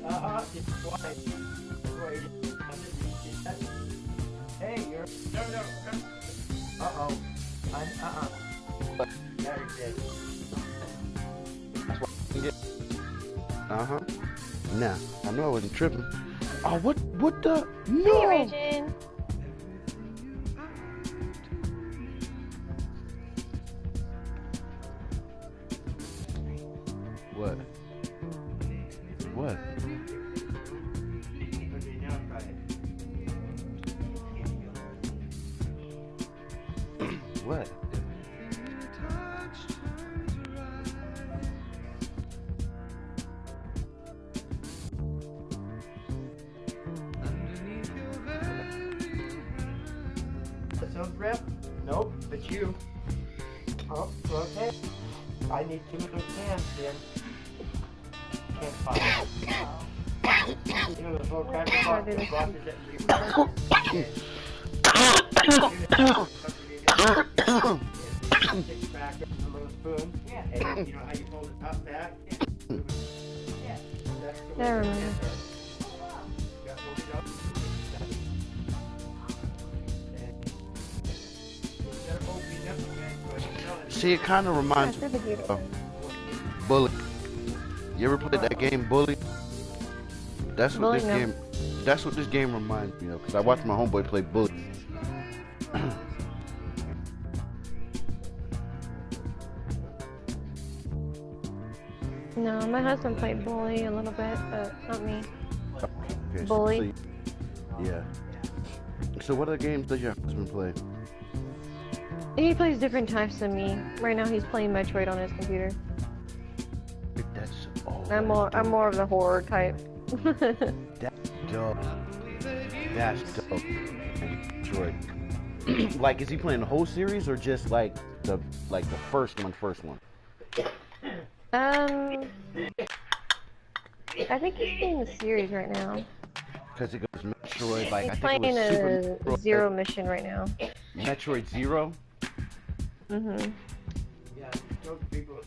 It's twice. Hey, you're... No. Uh-oh. There it is. That's what I get. Uh-huh. Nah, I know I wasn't tripping. Oh, what the? No! Hey, Regin. What? What? What? Sound rep? Nope, but you. Oh, okay. I need 2 of those cans then. Can't find it. You know those little cracker boxes that you six crackers and a little spoon. Yeah. And you know how you fold it up back? Yeah. That's the way I remember. See, it kind of reminds me of Bully. You ever played that game, Bully? That's what Bully, this no. game. That's what this game reminds me of. Cause I watched my homeboy play Bully. No, my husband played Bully a little bit, but not me. Okay, Bully. So, yeah. So what other games does your husband play? He plays different types than me. Right now, he's playing Metroid on his computer. That's oh. I'm more of the horror type. That's dope. That's dope. Metroid. Like, is he playing the whole series or just like the first one? I think he's playing the series right now. Because it goes Metroid, like He's I think playing it was Super a Metroid. Zero mission right now. Metroid Zero. Mhm. Yeah, I told people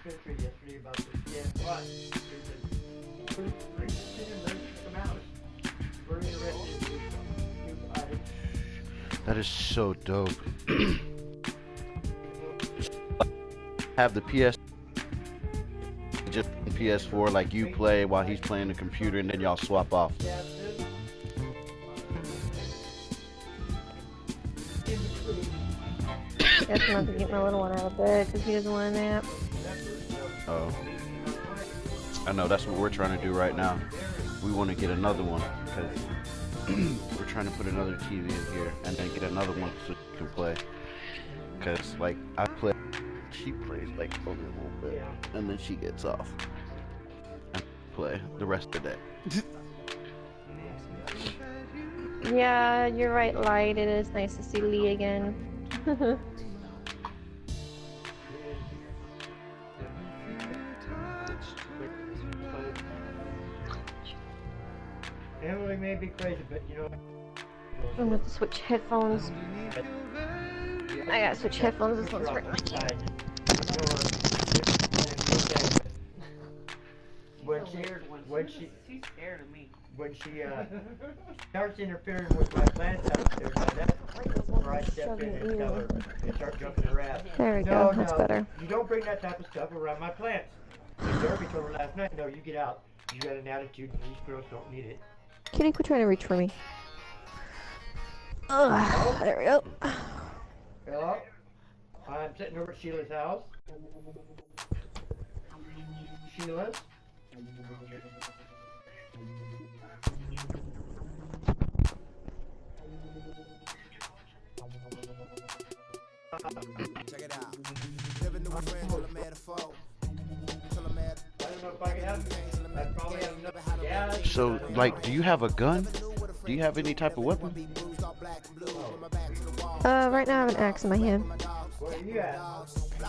yesterday about this. Yeah, what? That is so dope. Have the just PS4, like you play while he's playing the computer, and then y'all swap off. That's not to get my little one out of bed because he doesn't want a nap. Oh. I know, that's what we're trying to do right now. We want to get another one because we're trying to put another TV in here and then get another one so she can play. Because, like, she plays like a little bit and then she gets off and play the rest of the day. Yeah, you're right, Light. It is nice to see Lee again. Emily may be crazy, but you know. I'm going to switch headphones. I gotta switch headphones. This one's right. When she starts interfering with my plants out there, that's where I step in and tell her and start jumping her ass. There we go. That's better. You don't bring that type of stuff around my plants. And Derby told her last night, no, you get out. You got an attitude and these girls don't need it. Kitty, quit trying to reach for me. Ugh, there we go. Hello? I'm sitting over at Sheila's house. Sheila's? Check it out. Never knew a friend till I met a foe. Till I met I don't know if I can help you. I probably have enough. Yeah. So, like, do you have a gun? Do you have any type of weapon? Right now I have an axe in my hand. Where are you at?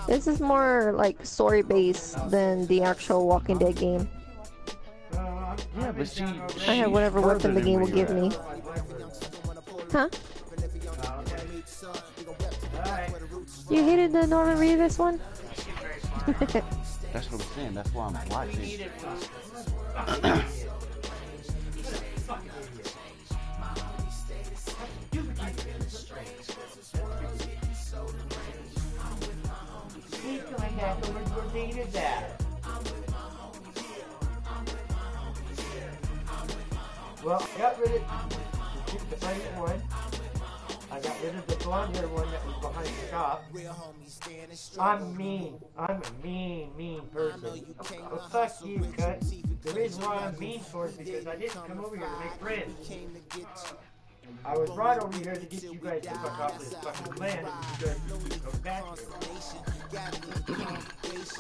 This is more like story based than the actual Walking Dead game. Yeah, but see, I have whatever weapon the game will give me. Huh? You hated the Norman Reedus one? that's what I'm saying. That's why I'm watching. at that. Well, I got rid of the pregnant one. I got rid of the blonde hair one that was behind the shop. I'm mean. I'm a mean person. Oh, fuck you, cut. The reason why I'm mean for is because I didn't come over here to make friends. I was brought over here to get you guys the fuck off this fucking land and you guys go back here.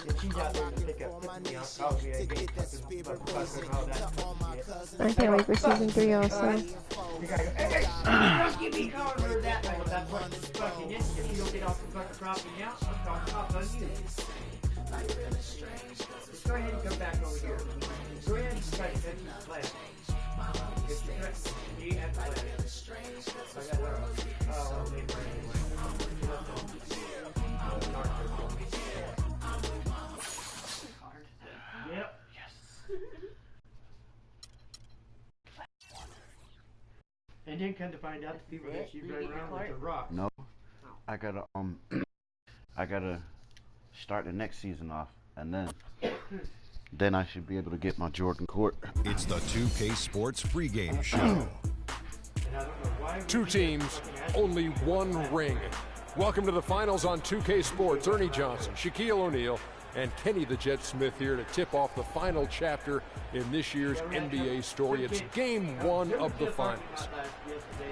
And she's out there to pick up me on calls me. I hate fucking all that shit. I can't wait for season 3 also. You gotta go, hey, don't give me calling her that way. That's what this fucking is. If you don't get off the fucking property now, I'm talking off on you. Just go ahead and come back over here. Go ahead and try to finish this plan. If you have the plan. Yep. Yes. And then come to find out the people that you run around with the rock. No. I gotta start the next season off, and then I should be able to get my Jordan Court. It's the 2K Sports pregame show. Two teams, only one ring. Welcome to the finals on 2K Sports. Ernie Johnson, Shaquille O'Neal, and Kenny the Jet Smith here to tip off the final chapter in this year's NBA story. It's game 1 of the finals.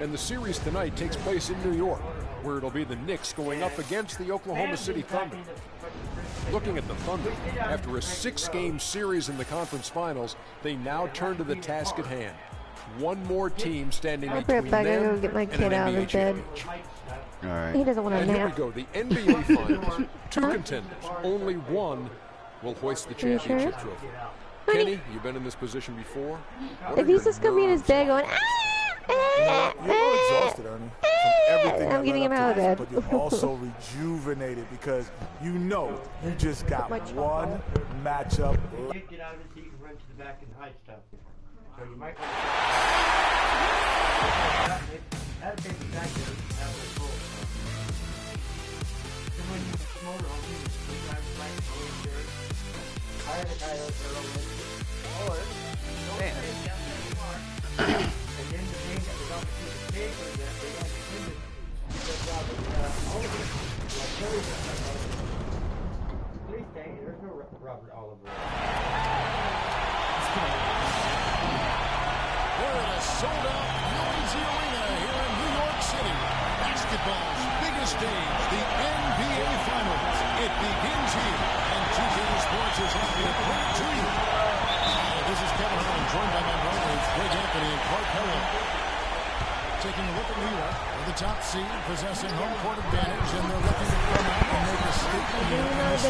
And the series tonight takes place in New York, where it'll be the Knicks going up against the Oklahoma City Thunder. Looking at the Thunder, after a 6-game series in the conference finals, they now turn to the task at hand. One more team standing between them go get my kid out of bed. All right. He doesn't want to And here we nap. go, the NBA Finals. 2 contenders, only one will hoist the championship trophy. Kenny, you've been in this position before. If he's just gonna be in his bed going, You're exhausted, Ernie, from everything I'm getting him out of bed. but you're also rejuvenated because you know you just got one matchup. You get out of it so you can run to the back and hide stuff. So you might want to that'll take you back there that was cool. So when you motor home, you just drive the bike over there. Hire the guy out there over there. And then the thing that was off the piece of paper that they had to send it because all of it, like Terry please thank you, there's no Robert Oliver. We're in a sold-out, noisy arena here in New York City. Basketball's biggest stage, the NBA Finals. It begins here, and 2K Sports is happy to bring it to you. This is Kevin Harlan, joined by my brothers, Greg Anthony and Clark Hello. Taking a look at New York, with the top seed, possessing home court advantage, and they're looking to come out and make a statement here in this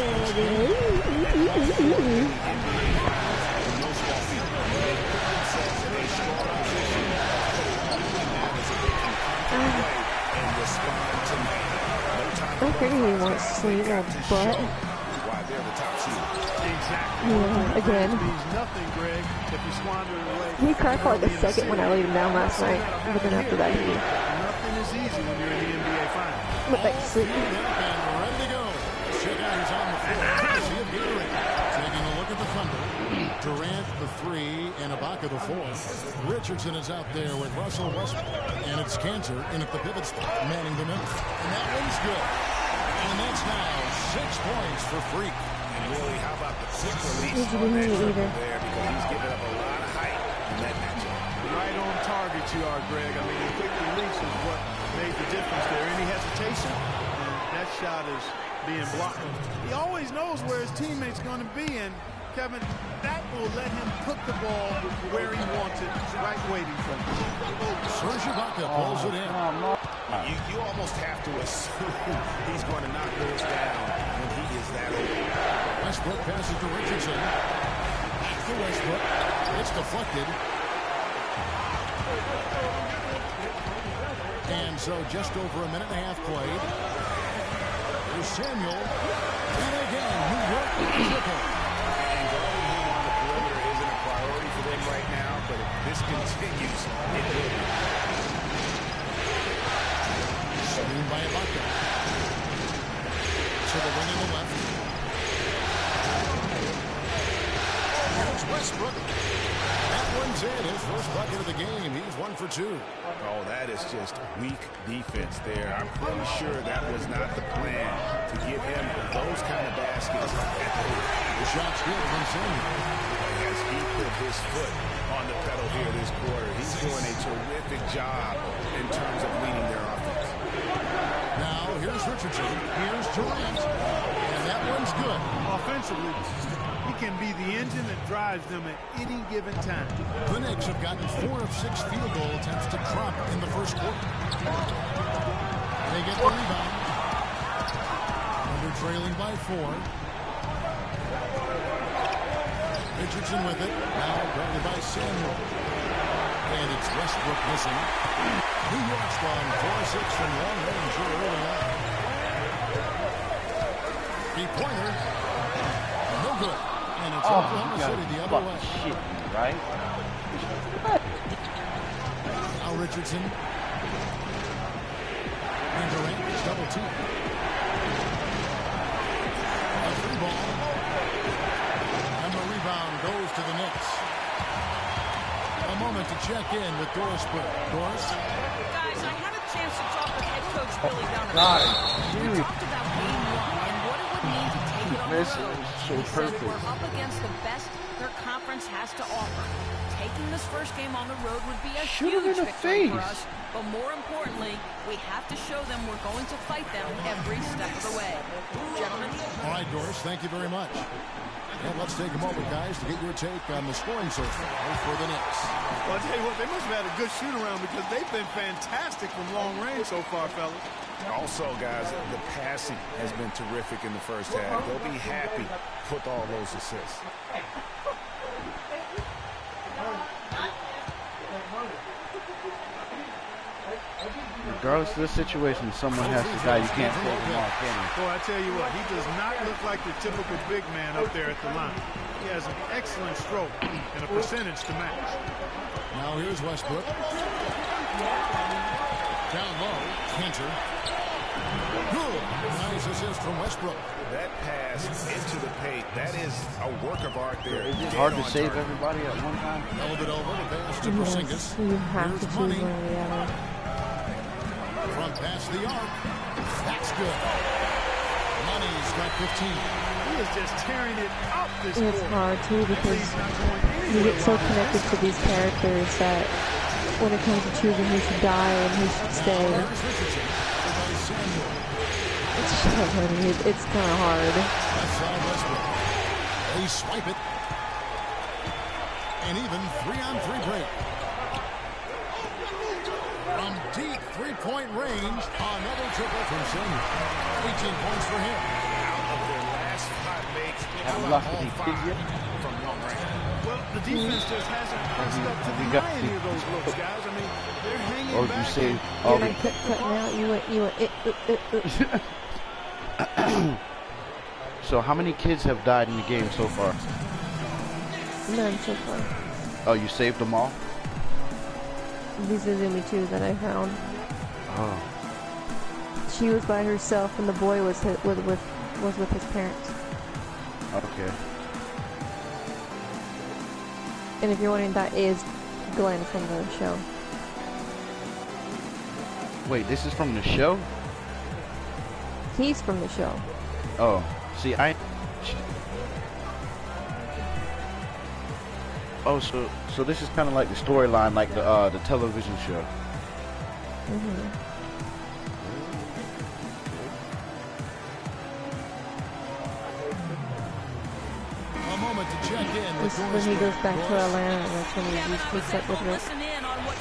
I figured he wants to sleep, little butt. Yeah, again. He cried for like a second when I laid him down last night, but then after that he nothing is easy when you're in the NBA Finals. went back to sleep. And ready to go. Shakeout on the floor. Taking a look at the Thunder. Durant the 3 and Ibaka the 4. Richardson is out there with Russell Westbrook. And it's Cantor in at the pivot spot, manning the middle. And that one's good. And that's now 6 points for Freak. And really, how about the quick release on that dribble there, because he's giving up a lot of height in that matchup. Right on target you are, Greg. I mean, the quick release is what made the difference there. Any hesitation, and that shot is being blocked. He always knows where his teammate's going to be, and Kevin, that will let him put the ball where he wants it, right waiting for him. Serge Ibaka pulls it in. You almost have to assume he's going to knock those down when he is that open. Westbrook passes to Richardson. Back to Westbrook. It's deflected. And so just over a minute and a half played. There's Samuel. And again, New York triple. And guarding him on the perimeter isn't a priority for them right now, but if this continues, it will be. Screen by Ibaka. To the wing on the left. Here's Westbrook. That one's in. His first bucket of the game. He's 1 for 2. Oh, that is just weak defense there. I'm pretty sure that was not the plan to give him those kind of baskets at the hoop. The shot's good from Samuel. As he put his foot on the pedal here this quarter, he's doing a terrific job in terms of leading their offense. Now, here's Richardson. Here's Durant. And that one's good. Offensively, he can be the engine that drives them at any given time. The Knicks have gotten 4 of 6 field goal attempts to drop in the first quarter. They get the rebound. And they're trailing by 4. Richardson with it. Now guarded by Samuel. And it's Westbrook missing. New York's gone 4-6 from long range here early on. Three-pointer. No good. And it's Oklahoma City the other way. Shit, right? Now Richardson. And Durant is double team. A free ball. And the rebound goes to the Knicks. A moment to check in with Doris Burke. Doris? Guys, I had a chance to talk with head coach Billy Donovan. We talked about game 1 and what it would mean to take it on the road. He said we're up against the best their conference has to offer. Taking this first game on the road would be a huge victory for us. But more importantly, we have to show them we're going to fight them every step of the way. Gentlemen? All right, Doris, thank you very much. And let's take a moment, guys, to get your take on the scoring so far for the Knicks. Well, I'll tell you what, they must have had a good shoot-around because they've been fantastic from long range so far, fellas. Also, guys, the passing has been terrific in the first half. They'll be happy with all those assists. Regardless of the situation, someone has to die. You can't throw them off, can you? Boy, I tell you what, he does not look like the typical big man up there at the line. He has an excellent stroke and a percentage to match. Now here's Westbrook. Down low, Cantor. Good. Nice assist from Westbrook. That pass into the paint, that is a work of art there. Is it hard to save everybody at one time? Held it over to pass to Porzingis. You have to choose one or the other. Front past the arc. That's good. Money's got 15. He is just tearing it up this And it's hard too because you get so connected to these characters that when it comes to choosing who should die and who should stay, it's kind of hard. They swipe it. And even 3-on-3 break. From deep three-point range, another triple from Samuel. 18 points for him. Out of their last 5 makes, Have all luck with these 5 from long range. Well, the defense just hasn't pressed up to deny any of those looks, guys. I mean, they're hanging Or back. you say, You're not cutting out. You went. So how many kids have died in the game so far? None so far. Oh, you saved them all? These are the only 2 that I found. Oh. She was by herself, and the boy was with his parents. Okay. And if you're wondering, that is Glenn from the show. Wait, this is from the show? He's from the show. Oh, see, Oh, so this is kind of like the storyline, like the television show. A moment to check in. This is when he goes back to Atlanta, and that's when he meets up with Rick. Listen in on what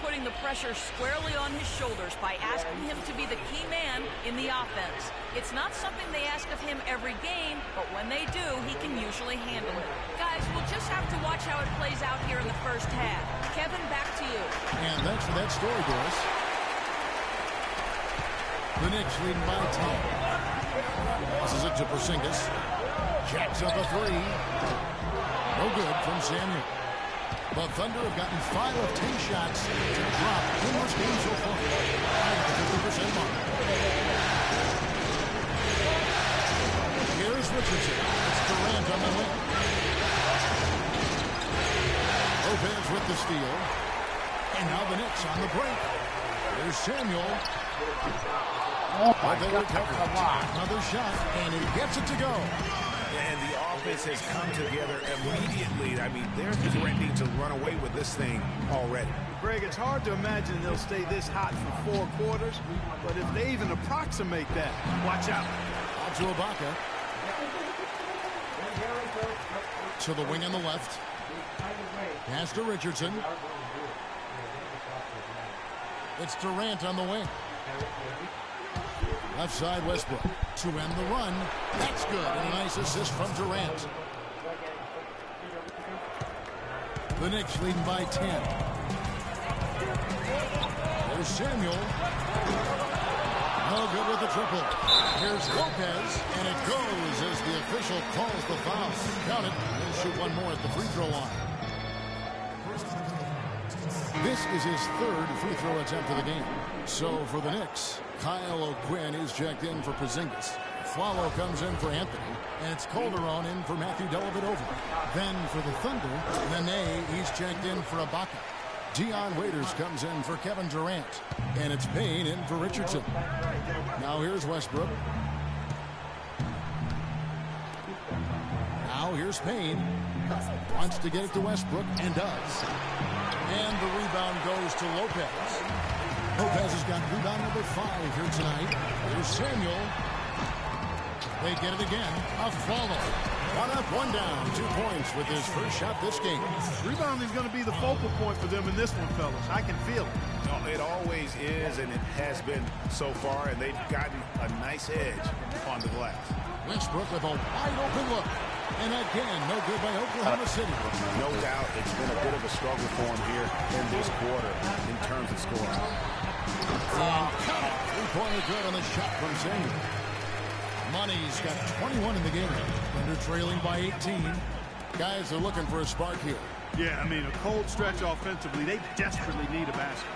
putting the pressure squarely on his shoulders by asking him to be the key man in the offense. It's not something they ask of him every game, but when they do, he can usually handle it. Guys, we'll just have to watch how it plays out here in the first half. Kevin, back to you. And thanks for that story, Doris. The Knicks leading by 10. This is it to Porzingis. Jacks up a 3. No good from Samuel. The Thunder have gotten 5 of 10 shots to drop in this game so far. At the 50% mark. the steal. And now the Knicks on the break. There's Samuel. Oh, my God. Another shot, and he gets it to go. And the offense has come together immediately. I mean, they're threatening to run away with this thing already. Greg, it's hard to imagine they'll stay this hot for 4 quarters, but if they even approximate that, watch out. Out to Ibaka. To the wing on the left. Pass to Richardson. It's Durant on the wing. Left side, Westbrook. To end the run. That's good. And a nice assist from Durant. The Knicks leading by 10. There's Samuel. No good with the triple. Here's Lopez. And it goes as the official calls the foul. Count it. He'll shoot one more at the free throw line. This is his 3rd free throw attempt of the game. So for the Knicks, Kyle O'Quinn is checked in for Porzingis. Swallow comes in for Anthony, and it's Calderon in for Matthew Dellavedova. Then for the Thunder, Nene, he's checked in for Ibaka. Dion Waiters comes in for Kevin Durant, and it's Payne in for Richardson. Now here's Westbrook. Now here's Payne. Wants to get it to Westbrook, and does. And the rebound goes to Lopez. Lopez has got rebound number 5 here tonight. Here's Samuel. They get it again. A follow. 1 up, 1 down. 2 points with his first shot this game. Rebounding is going to be the focal point for them in this one, fellas. I can feel it. No, it always is, and it has been so far, and they've gotten a nice edge on the glass. Westbrook with a wide open look. And again, no good by Oklahoma City. No doubt it's been a bit of a struggle for him here in this quarter in terms of scoring. And count it. 3-pointer good on the shot from Samuel. Money's got 21 in the game. They're trailing by 18. Guys are looking for a spark here. Yeah, I mean, a cold stretch offensively. They desperately need a basket.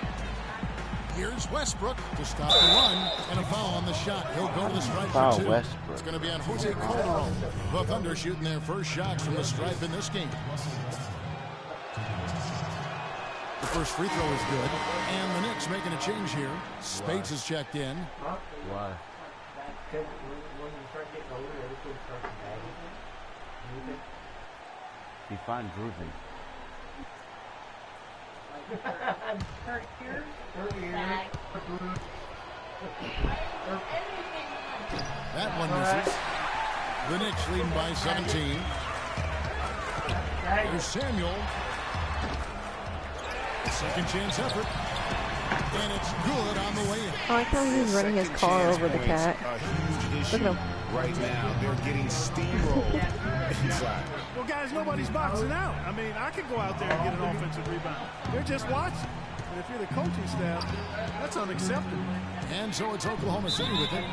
Here's Westbrook to stop the run, and a foul on the shot. He'll go to the stripe for 2. Westbrook. It's going to be on Jose Calderon. The Thunder shooting their first shots from the stripe in this game. The first free throw is good, and the Knicks making a change here. Spates is checked in. Why? Be fine grooving. That one misses. The Knicks leading by 17. Here's Samuel. Second chance effort. And it's good on the way in. I like how he's running his car over the cat. Look at him. Right now, they're getting steamrolled inside. Well, guys, nobody's boxing out. I mean, I could go out there and get an offensive rebound. They're just watching. And if you're the coaching staff, that's unacceptable. And so it's Oklahoma City with it.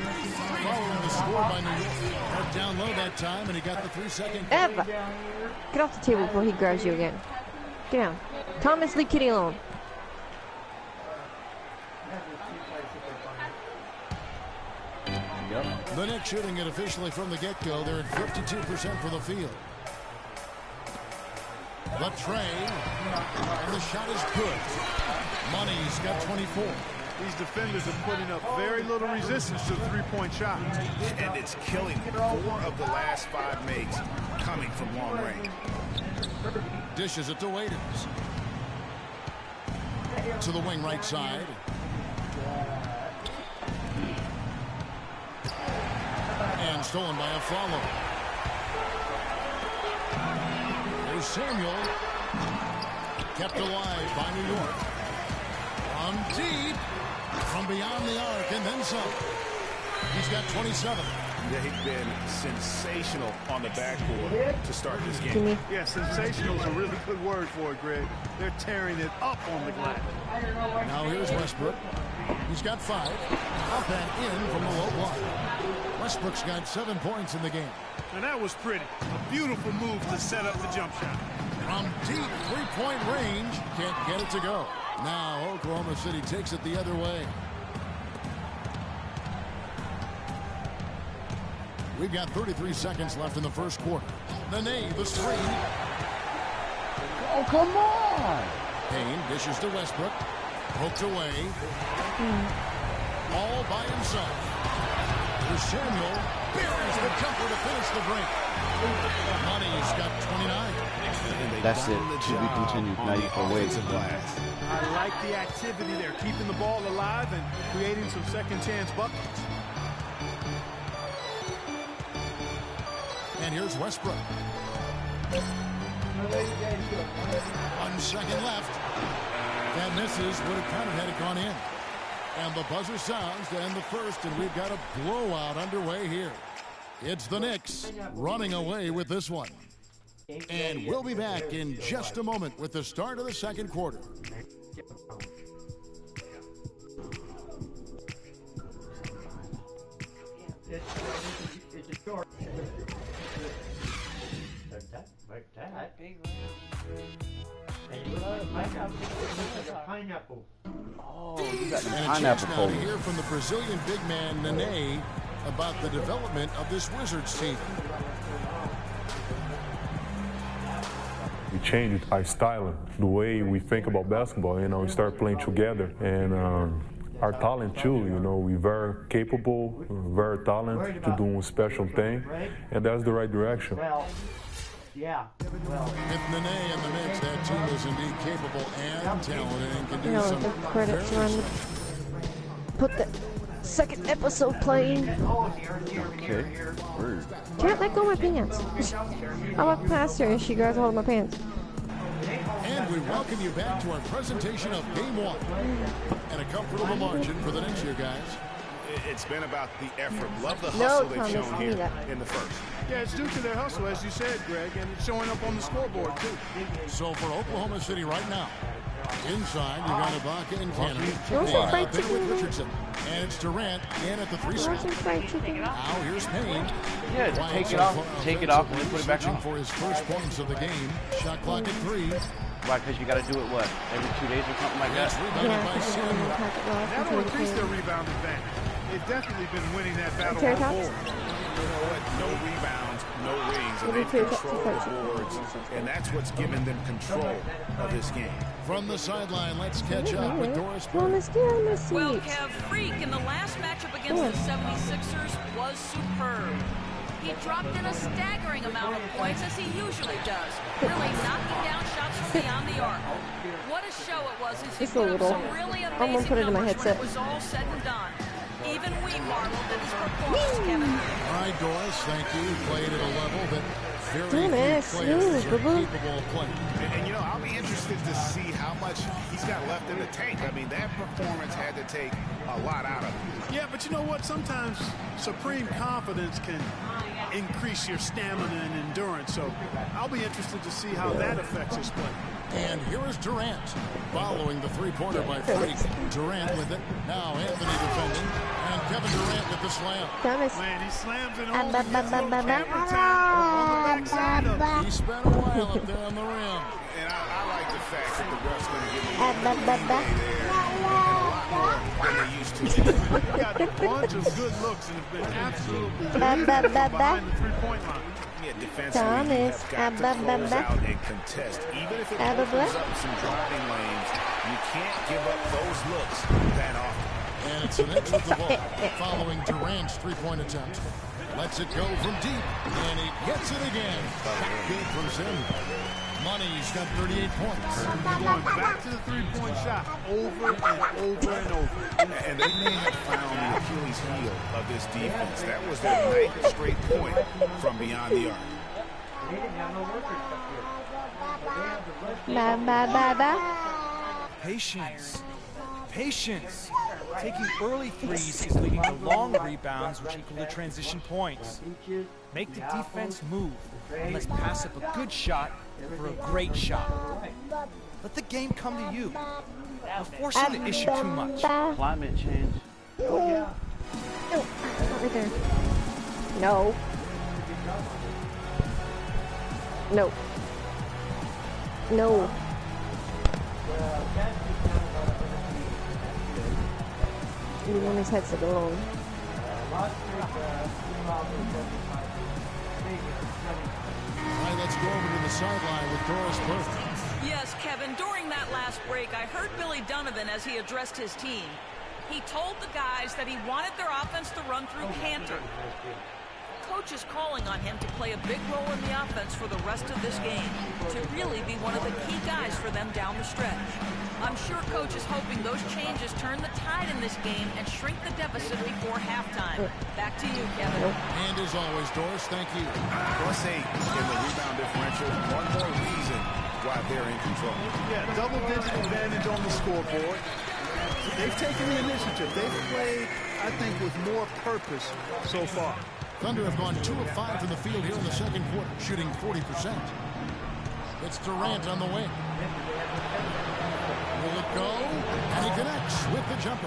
Following the score by New York. Got down low that time, and he got the 3-second. Eva, get off the table before he grabs you again. Get down. Thomas, leave Kitty alone. Yep. The Knicks shooting it officially from the get-go. They're at 52% for the field. The tray, and the shot is good. Money's got 24. These defenders are putting up very little resistance to the three-point shot. And it's killing 4 of the last 5 makes coming from long range. Dishes it to Waiters. To the wing right side. And stolen by a follow. There's Samuel. Kept alive by New York. From deep. From beyond the arc and then some. He's got 27. They've been sensational on the backboard to start this game. Yeah, sensational is a really good word for it, Greg. They're tearing it up on the glass. Now here's Westbrook. He's got 5. Up and in from the low block. Westbrook's got 7 points in the game. And that was pretty. A beautiful move to set up the jump shot. From deep three-point range. Can't get it to go. Now Oklahoma City takes it the other way. We've got 33 seconds left in the first quarter. Nene, the screen. Oh, come on! Payne dishes to Westbrook. Poked away. All by himself. Here's Samuel. Buries the jumper to finish the break. Money's got 29. That's it. To be continued. Now you can wait. I like the activity there, keeping the ball alive and creating some second chance buckets. And here's Westbrook. 1 second left. That misses. Would have kind of had it gone in. And the buzzer sounds to end the first, and we've got a blowout underway here. It's the Knicks running away with this one. And we'll be back in just a moment with the start of the second quarter. It's a short. Like that. And you like a pineapple. Oh, you got the And a pineapple chance now pole. to hear from the Brazilian big man, Nene, about the development of this Wizards team. We changed our style, the way we think about basketball. You know, we start playing together, and our talent too. You know, we're very capable, very talented to do a special thing, and that's the right direction. Yeah. Well, With Nene in the mix, that team is indeed capable and talented and can do You know, some the credits very run. Put the second episode playing. Okay. Word. Can't let go of my pants. I walk past her and she grabs hold of my pants. And we welcome you back to our presentation of Game 1. And a comfortable margin for the next year, guys. It's been about the effort. Love the No, hustle they've Thomas, shown give me here that. in the first. Yeah, it's due to their hustle, as you said, Greg, and it's showing up on the scoreboard, too. So for Oklahoma City right now, inside, you got Ibaka and Cannon. You want some fried There with chicken? Richardson. And it's Durant in at the 3 You want some spot. fried chicken? Now here's Payne. Yeah, just Bryant take it so off. far Take it off and offensively put it back searching on. for his first points of the game. Shot clock at 3. Why? Because you got to do it, what, every 2 days or something like that? That's rebounded Yeah, by because I'm Samuel. gonna pack it off That'll until increase their the rebound advantage. They've definitely been winning that battle Terry on the Tots? board. You know what? No rebounds, no rings, and What they've do you think? controlled the boards, and that's what's given them control of this game. From the sideline, let's catch up with Doris Well, Burke. let's get on the seat. Well, Kev, Freak in the last matchup against the 76ers was superb. He dropped in a staggering amount of points, as he usually does, really knocking down shots from beyond the arc. What a show it was as he Just a put up little. some really I'm gonna amazing put it in my numbers when headset. it was all said and done. Even we marveled at his performance, Kevin. All right, Doris, thank you. Played at a level that very Damn it, few players smooth, are boo-boo. capable of playing. And, you know, I'll be interested to see how much he's got left in the tank. I mean, that performance had to take a lot out of him. Yeah, but you know what? Sometimes supreme confidence can increase your stamina and endurance. So I'll be interested to see how that affects his play. And here is Durant, following the three-pointer by Freak. Durant with it. Now Anthony defending. And Kevin Durant with the slam. Thomas. Man, he slams it home. Ah, and gets a little camera time on the backside of it. He spent a while up there on the rim. And I like the fact that the refs going to give him Ah, a little leeway there and a lot more than they used to. He got a bunch of good looks and has been absolutely beautiful from behind the three-point line. Yeah, defensively, you Thomas. have got to close out and contest. Even if it opens up some driving lanes, you can't give up those looks that often. And it's an Knicks with the ball, following Durant's three-point attempt. Lets it go from deep, and he gets it again. Good from Samuel. Money's got 38 points. Going back to the three-point shot over and over and over. And they may have found the Achilles heel of this defense. That was their 9th straight point from beyond the arc. Ba ba ba ba. Patience. Patience. Taking early threes is leading to long rebounds, which equal to transition points. Make the defense move, and let's pass up a good shot for a great shot. Let the game come to you. We're forcing the issue too much. Climate change. Oh, right there. No. No. No. You want his headset alone. All right, let's go over to the sideline with Doris Burke. Yes, Kevin. Kevin, during that last break, I heard Billy Donovan as he addressed his team. He told the guys that he wanted their offense to run through Cantor. Coach is calling on him to play a big role in the offense for the rest of this game, to really be one of the key guys for them down the stretch. I'm sure Coach is hoping those changes turn the tide in this game and shrink the deficit before halftime. Back to you, Kevin. And as always, Doris, thank you. +8 in the rebound differential. One more reason why they're in control. Yeah, double-digit advantage on the scoreboard. They've taken the initiative. They've played, I think, with more purpose so far. Thunder have gone 2 of 5 from the field here in the second quarter, shooting 40%. It's Durant on the wing. Will it go? And he connects with the jumper.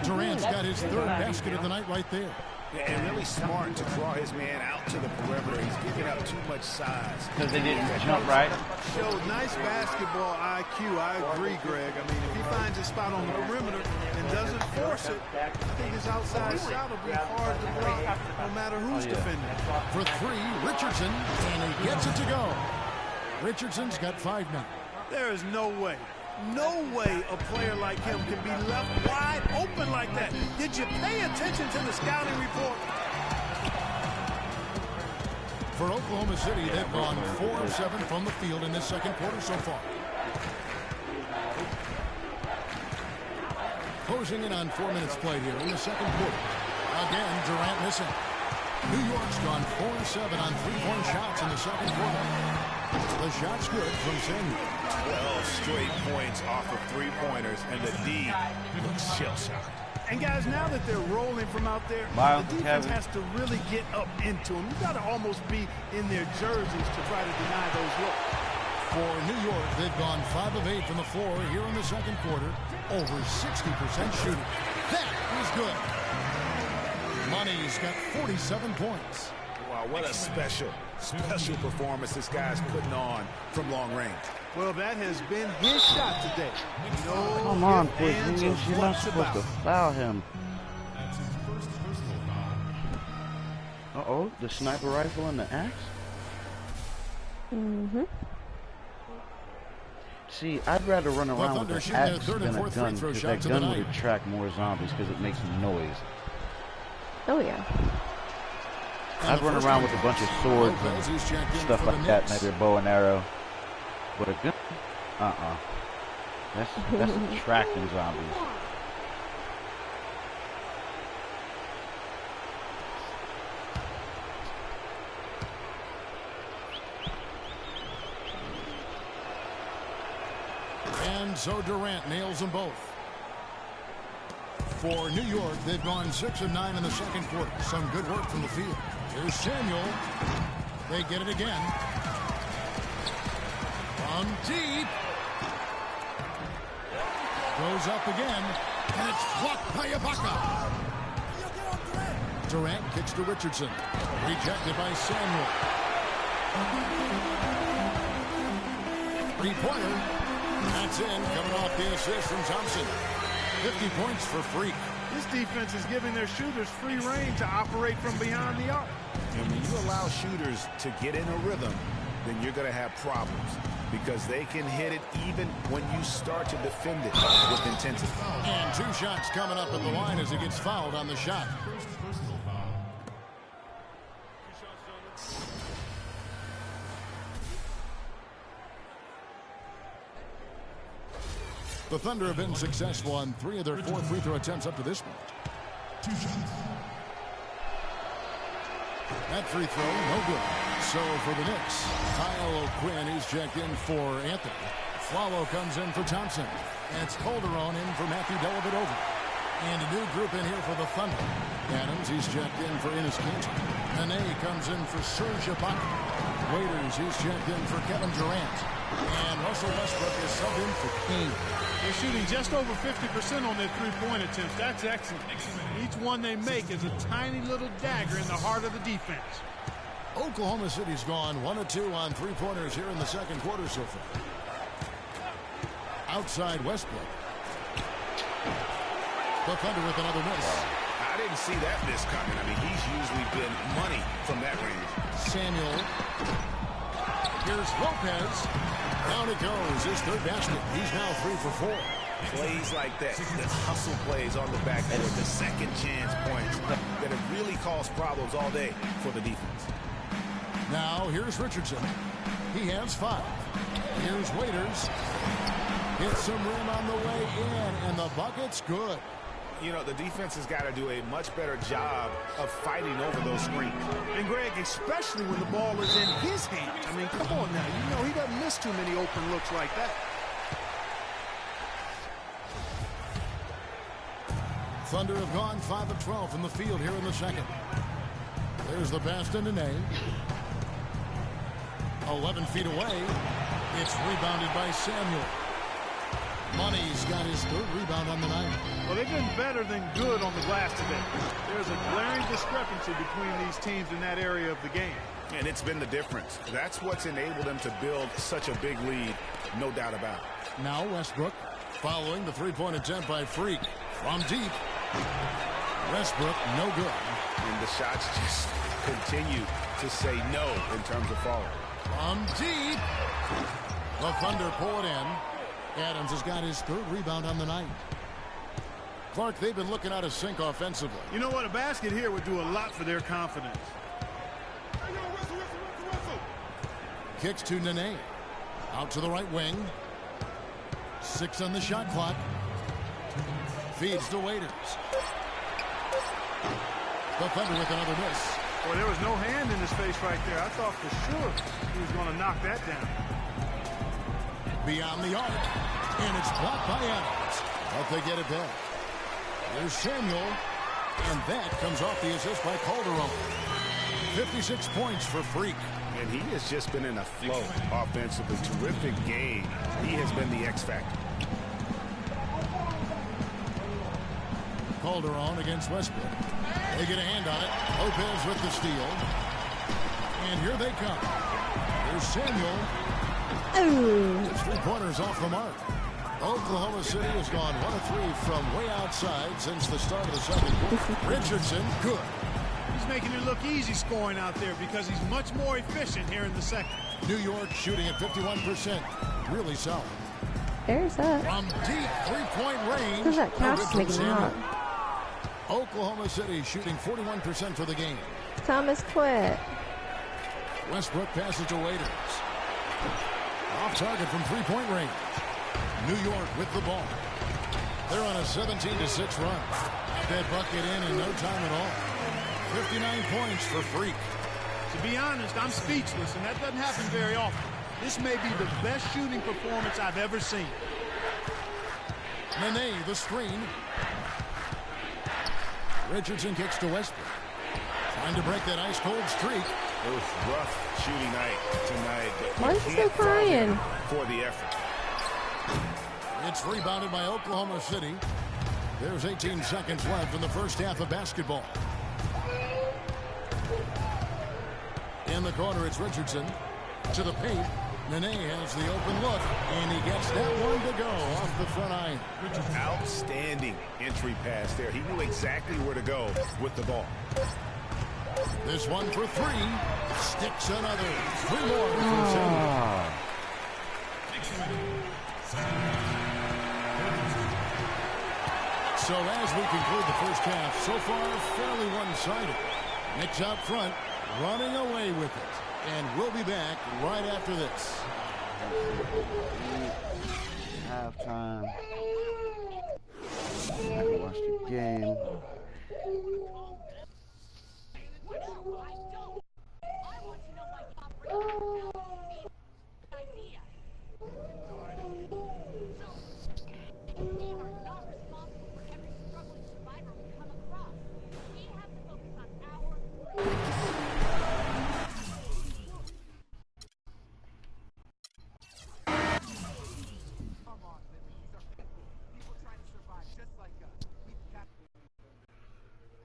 Durant's got his 3rd basket of the night right there. And really smart to draw his man out to the perimeter. He's giving up too much size. Because they didn't jump right. Showed nice basketball IQ. I agree, Greg. I mean, if he finds a spot on the perimeter and doesn't force it, I think his outside shot will be hard to block no matter who's defending. For 3, Richardson, and he gets it to go. Richardson's got 5 now. There is no way a player like him can be left wide open like that. Did you pay attention to the scouting report? For Oklahoma City, they've gone 4 of 7 from the field in this second quarter so far. Closing in on 4 minutes played here in the second quarter. Again, Durant missing. New York's gone 4 of 7 on 3-point shots in the second quarter. The shot's good from Samuel. 12 straight points off of 3-pointers, and the D looks shell-shocked. And guys, now that they're rolling from out there, Wow, the defense has to really get up into them. You got to almost be in their jerseys to try to deny those looks. For New York, they've gone 5 of 8 from the floor here in the second quarter. Over 60% shooting. That is good. Money's got 47 points. Wow, what a special performance this guy's putting on from long range. Well, that has been his shot today. No Come on, ifs, ands, You're or not buts supposed about to it. foul him. Uh-oh, the sniper rifle and the axe? Mm-hmm. See, I'd rather run around with an axe than a gun, because that gun would attract more zombies because it makes noise. Oh, yeah. I'd run around with a bunch of swords and stuff like that, maybe a bow and arrow. But a gun? That's attracting zombies. And so Durant nails them both. For New York, they've gone 6 of 9 in the second quarter. Some good work from the field. Here's Samuel. They get it again. From deep. Goes up again. And it's blocked by Ibaka. Durant kicks to Richardson. Rejected by Samuel. 3-pointer. That's in, coming off the assist from Thompson. 50 points for Freak. This defense is giving their shooters free rein to operate from behind the arc. And when you allow shooters to get in a rhythm, then you're going to have problems because they can hit it even when you start to defend it with intensity. And 2 shots coming up at the line as he gets fouled on the shot. The Thunder have been successful on 3 of their 4 free throw attempts up to this point. 2 shots. That free throw, no good. So for the Knicks, Kyle O'Quinn is checked in for Anthony. Flalo comes in for Thompson. And it's Calderon in for Matthew Dellavedova. And a new group in here for the Thunder. Adams, he's checked in for Enes Kanter. Nene comes in for Serge Ibaka. Waiters, he's checked in for Kevin Durant. And Russell Westbrook is subbed in for Kane. They're shooting just over 50% on their 3-point attempts. That's excellent. Each one they make is a tiny little dagger in the heart of the defense. Oklahoma City's gone 1 of 2 on 3-pointers here in the second quarter so far. Outside Westbrook. The Thunder with another miss. I didn't see that miss coming. I mean, he's usually been money from that range. Samuel. Here's Lopez. Down it goes. His third basket. He's now 3 for 4. Plays like that, the hustle plays on the backboard, the second chance points that have really caused problems all day for the defense. Now here's Richardson. He has 5. Here's Waiters. Hits some rim on the way in, and the bucket's good. You know, the defense has got to do a much better job of fighting over those screens. And Greg, especially when the ball is in his hands. I mean, come on now. You know he doesn't miss too many open looks like that. Thunder have gone 5 of 12 from the field here in the second. There's the pass to Nene. 11 feet away. It's rebounded by Samuel. Money's got his third rebound on the night. Well, they've been better than good on the glass today. There's a glaring discrepancy between these teams in that area of the game. And it's been the difference. That's what's enabled them to build such a big lead, no doubt about it. Now Westbrook following the three-point attempt by Freak from deep. Westbrook, no good. And the shots just continue to say no in terms of falling. From deep. The Thunder pull it in. Adams has got his third rebound on the night. Clark, they've been looking out of sync offensively. You know what? A basket here would do a lot for their confidence. Kicks to Nene. Out to the right wing. 6 on the shot clock. Feeds to Waiters. The Thunder with another miss. Boy, there was no hand in his face right there. I thought for sure he was going to knock that down. Beyond the arc. And it's blocked by Adams. But they get it back. There's Samuel. And that comes off the assist by Calderon. 56 points for Freak. And he has just been in a flow offensively. Terrific game. He has been the X factor. Calderon against Westbrook. They get a hand on it. Lopez with the steal. And here they come. There's Samuel. His three-pointers off the mark. Oklahoma City has gone 1 of 3 from way outside since the start of the second quarter. Richardson, good. He's making it look easy scoring out there because he's much more efficient here in the second. New York shooting at 51%. Really solid. There's that. From deep three-point range. Because that couch is making me hot. Oklahoma City shooting 41% for the game. Thomas quit. Westbrook passes to Waiters. Off target from three-point range. New York with the ball. They're on a 17-6 run. That bucket in no time at all. 59 points for Freak. To be honest, I'm speechless, and that doesn't happen very often. This may be the best shooting performance I've ever seen. Nene, the screen. Richardson kicks to Westbrook. Trying to break that ice-cold streak. It was rough shooting night tonight. But why is he still crying? For the effort. It's rebounded by Oklahoma City. There's 18 seconds left in the first half of basketball. In the corner, it's Richardson. To the paint. Nene has the open look, and he gets that one to go off the front iron. Outstanding entry pass there. He knew exactly where to go with the ball. This one for 3. Sticks another. 3 more before Samuel. So as we conclude the first half, so far fairly one-sided. Knicks out front, running away with it. And we'll be back right after this. Halftime. I can watch the game.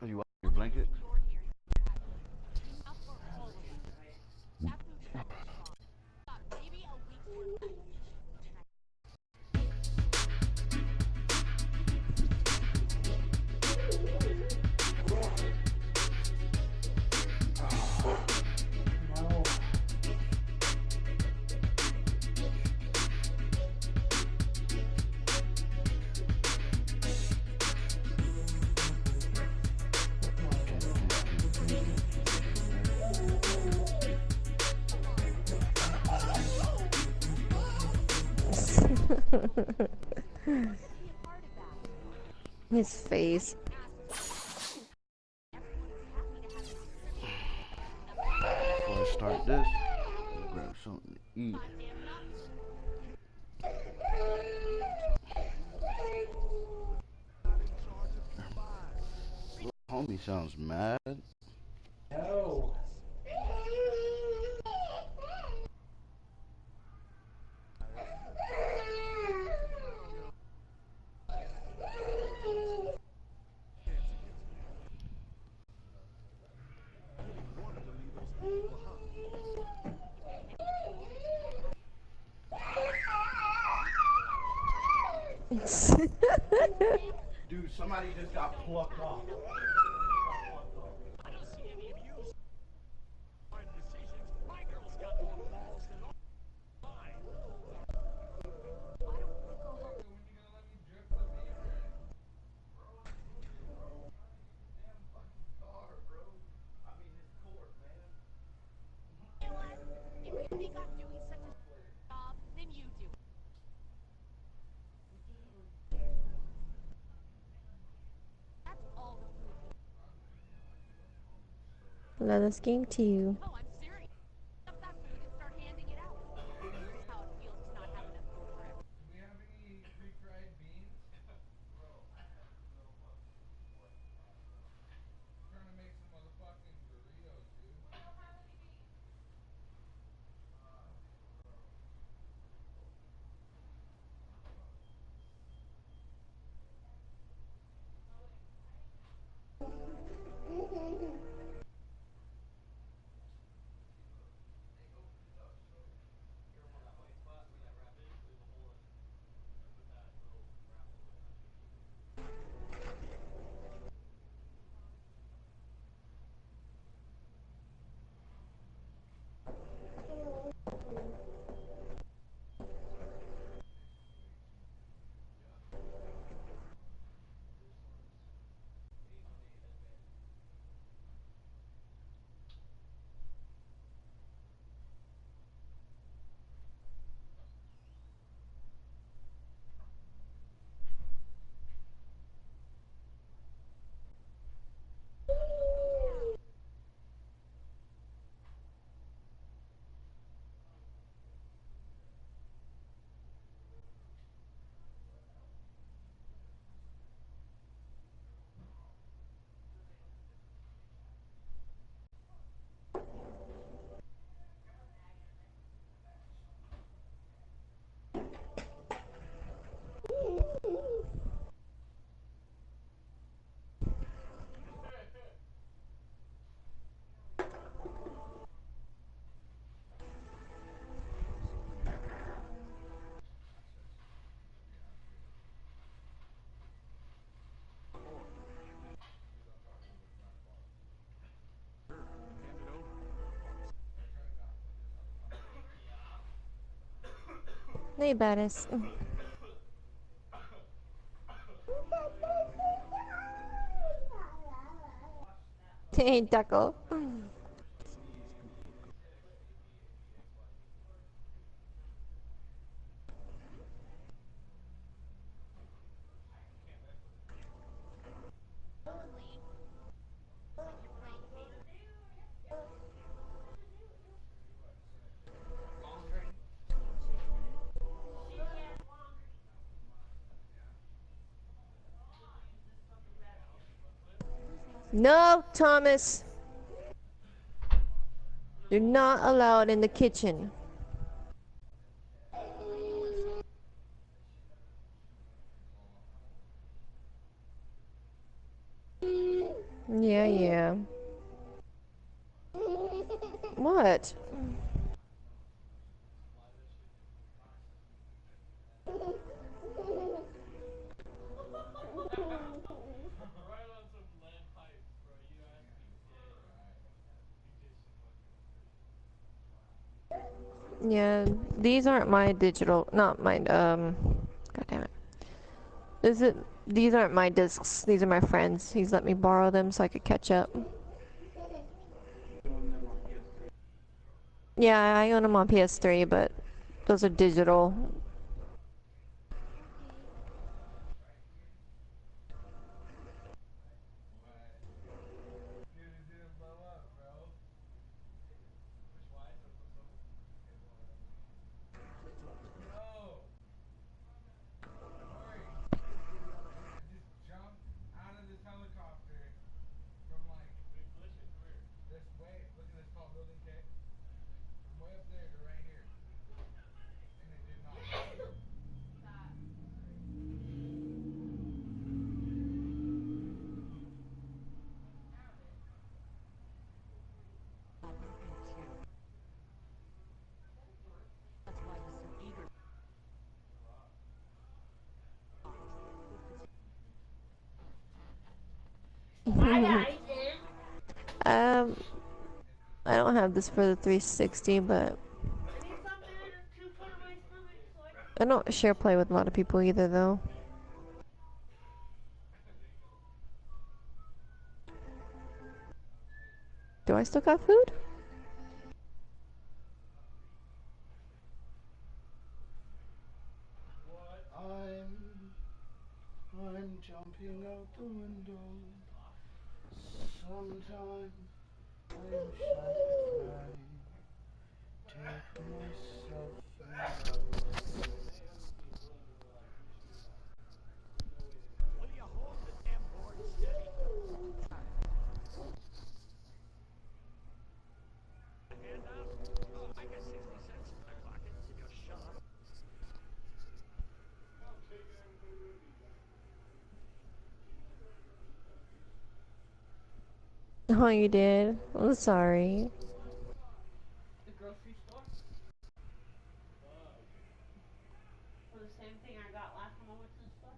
You watch your His face. Before I start this, I'll grab something to eat. Homie sounds mad. No. Dude, somebody just got plucked off. Let us game to you. Hey, badass. Hey, Duckle. No, Thomas. You're not allowed in the kitchen. Yeah, yeah. What? Yeah, these aren't my digital, not mine, god damn it. These aren't my discs, these are my friends. He's let me borrow them so I could catch up. Yeah, I own them on PS3, but those are digital. I don't have this for the 360, but I don't share play with a lot of people either, though. Do I still got food? I'm jumping out the window. Sometimes I'm shy. Take myself away. Oh, you did? I'm sorry. The grocery store? For the same thing I got last time I went to the store?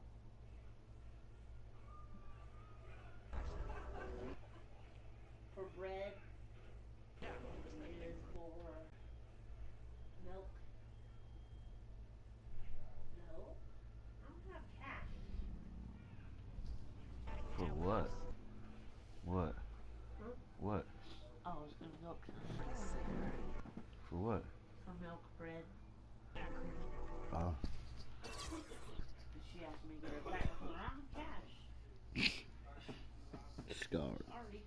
For bread. And for milk. No? I don't have cash. For what? What? Huh? What? Oh, I was gonna milk. For what? For milk, bread. Oh. But she asked me to get her back. I don't have cash. Scarred. Sorry.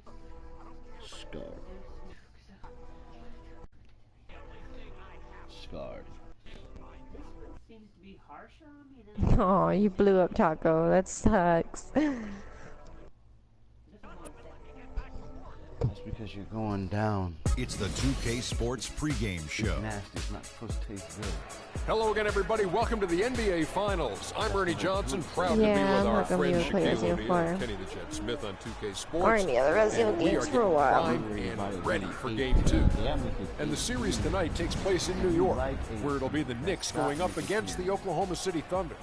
Scarred. Scarred. Seems to be harsher on me than Oh, you blew up Taco. That sucks. That's because you're going down. It's the 2K Sports pregame show. It's nasty. It's not supposed to taste good. Hello again, everybody. Welcome to the NBA Finals. I'm Ernie Johnson, proud to be Yeah, with I'm our not gonna be friend able to play Shaquille Resident O'Neal and 4. Kenny the Jet Smith on 2K Sports. Or any other Resident And we games are for a while. getting primed and ready for Game 2. And the series tonight takes place in New York, where it'll be the Knicks going up against the Oklahoma City Thunder.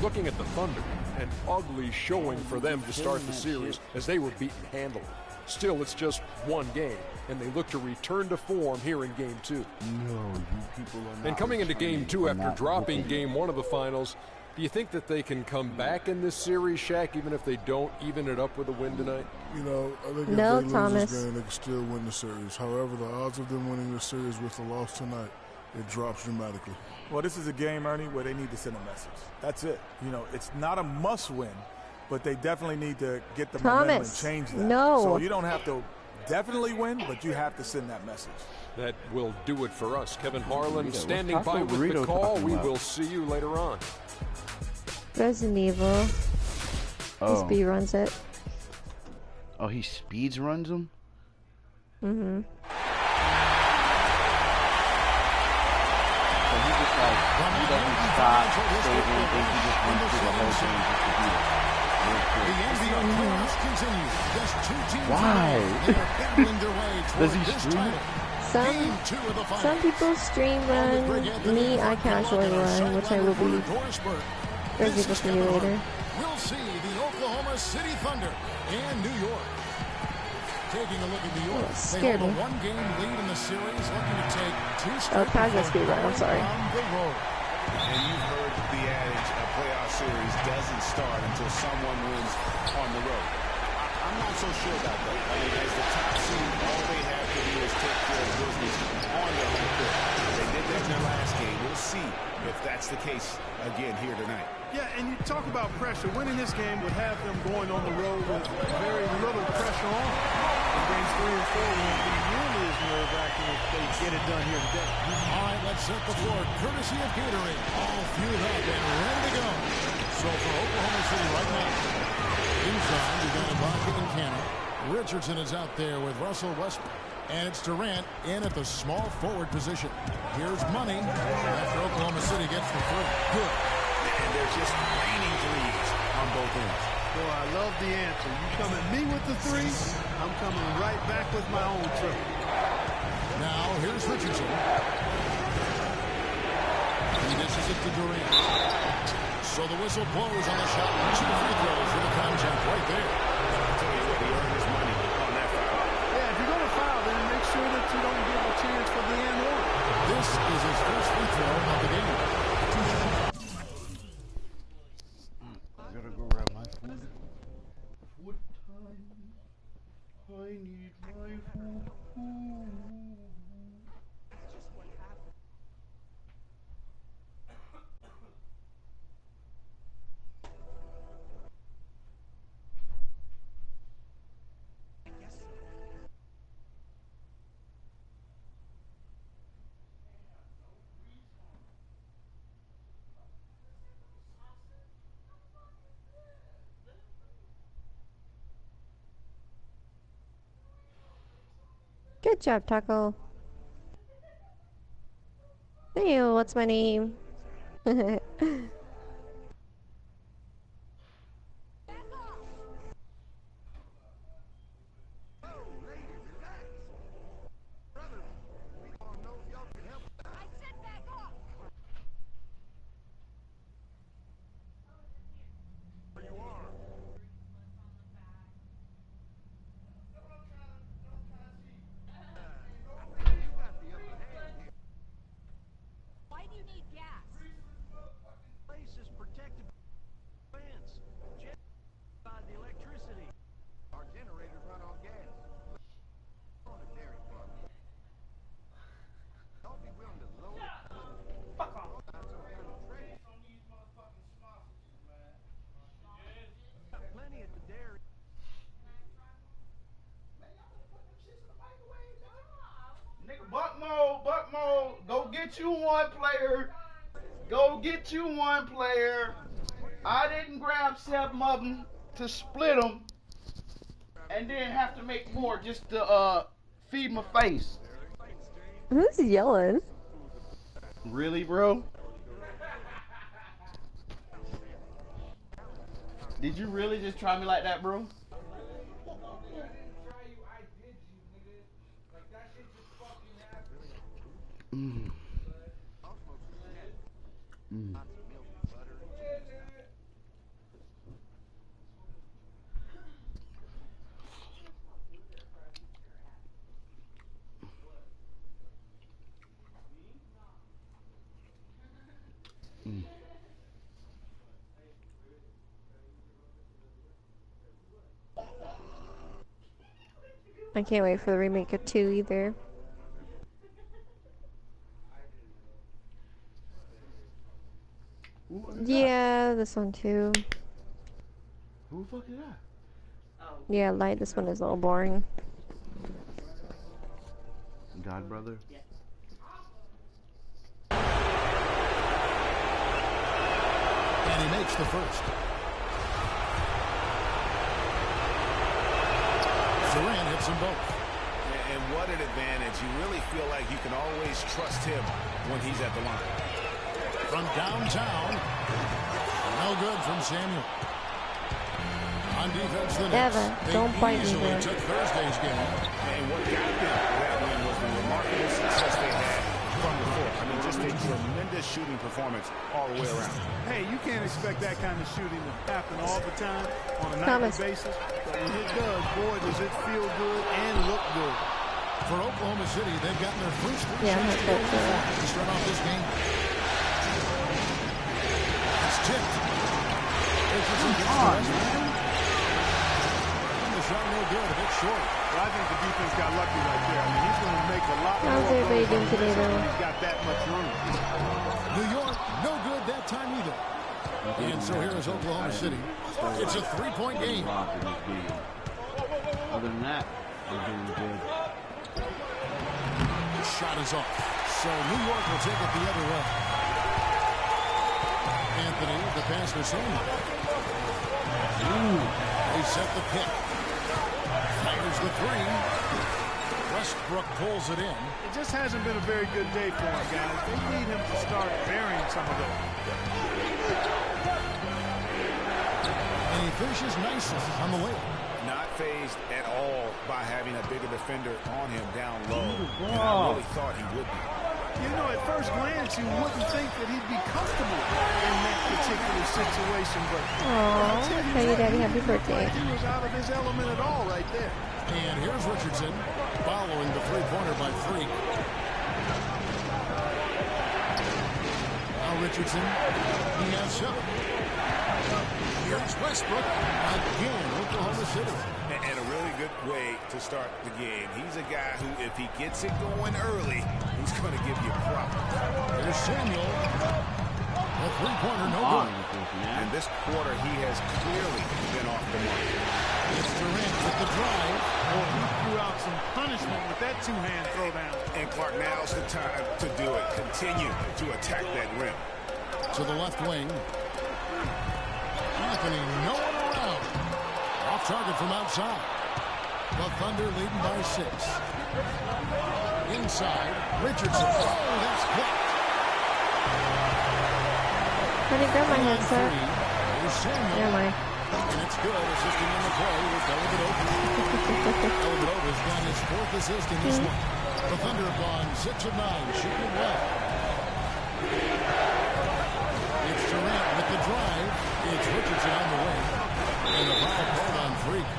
Looking at the Thunder, an ugly showing for them to start the series as they were beaten handily. Still, it's just one game, and they look to return to form here in Game 2. No, you people are not. And coming into Game 2 after dropping Game 1 of the Finals, do you think that they can come back in this series, Shaq, even if they don't even it up with a win tonight? You know, I think No, if they Thomas. lose this game, they can still win the series. However, the odds of them winning the series with the loss tonight, it drops dramatically. Well, this is a game, Ernie, where they need to send a message. That's it. You know, it's not a must-win, but they definitely need to get the momentum and Thomas, change that. no. So you don't have to definitely win, but you have to send that message. That will do it for us. Kevin Harlan standing What's by Taco with the Burrito call. talking We about? will see you later on. Resident Evil. He Oh. speed runs it. Oh, he speeds runs them? Mm-hmm. So he just like, he doesn't stop saving things, he just runs through the whole thing just to beat it. Real quick. The NBA playoffs continue. Just two teams Why? away. They are battling their way Does he toward this stream it? title. Game 2 of the finals. Some people stream run. Me, I casually run, which I will be visible for you later. We'll see the Oklahoma City Thunder and New York. Taking a look at New York, they scared hold a me. one-game lead in the series, looking to take two Oh, straight casual speed run, I'm sorry. on the road. And you've heard the adage, a playoff series doesn't start until someone wins on the road. I'm not so sure about that. I mean, as the top seed, all they have to do is take care of business on their home court. They did that in their last game. We'll see if that's the case again here tonight. Yeah, and you talk about pressure. Winning this game would have them going on the road with very little pressure on. And games 3 and 4 won't be nearly as nerve-wracking if they get it done here today. All right, let's set the floor. Courtesy of Gatorade. All fueled up and ready to go. So for Oklahoma City right now, inside, we got Ibaka and Cannon. Richardson is out there with Russell Westbrook. And it's Durant in at the small forward position. Here's Money after Oklahoma City gets the three. Good. And they're just raining threes on both ends. Boy, I love the answer. You come at me with the three, I'm coming right back with my own triple. Now, here's Richardson. He dishes it to Durant. So the whistle blows on the shot. 2 free throws for the contact right there. sure that you don't give a chance for the and one. This is his first free throw of the game. I gotta go grab my food. Food time. I need my food. Good job, Taco. Hey, what's my name? Why do you need gas? Place is protected by fence. By the electricity. Our generators run on gas. On a dairy farm. Don't be willing to load it. Fuck off. Plenty at the dairy. Nigga, buck mode, go get you one player. Go get you one player. I didn't grab 7 of them to split them and then have to make more just to feed my face. Who's yelling? Really, bro? Did you really just try me like that, bro? Mm. Mm. Mm. I can't wait for the remake of 2 either. Yeah, this one too. Who the fuck is that? Yeah, light. This one is a little boring. God, brother. And he makes the first. Durant hits them both. And what an advantage. You really feel like you can always trust him when he's at the line. From downtown. No good from Samuel. On defense, the Knicks. Don't bite me easily there. took Thursday's game. And what got them that win was the remarkable success they had from the floor. I mean, just a tremendous shooting performance all the way around. Hey, you can't expect that kind of shooting to happen all the time on a nightly basis. But when it does, boy, does it feel good and look good. For Oklahoma City, they've gotten their first three Yeah, shots to start off this game. It's tipped. Richardson gets the rest. And the shot no good, a bit short. Well, I think the defense got lucky right there. I mean, he's going to make a lot more. How's everybody doing today, though? He's got that much room. New York, no good that time either. And so here is Oklahoma City. It's a 3-point game. Other than that, I'm doing good. The shot is off. So New York will take it the other way. Anthony, the pass to Samuel. They set the pick. Fires the 3. Westbrook pulls it in. It just hasn't been a very good day for him, guys. They need him to start burying some of those. And he finishes nicely on the way. Not fazed at all by having a bigger defender on him down low. And I really thought he would be. You know, at first glance, you wouldn't think that he'd be comfortable in that particular situation, but Aww, tell your daddy happy birthday. he was out of his element at all right there. And here's Richardson following the three-pointer by Freak. Now Richardson, he has 7. Here's Westbrook again, Oklahoma City. And a really good way to start the game. He's a guy who, if he gets it going early, he's going to give you problems. There's Samuel. A three-pointer, no good. And this quarter, he has clearly been off the mark. It's Durant with the drive. Well, he threw out some punishment with that two-hand throwdown. And Clark, now's the time to do it. Continue to attack that rim. To the left wing. Anthony, no one around. Off target from outside. The Thunder leading by 6. Inside, Richardson. Oh, that's blocked. I didn't grab my headset. Here's Samuel. Never mind. And it's good. Assisting in the play with Dellavedova. Dellavedova's got his 4th assist in this one. The Thunder have gone 6 of 9, shooting well. It's Durant with the drive. It's Richardson on the way. And the foul called on Freak.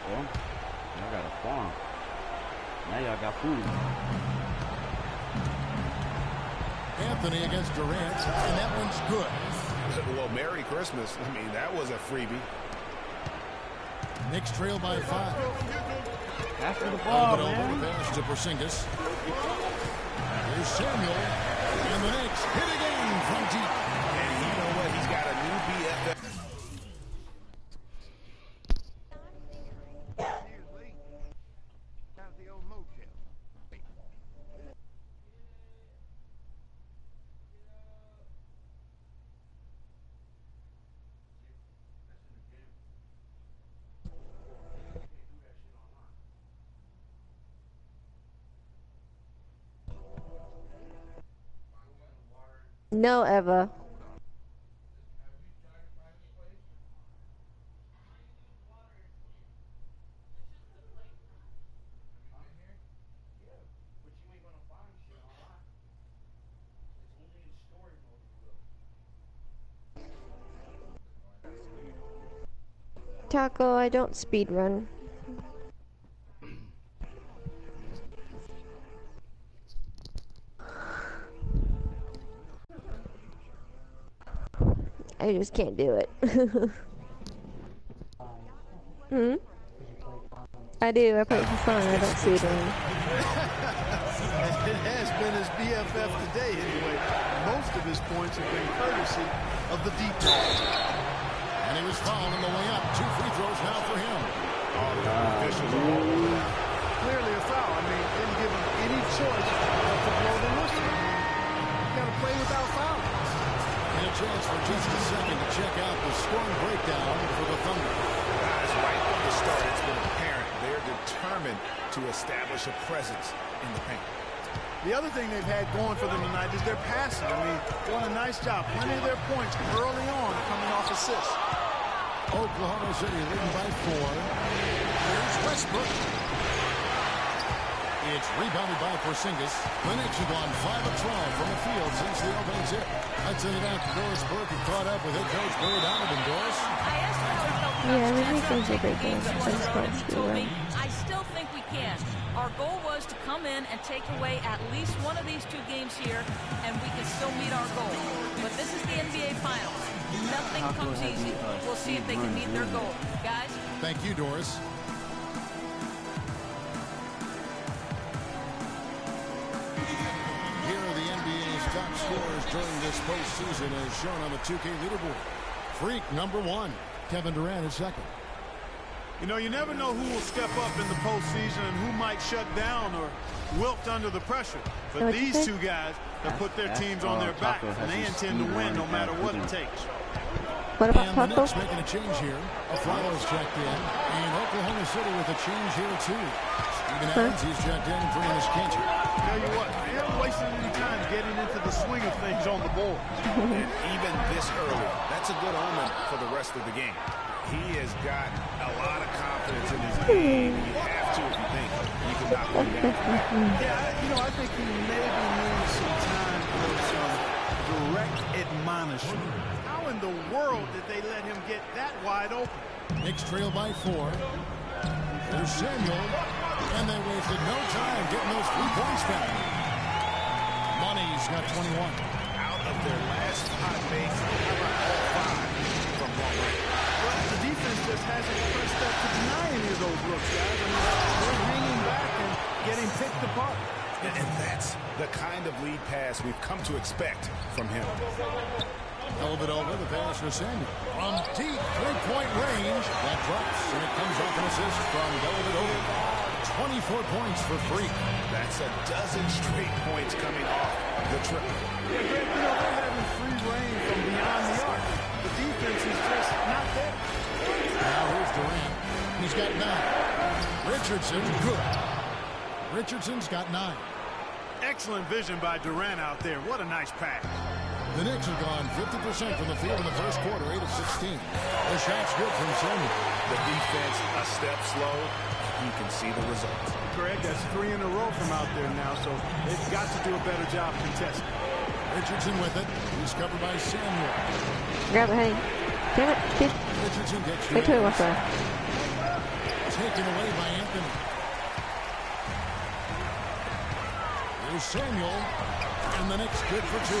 Well, y'all got a farm. Now y'all got food. Anthony against Durant, and that one's good. Well, Merry Christmas. I mean, that was a freebie. Knicks trail by 5. After the ball, Over man. the pass to Porzingis. Here's Samuel, and the Knicks hit again from deep. And you know what? He's got a new BFF. No, Eva. Taco, I don't speed run. I just can't do it. Hmm? I do. I play it for fun. I don't speed run. It has been his BFF today anyway. Most of his points have been courtesy of the deep ball. And he was fouled on the way up. 2 free throws now for him. Clearly a foul. I mean, didn't give him any choice but to blow the whistle. You got to play without fouling. And a chance for just a second to check out the scoring breakdown for the Thunder. Guys, right from the start, it's been apparent they're determined to establish a presence in the paint. The other thing they've had going for them tonight is their passing. I mean, doing a nice job. Plenty of their points early on coming off assists. Oklahoma City leading by 4. Here's Westbrook. It's rebounded by Porzingis. The Knicks have gone 5 of 12 from the field since the opening tip. Let's send it out to Doris Burke, who caught up with head coach Billy Donovan. Doris? Yeah, the defense is a great game. I just can't speed run. I still think we can. Our goal was to come in and take away at least one of these 2 games here, and we can still meet our goal. But this is the NBA Finals. Nothing comes easy. We'll see if they can meet their goal. Guys? Thank you, Doris. Here are the NBA's top scorers during this postseason as shown on the 2K leaderboard. Freak, number 1. Kevin Durant is 2nd. You know, you never know who will step up in the postseason and who might shut down or wilt under the pressure. But these 2 guys have put their teams on their backs, and they intend to win no matter what it takes. What about And the Taco? Knicks making a change here. A foul is checked in. And Oklahoma City with a change here, too. Evans, he's checked in for Enos Cantor. Tell you what, they haven't wasted any time getting into the swing of things on the board. And even this early, that's a good omen for the rest of the game. He has got a lot of confidence in his game. You have to if you think you can knock him down. Yeah, I think he maybe needs some time for some direct admonishment. How in the world did they let him get that wide open? Knicks trail by 4. There's Samuel. And they wasted no time getting those 3 points back. Money's got 21. Out of their last 5 makes, how about all 5 from long range? Well, the defense just hasn't pressed up to deny any of those looks, guys. I mean, they're hanging back and getting picked apart. And that's the kind of lead pass we've come to expect from him. Over the pass for Samuel. From deep 3-point range. That drops, and it comes off an assist from Dellavedova. 24 points for Freak. That's a dozen straight points coming off the triple. Yeah, Greg, they're having free reign from beyond the arc. The defense is just not there. Now here's Durant. He's got 9. Richardson, good. Richardson's got 9. Excellent vision by Durant out there. What a nice pass. The Knicks have gone 50% from the field in the first quarter, 8 of 16. The shot's good from Samuel. The defense a step slow. You can see the results. Greg, that's 3 in a row from out there now, so they've got to do a better job contesting. Richardson with it. He's covered by Samuel. Grab it, honey. Damn it, kid. Richardson gets Wait till he wants that. Taken away by Anthony. There's Samuel. And the Knicks good for 2.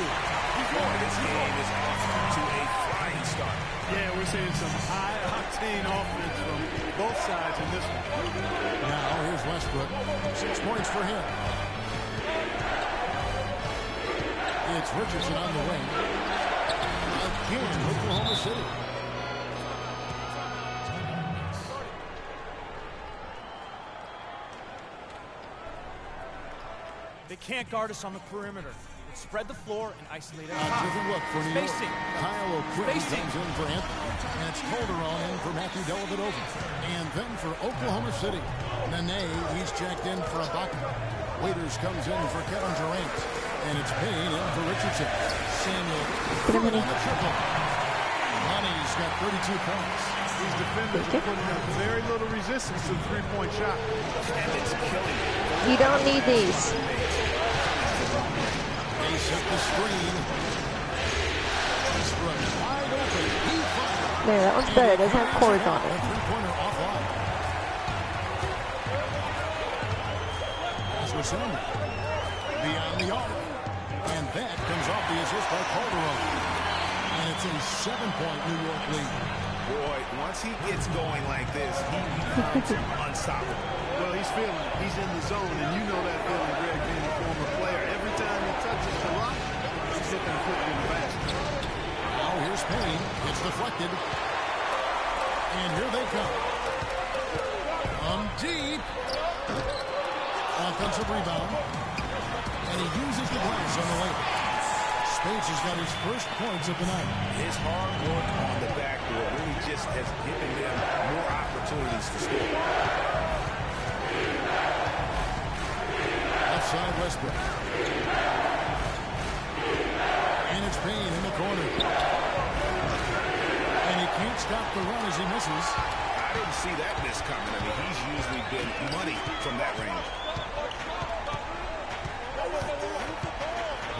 Boy, this game is off to a flying start. Yeah, we're seeing some high-octane offense from both sides in this one. Now, here's Westbrook. 6 points for him. It's Richardson on the wing. Again, Oklahoma City. They can't guard us on the perimeter. Let's spread the floor and isolate it. Different look for New York. Spacing. Kyle O'Quinn comes in for Anthony. And it's Calderon in for Matthew Dellavedova. And then for Oklahoma City, Nene, he's checked in for Ibaka. Waiters comes in for Kevin Durant. And it's Payne in for Richardson. Samuel on the triple. Money's got 32 points. These defenders are putting up very little resistance to the 3-point shot. And it's killing. You don't need these. They set the screen. Westbrook wide open. He fired. There, that one's better. It doesn't have cords on it. Three-pointer offline. That's for Samuel. Beyond the arc. And that comes off the assist by Calderon. And it's a 7-point New York lead. Boy, once he gets going like this, he becomes unstoppable. Well, he's feeling it. He's in the zone, and you know that feeling, Greg, being a former player. Every time he touches the rock, he's looking to put it in the basket. Now here's Payne. It's deflected. And here they come. Deep. Offensive rebound. And he uses the glass on the layup. Spades has got his first points of the night. His hard work on the backboard really just has given them more opportunities to score. Outside Westbrook. And it's Payne in the corner. And he can't stop the run as he misses. I didn't see that miss coming. I mean, he's usually been money from that range.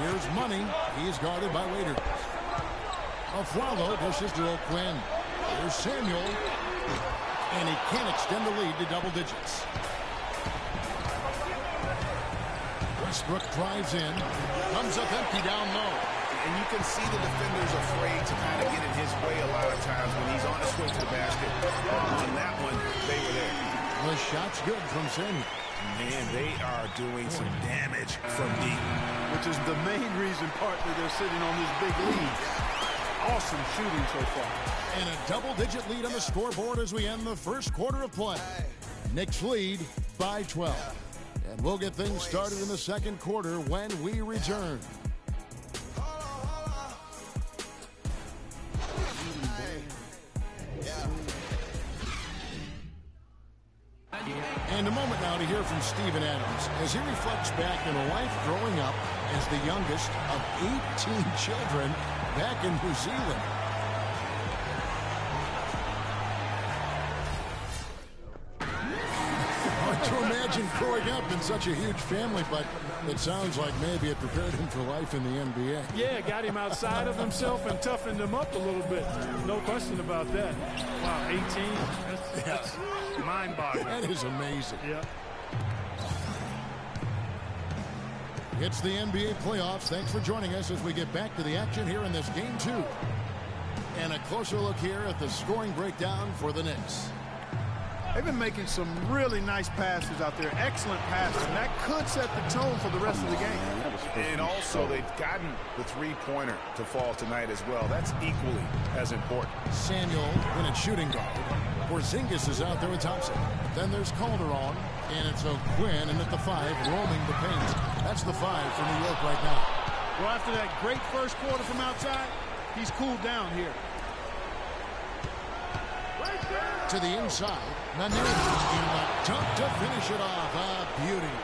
Here's Money. He is guarded by Waiters. Aflalo dishes to O'Quinn. Here's Samuel. And he can't extend the lead to double digits. Westbrook drives in. Comes up empty down low. And you can see the defenders afraid to kind of get in his way a lot of times when he's on his way to the basket. On that one, they were there. The shot's good from Samuel. Man, they are doing some damage from deep. Which is the main reason partly they're sitting on this big lead. Awesome shooting so far. And a double-digit lead on the scoreboard as we end the first quarter of play. Knicks lead by 12. And we'll get things started in the second quarter when we return. And a moment now to hear hear from Steven Adams as he reflects back on a life growing up as the youngest of 18 children back in New Zealand. Hard to imagine growing up in such a huge family, but it sounds like maybe it prepared him for life in the NBA. Yeah, got him outside of himself and toughened him up a little bit. No question about that. Wow, 18. That's mind-boggling. That is amazing. Yeah. It's the NBA playoffs. Thanks for joining us as we get back to the action here in this game 2. And a closer look here at the scoring breakdown for the Knicks. They've been making some really nice passes out there. Excellent passes. And that could set the tone for the rest of the game. And also, they've gotten the three-pointer to fall tonight as well. That's equally as important. Samuel in at shooting guard. Porzingis is out there with Thompson. Then there's Calderon. And it's O'Quinn, and at the 5, roaming the paint. That's the 5 for New York right now. Well, after that great first quarter from outside, he's cooled down here. To the inside. Nane in the dunk to finish it off. A beauty.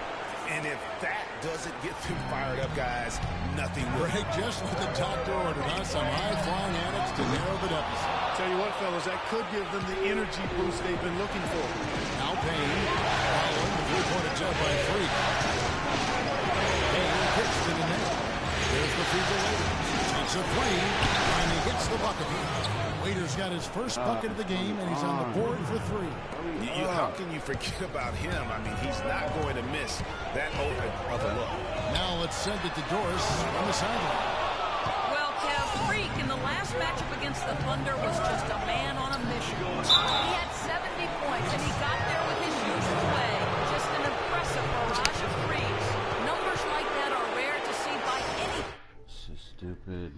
And if that doesn't get them fired up, guys, nothing will. Right, just what the doctor ordered, huh? Some high-flying addicts to narrow the deficit. Tell you what, fellas, that could give them the energy boost they've been looking for. Now Payne, following the three-pointer attempt by 3. Payne kicks to the net. There's the free throw later. Takes a 3, and he hits the bucket. Waiter's got his first bucket of the game, and he's on the board for 3. How can you forget about him? I mean, he's not going to miss that open of a look. Now let's send it to Doris on the sideline. Well, Kev, Freak in the last matchup against the Thunder was just a man on a mission. He had 70 points, and he got there with his usual way. Just an impressive barrage of threes. Numbers like that are rare to see by any... This is stupid.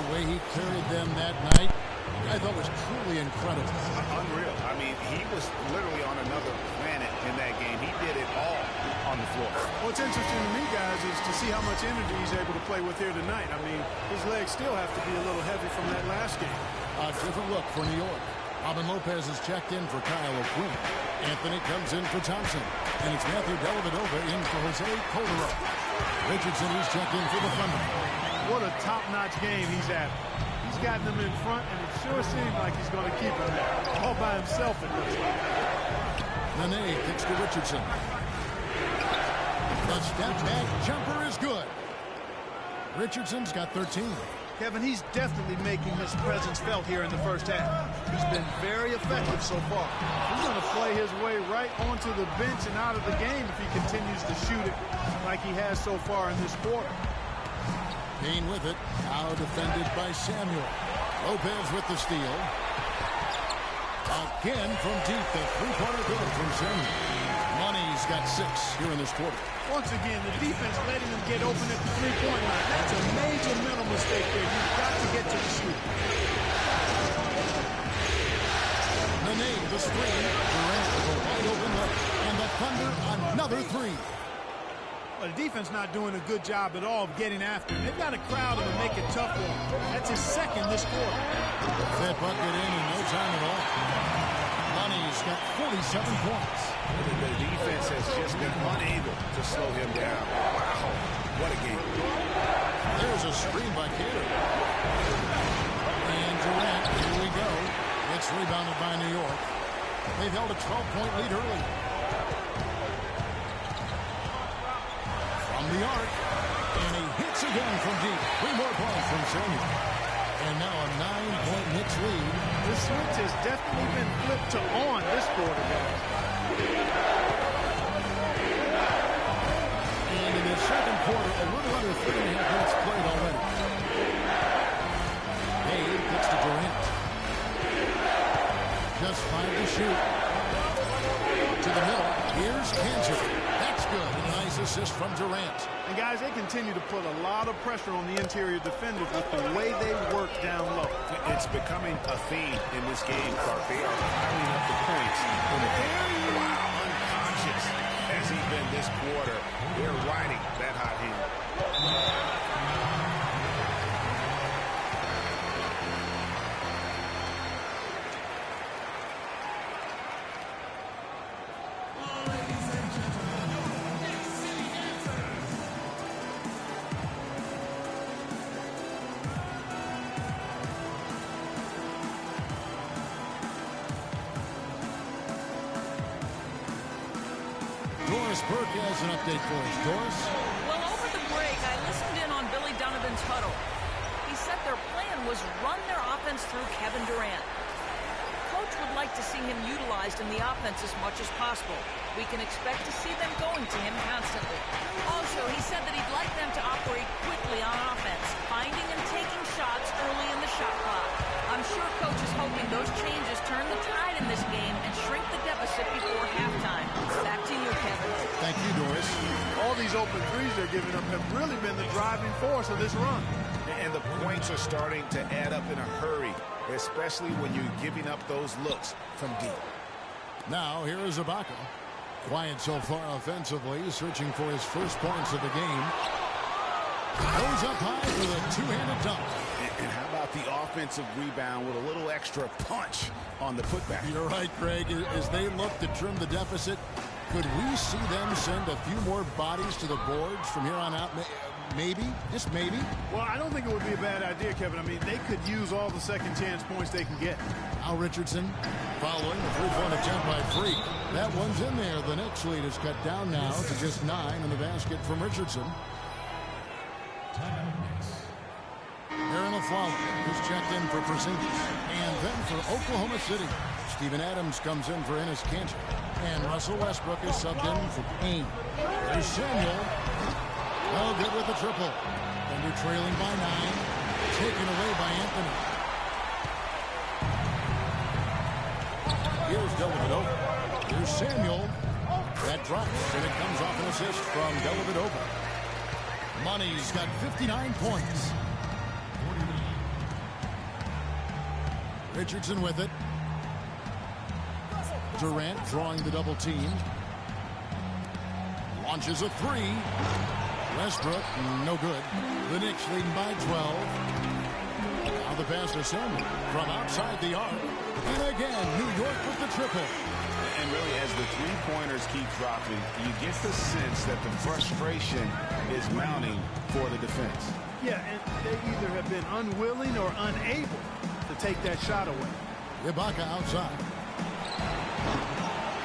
The way he carried them that night, I thought was truly incredible. Unreal. I mean, he was literally on another planet in that game. He did it all on the floor. What's interesting to me, guys, is to see how much energy he's able to play with here tonight. I mean, his legs still have to be a little heavy from that last game. A different look for New York. Robin Lopez is checked in for Kyle O'Quinn. Anthony comes in for Thompson. And it's Matthew Dellavedova in for Jose Calderon. Richardson is checked in for the Thunder. What a top-notch game he's at. He's gotten them in front, and it sure seems like he's going to keep them there. All by himself, it looks like. Nene kicks to Richardson. The step-back jumper is good. Richardson's got 13. Kevin, he's definitely making his presence felt here in the first half. He's been very effective so far. He's going to play his way right onto the bench and out of the game if he continues to shoot it like he has so far in this quarter. Payne with it. Now defended by Samuel. Lopez with the steal. Again from deep. The three-pointer good from Samuel. Money's got 6 here in this quarter. Once again, the defense letting him get open at the three-point line. That's a major mental mistake there. You've got to get to the shoot. Nene, the screen. Durant with a wide open look. And the Thunder, another 3. Well, the defense not doing a good job at all of getting after him. They've got to crowd him and make it tough for him. That's his second this quarter. That bucket in no time at all. Money's got 47 points. The defense has just been unable to slow him down. Wow, what a game. There's a screen by Cater. And Durant, here we go. It's rebounded by New York. They've held a 12-point lead early. From the arc, and he hits again from deep. 3 more points from Samuel. And now a 9-point Knicks lead. The switch has definitely been flipped to on this quarter, guys. And in the second quarter, a little under 3.5 minutes played already. Hayes gets to Durant. Just 5 to shoot. To the middle. Here's Kanzer. That's good. And a nice assist from Durant. And guys, they continue to put a lot of pressure on the interior defenders with the way they work down low. It's becoming a theme in this game, Clark. They are piling up the points in the paint. Wow, unconscious. been this quarter. They're riding that hot hand. Doris Burke has an update for us. Doris? Well, over the break, I listened in on Billy Donovan's huddle. He said their plan was run their offense through Kevin Durant. Coach would like to see him utilized in the offense as much as possible. We can expect to see them going to him constantly. Also, he said that he'd like them to operate quickly on offense, finding and taking shots early in the shot clock. I'm sure Coach is hoping those changes turn the tide in this game and shrink the deficit before halftime. Back to you, Kevin. Thank you, Doris. All these open threes they're giving up have really been the driving force of this run. And the points are starting to add up in a hurry, especially when you're giving up those looks from deep. Now, here is Ibaka. Quiet so far offensively, searching for his first points of the game. Goes up high with a two-handed dunk. And how about the offensive rebound with a little extra punch on the putback? You're right, Greg. As they look to trim the deficit, could we see them send a few more bodies to the boards from here on out? Maybe, just maybe. Well, I don't think it would be a bad idea, Kevin. I mean, they could use all the second chance points they can get. Al Richardson following the three-point attempt by Freak. That one's in there. The Knicks lead is cut down now to just 9 in the basket from Richardson. Aaron Aflalo is checked in for Porzingis. And then for Oklahoma City, Steven Adams comes in for Enes Kanter. And Russell Westbrook is subbed in for Payne. There's Samuel. Well, good with the triple. Thunder trailing by 9. Taken away by Anthony. Here's Dellavedova. Here's Samuel. That drops, and it comes off an assist from Dellavedova. Money's got 59 points. Richardson with it. Durant drawing the double team. Launches a three. Westbrook, no good. The Knicks leading by 12. Now the pass to Samuel from outside the arc. And again, New York with the triple. And really, as the three-pointers keep dropping, you get the sense that the frustration is mounting for the defense. Yeah, and they either have been unwilling or unable to take that shot away. Ibaka outside.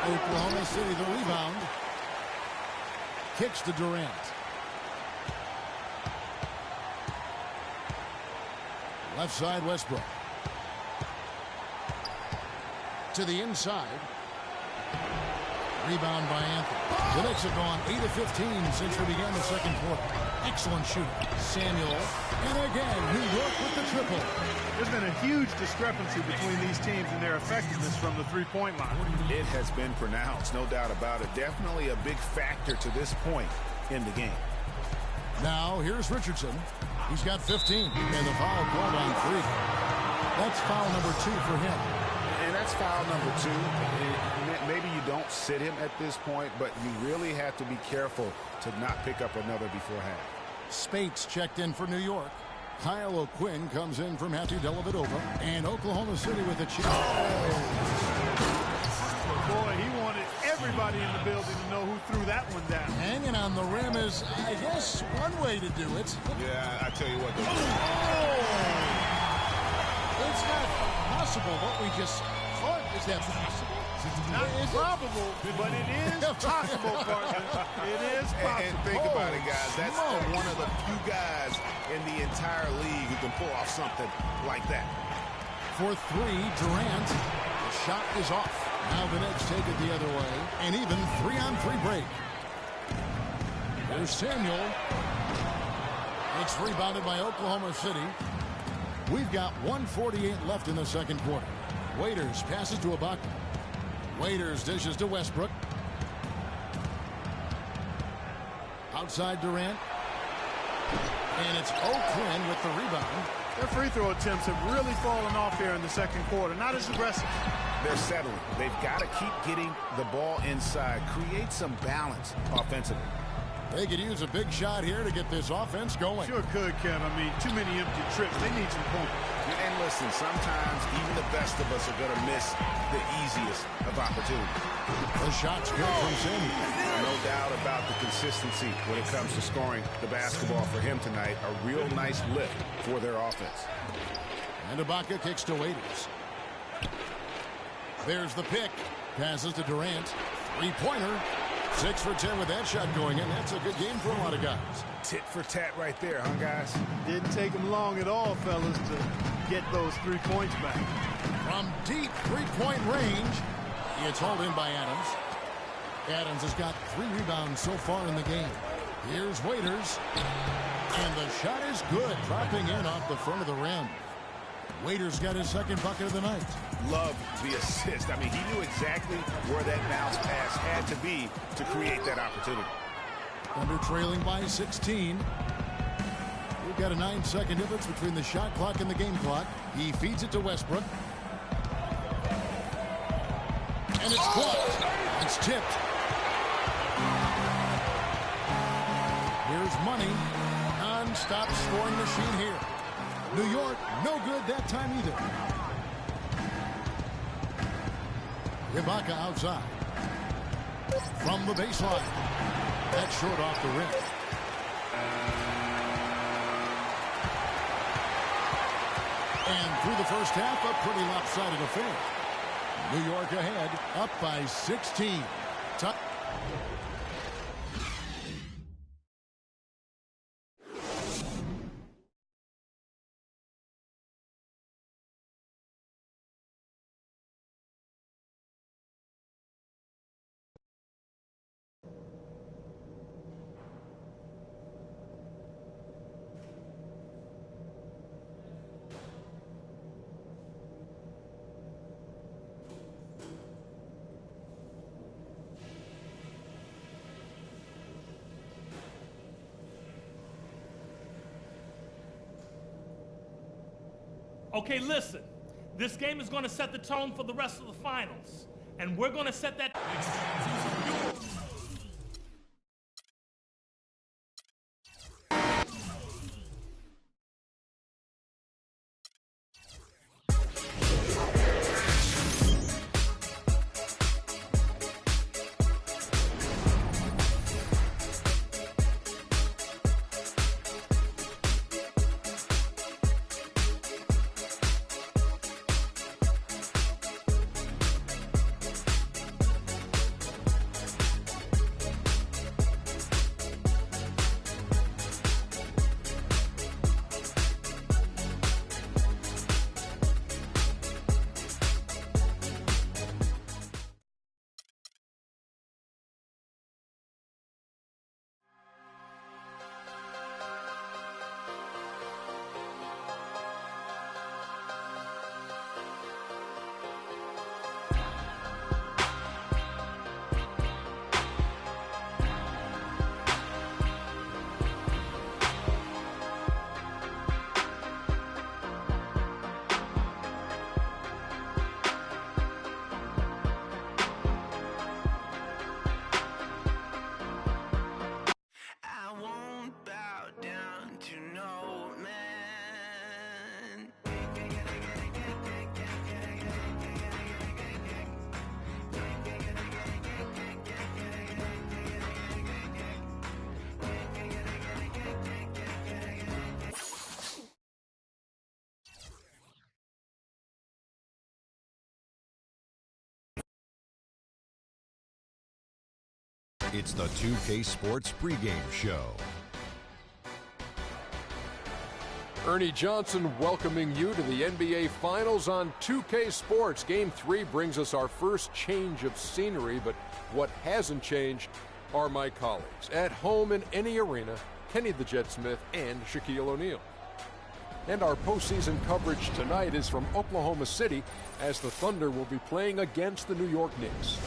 Oklahoma City the rebound. Kicks to Durant. Left side Westbrook. To the inside. Rebound by Anthony. The Knicks have gone 8 of 15 since we began the second quarter. Excellent shooting. Samuel. And again, New York with the triple. There's been a huge discrepancy between these teams and their effectiveness from the three-point line. It has been pronounced, no doubt about it. Definitely a big factor to this point in the game. Now, here's Richardson. He's got 15. And the foul called on Freak. That's foul number 2 for him. And that's foul number 2. Maybe you don't sit him at this point, but you really have to be careful to not pick up another before half. Spates checked in for New York. Kyle O'Quinn comes in from Matthew Dellavedova. And Oklahoma City with a chance. Boy, he wanted everybody in the building to know who threw that one down. Hanging on the rim is, I guess, one way to do it. Yeah, I tell you what. It's not possible what we just thought. Is that possible? Not probable, but it is possible, partner. It is possible. And think about it, guys. That's one of the few guys in the entire league who can pull off something like that. For 3, Durant. The shot is off. Now the Knicks take it the other way. And even 3-on-3 break. There's Samuel. It's rebounded by Oklahoma City. We've got 1:48 left in the second quarter. Waiters passes to Ibaka. Waiters dishes to Westbrook. Outside Durant. And it's O'Quinn with the rebound. Their free throw attempts have really fallen off here in the second quarter. Not as aggressive. They're settling. They've got to keep getting the ball inside, create some balance offensively. They could use a big shot here to get this offense going. Sure could, Kev. I mean, too many empty trips. They need some points. And listen, sometimes even the best of us are going to miss the easiest of opportunities. The shot's good from Sammy. No doubt about the consistency when it comes to scoring the basketball for him tonight. A real nice lift for their offense. And Ibaka kicks to Waiters. There's the pick. Passes to Durant. Three-pointer. 6 for 10 with that shot going in. That's a good game for a lot of guys. Tit for tat right there, huh, guys? Didn't take them long at all, fellas, to get those 3 points back. From deep three-point range, it's hauled in by Adams. Adams has got 3 rebounds so far in the game. Here's Waiters. And the shot is good, dropping in off the front of the rim. Waiters got his second bucket of the night. Loved the assist. I mean, he knew exactly where that bounce pass had to be to create that opportunity. Thunder trailing by 16. We've got a 9-second difference between the shot clock and the game clock. He feeds it to Westbrook. And it's blocked. It's tipped. Here's Money. Non-stop scoring machine here. New York, no good that time either. Ibaka outside. From the baseline. That's short off the rim. And through the first half, a pretty lopsided affair. New York ahead, up by 16. Okay, listen. This game is going to set the tone for the rest of the finals. And we're going to set that... It's the 2K Sports pregame show. Ernie Johnson welcoming you to the NBA Finals on 2K Sports. Game 3 brings us our first change of scenery, but what hasn't changed are my colleagues. At home in any arena, Kenny the Jet Smith and Shaquille O'Neal. And our postseason coverage tonight is from Oklahoma City as the Thunder will be playing against the New York Knicks.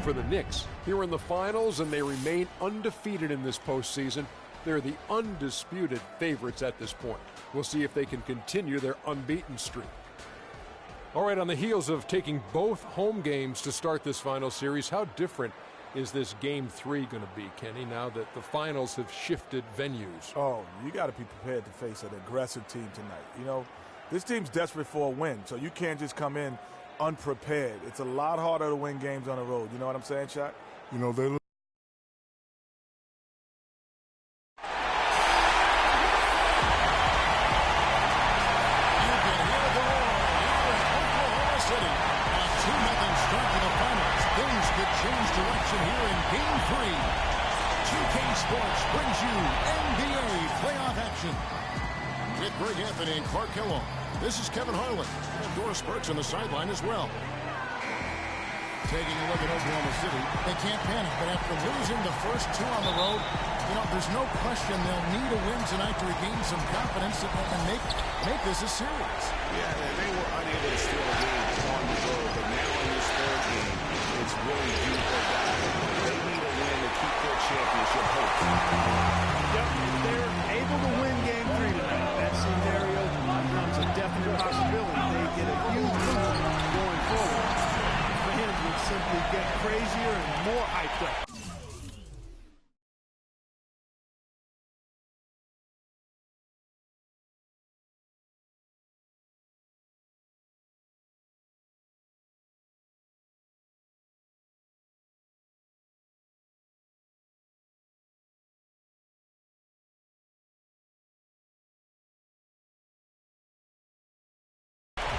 For the Knicks, here in the finals, and they remain undefeated in this postseason. They're the undisputed favorites at this point. We'll see if they can continue their unbeaten streak. All right, on the heels of taking both home games to start this final series, how different is this Game 3 going to be, Kenny, now that the finals have shifted venues? Oh, you got to be prepared to face an aggressive team tonight. You know, this team's desperate for a win, so you can't just come in unprepared. It's a lot harder to win games on the road. You know what I'm saying, Shaq? You know, they look. Here in Game 3, 2K Sports brings you NBA playoff action. With Greg Anthony and Clark Kellogg, this is Kevin Harlan and Doris Burks on the sideline as well. Taking a look at Oklahoma City, they can't panic, but after losing the first two on the road, you know, there's no question they'll need a win tonight to regain some confidence and make this a series. Yeah, they were unable to steal a game on the road, but now in this third game, it's really do or die. They need a win to keep their championship hopes. Yep, they're able to win Game 3 tonight. That scenario becomes a definite possibility. They get a huge boost going forward. Fans would simply get crazier and more hyped up.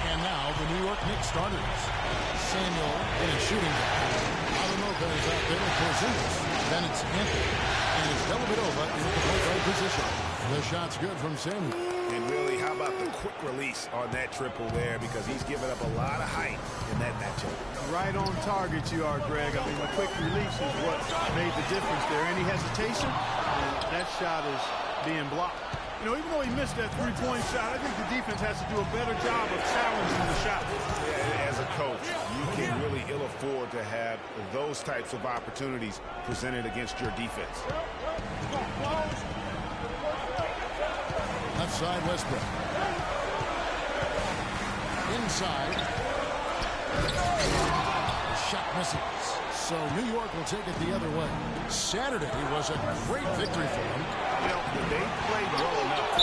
And now the New York Knicks starters. Samuel in a shooting guard. Lopez out there for Porzingis. Then it's Anthony. And it's Dellavedova in the point guard position. The shot's good from Samuel. And really, how about the quick release on that triple there? Because he's given up a lot of height in that matchup. Right on target you are, Greg. I mean, the quick release is what made the difference there. Any hesitation, that shot is being blocked. You know, even though he missed that three-point shot, I think the defense has to do a better job of challenging the shot. Yeah, as a coach, you can really ill afford to have those types of opportunities presented against your defense. Left side, Westbrook. Inside. The shot misses. So New York will take it the other way. Saturday was a great victory for them. You know, they played well enough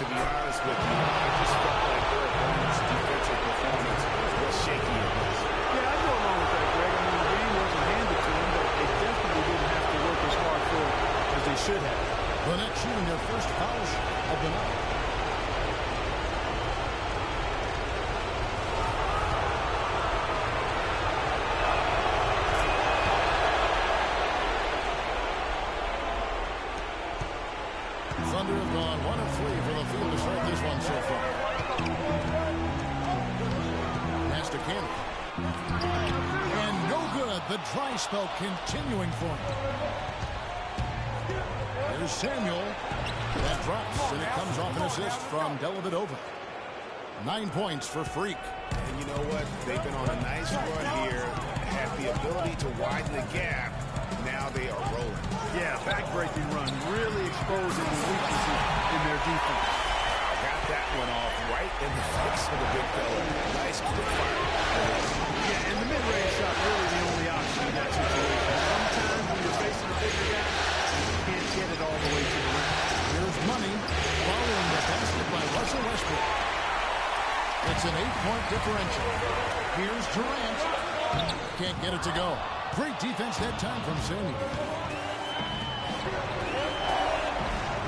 to be honest with you. I just felt like their opponent's defensive performance was shaky at this. Yeah, I go along with that, Greg. I mean, the game wasn't handed to them, but they definitely didn't have to work as hard for it as they should have. The Nets shooting their first foul shot of the night. Thunder have gone 1 of 3 for the field to start this one so far. Pass to Cannon. And no good. The dry spell continuing for him. Here's Samuel. That drops, and it comes off an assist from Dellavedova. 9 points for Freak. And you know what? They've been on a nice run here, have the ability to widen the gap. Now they are rolling. Yeah, backbreaking run, really exposing the weaknesses in their defense. Got that one off right in the face of the big fella. Nice quick fire. Yeah, and the mid-range shot really the only option in that situation. Sometimes when you're facing a bigger guy, you can't get it all the way to the rim. Here's Money following the basket by Russell Westbrook. It's an 8-point differential. Here's Durant. Can't get it to go. Great defense that time from Samuel.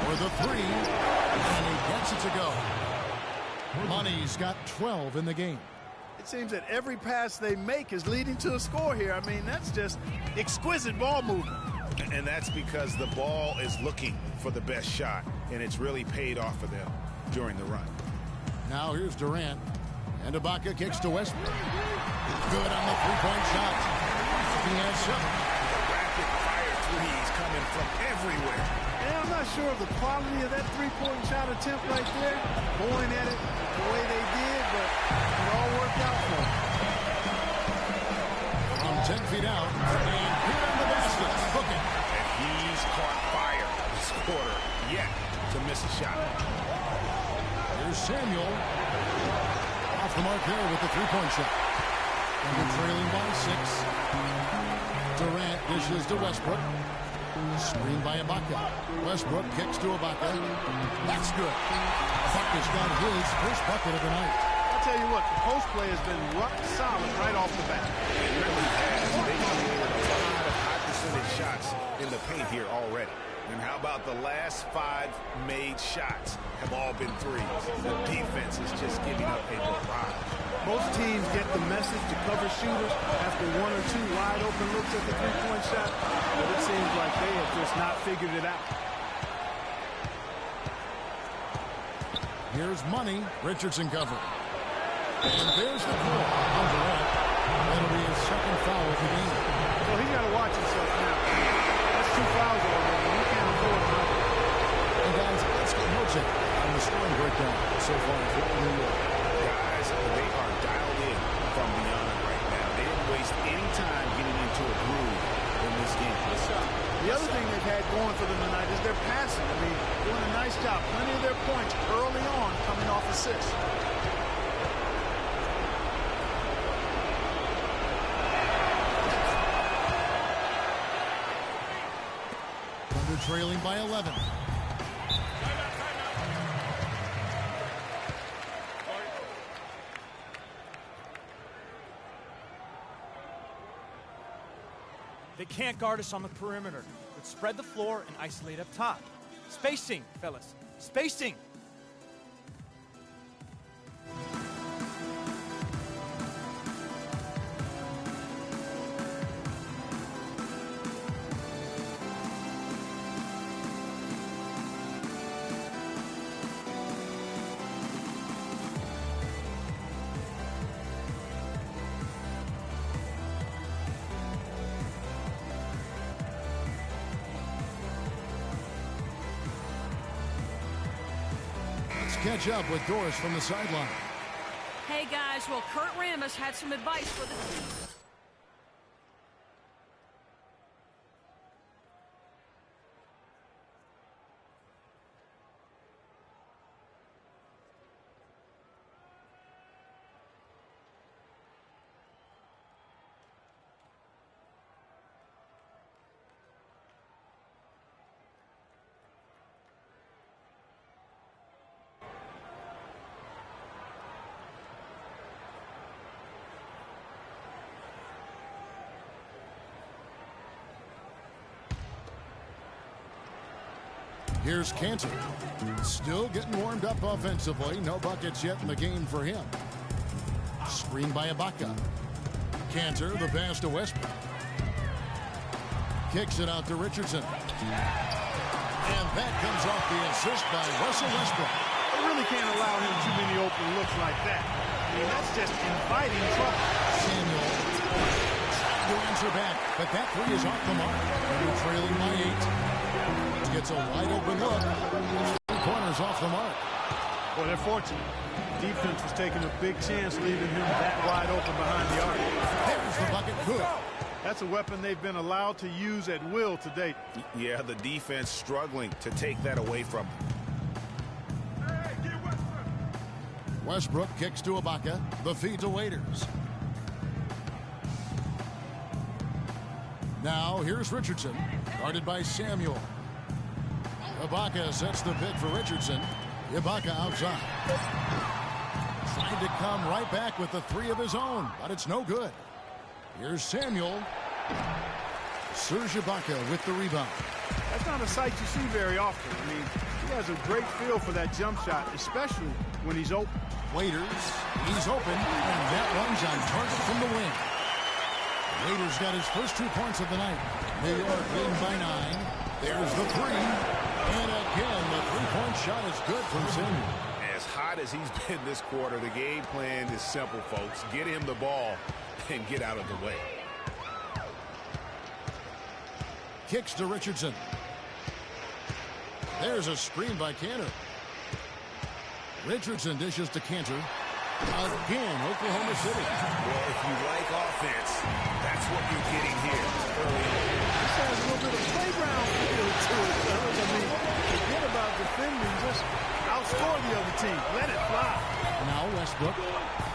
For the three, and he gets it to go. Money's got 12 in the game. It seems that every pass they make is leading to a score here. I mean, that's just exquisite ball movement. And that's because the ball is looking for the best shot, and it's really paid off for them during the run. Now here's Durant, and Ibaka kicks to Westbrook. Good on the three-point shot. He has 7. Rapid fire threes coming from everywhere. And I'm not sure of the quality of that three-point shot attempt right there, going at it the way they did, but it all worked out for them. From 10 feet out, and here on the basket, hooking. And he's caught fire this quarter yet to miss a shot. Here's Samuel. off the mark there with the three-point shot. And they're trailing by 6. Durant dishes to Westbrook. Screen by Ibaka. Westbrook kicks to Ibaka. That's good. Ibaka's got his first bucket of the night. I'll tell you what, the post play has been rock solid right off the bat. It really has. They created a lot of high percentage shots in the paint here already. And how about the last 5 made shots have all been threes. The defense is just giving up a barrage. Most teams get the message to cover shooters after 1 or 2 wide open looks at the three-point shot, but it seems like they have just not figured it out. Here's Money. Richardson cover. And there's the call on Durant. That'll be his second foul of the game. Well, he's got to watch himself now. That's 2 fouls already. He can't afford another. And guys, let's get more check on the scoring breakdown so far for New York. Guys, they are dialed in from beyond right now. They didn't waste any time getting into a groove in this game. The other thing they've had going for them tonight is their passing. I mean, doing a nice job. Plenty of their points early on coming off assists. Thunder trailing by 11. They can't guard us on the perimeter. Let's spread the floor and isolate up top. Spacing, fellas. Spacing. Catch up with Doris from the sideline. Hey guys, well, Kurt Rambis had some advice for the team. Here's Cantor. Still getting warmed up offensively. No buckets yet in the game for him. Screen by Ibaka. Cantor, the pass to Westbrook. Kicks it out to Richardson. And that comes off the assist by Russell Westbrook. They really can't allow him too many open looks like that. I mean, that's just inviting trouble. Samuel trying to answer back, but that three is off the mark. They're trailing by 8. Gets a wide open look. 3 corners off the mark. Well, they're fortunate. Defense was taking a big chance leaving him that wide open behind the arc. There's the bucket. Good. That's a weapon they've been allowed to use at will to date. Yeah, the defense struggling to take that away from him. Westbrook kicks to Ibaka. The feed to Waiters. Now here's Richardson, guarded by Samuel. Ibaka sets the pick for Richardson. Ibaka outside. Trying to come right back with the 3 of his own, but it's no good. Here's Samuel. Serge Ibaka with the rebound. That's not a sight you see very often. I mean, he has a great feel for that jump shot, especially when he's open. Waiters, he's open, and that one's on target from the wing. Waiters got his first 2 points of the night. New York leading by 9. There's the 3. And again, the 3-point shot is good from Samuel. As hot as he's been this quarter, the game plan is simple, folks. Get him the ball and get out of the way. Kicks to Richardson. There's a screen by Cantor. Richardson dishes to Cantor. Again, Oklahoma City. Well, if you like offense, that's what you're getting here early on. This has a little bit of playground feel to it, fellas. I mean, forget about defending. Just outscore the other team. Let it fly. Now Westbrook.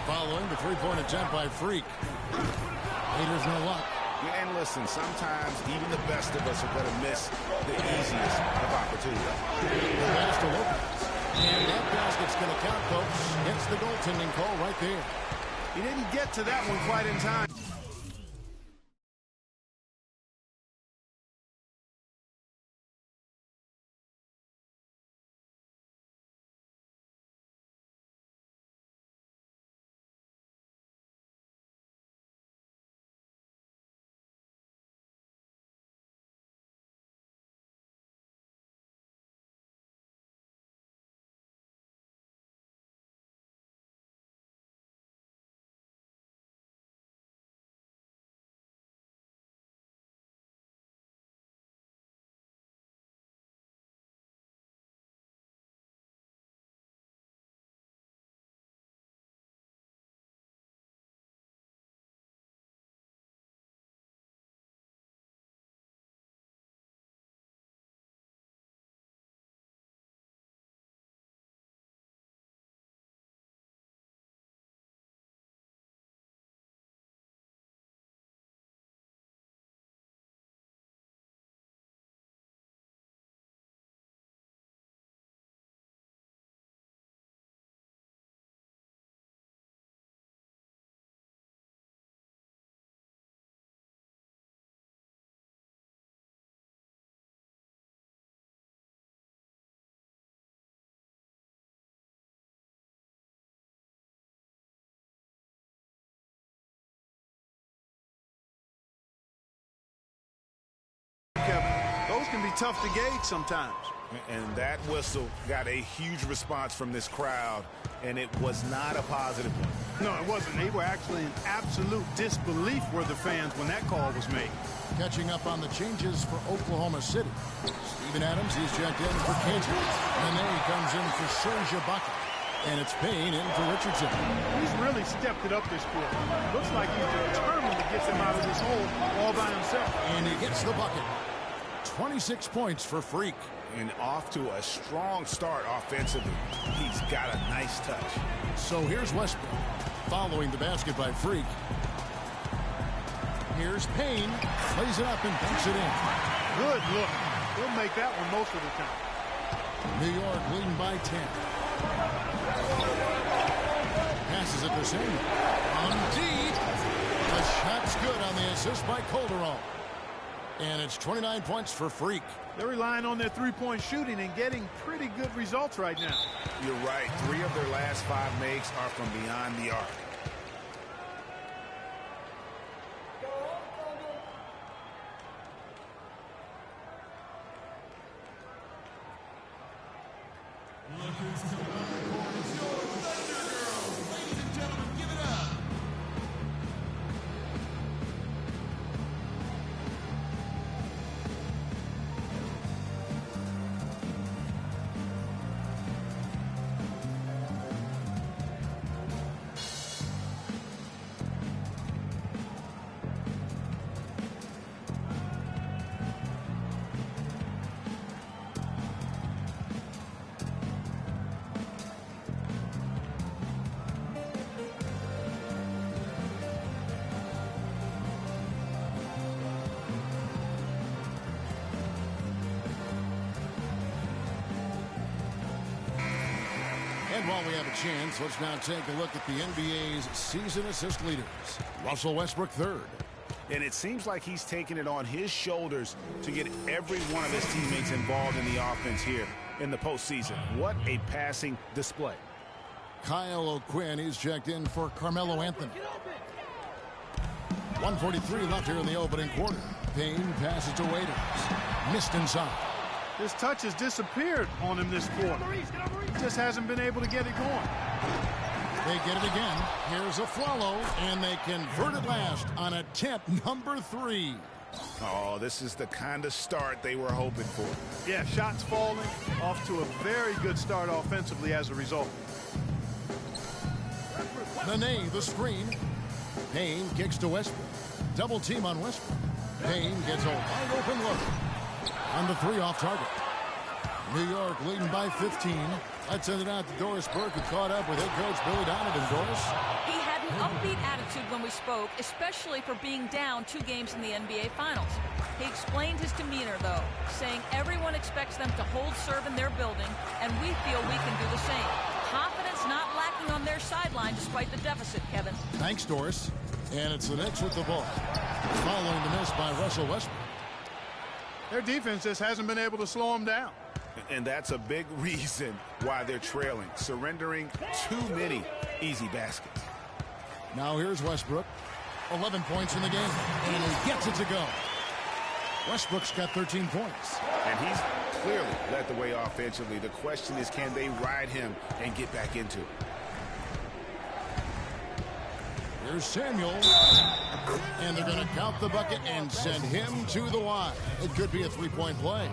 Following the three-point attempt by Freak. Haters no luck. Yeah, and listen, sometimes even the best of us are going to miss the easiest of opportunities. The pass to Lopez. And that basket's going to count, folks. Gets the goaltending call right there. He didn't get to that one quite in time. Those can be tough to gauge sometimes. And that whistle got a huge response from this crowd, and it was not a positive one. No, it wasn't. They were actually in absolute disbelief were the fans when that call was made. Catching up on the changes for Oklahoma City. Steven Adams, he's checked in for Kansas. And then he comes in for Serge Ibaka. And it's Payne in for Richardson. He's really stepped it up this quarter. Looks like he's determined to get them out of this hole all by himself. And he gets the bucket. 26 points for Freak. And off to a strong start offensively. He's got a nice touch. So here's Westbrook. Following the basket by Freak. Here's Payne. Plays it up and dunks it in. Good look. He'll make that one most of the time. New York leading by 10. Passes it to Samuel. On deep. The shot's good on the assist by Calderon. And it's 29 points for Freak. They're relying on their three-point shooting and getting pretty good results right now. You're right. 3 of their last 5 makes are from beyond the arc. And while we have a chance, let's now take a look at the NBA's season assist leaders. Russell Westbrook third. And it seems like he's taking it on his shoulders to get every one of his teammates involved in the offense here in the postseason. What a passing display. Kyle O'Quinn is checked in for Carmelo Anthony. 1:43 left here in the opening quarter. Payne passes to Waiters. Missed inside. His touch has disappeared on him this quarter. He just hasn't been able to get it going. They get it again. Here's a follow, and they convert it last on attempt number 3. Oh, this is the kind of start they were hoping for. Yeah, shots falling, off to a very good start offensively as a result. Nene, the screen. Payne kicks to Westbrook. Double team on Westbrook. Payne gets a wide open look. On the 3 off target. New York leading by 15. Let's send it out to Doris Burke, who caught up with head coach Billy Donovan. Doris? He had an upbeat attitude when we spoke, especially for being down 2 games in the NBA Finals. He explained his demeanor, though, saying everyone expects them to hold serve in their building, and we feel we can do the same. Confidence not lacking on their sideline despite the deficit, Kevin. Thanks, Doris. And it's the Knicks with the ball. Following the miss by Russell Westbrook. Their defense just hasn't been able to slow them down. And that's a big reason why they're trailing, surrendering too many easy baskets. Now here's Westbrook. 11 points in the game, and he gets it to go. Westbrook's got 13 points. And he's clearly led the way offensively. The question is, can they ride him and get back into it? Here's Samuel. And they're going to count the bucket and send him to the line. It could be a three-point play.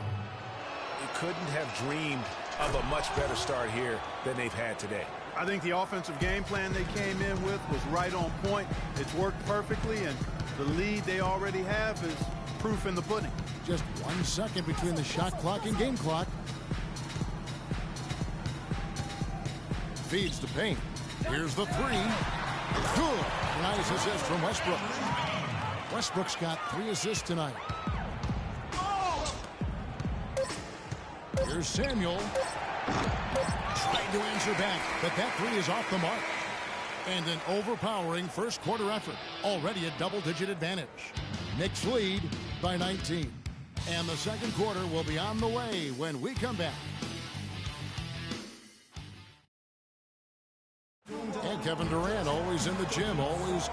He couldn't have dreamed of a much better start here than they've had today. I think the offensive game plan they came in with was right on point. It's worked perfectly, and the lead they already have is proof in the pudding. Just 1 second between the shot clock and game clock. Feeds to Payne. Here's the three. Good. Nice assist from Westbrook. Westbrook's got 3 assists tonight. Here's Samuel. Trying to answer back, but that three is off the mark. And an overpowering first quarter effort. Already a double-digit advantage. Knicks lead by 19. And the second quarter will be on the way when we come back. And Kevin Durant always in the gym, always.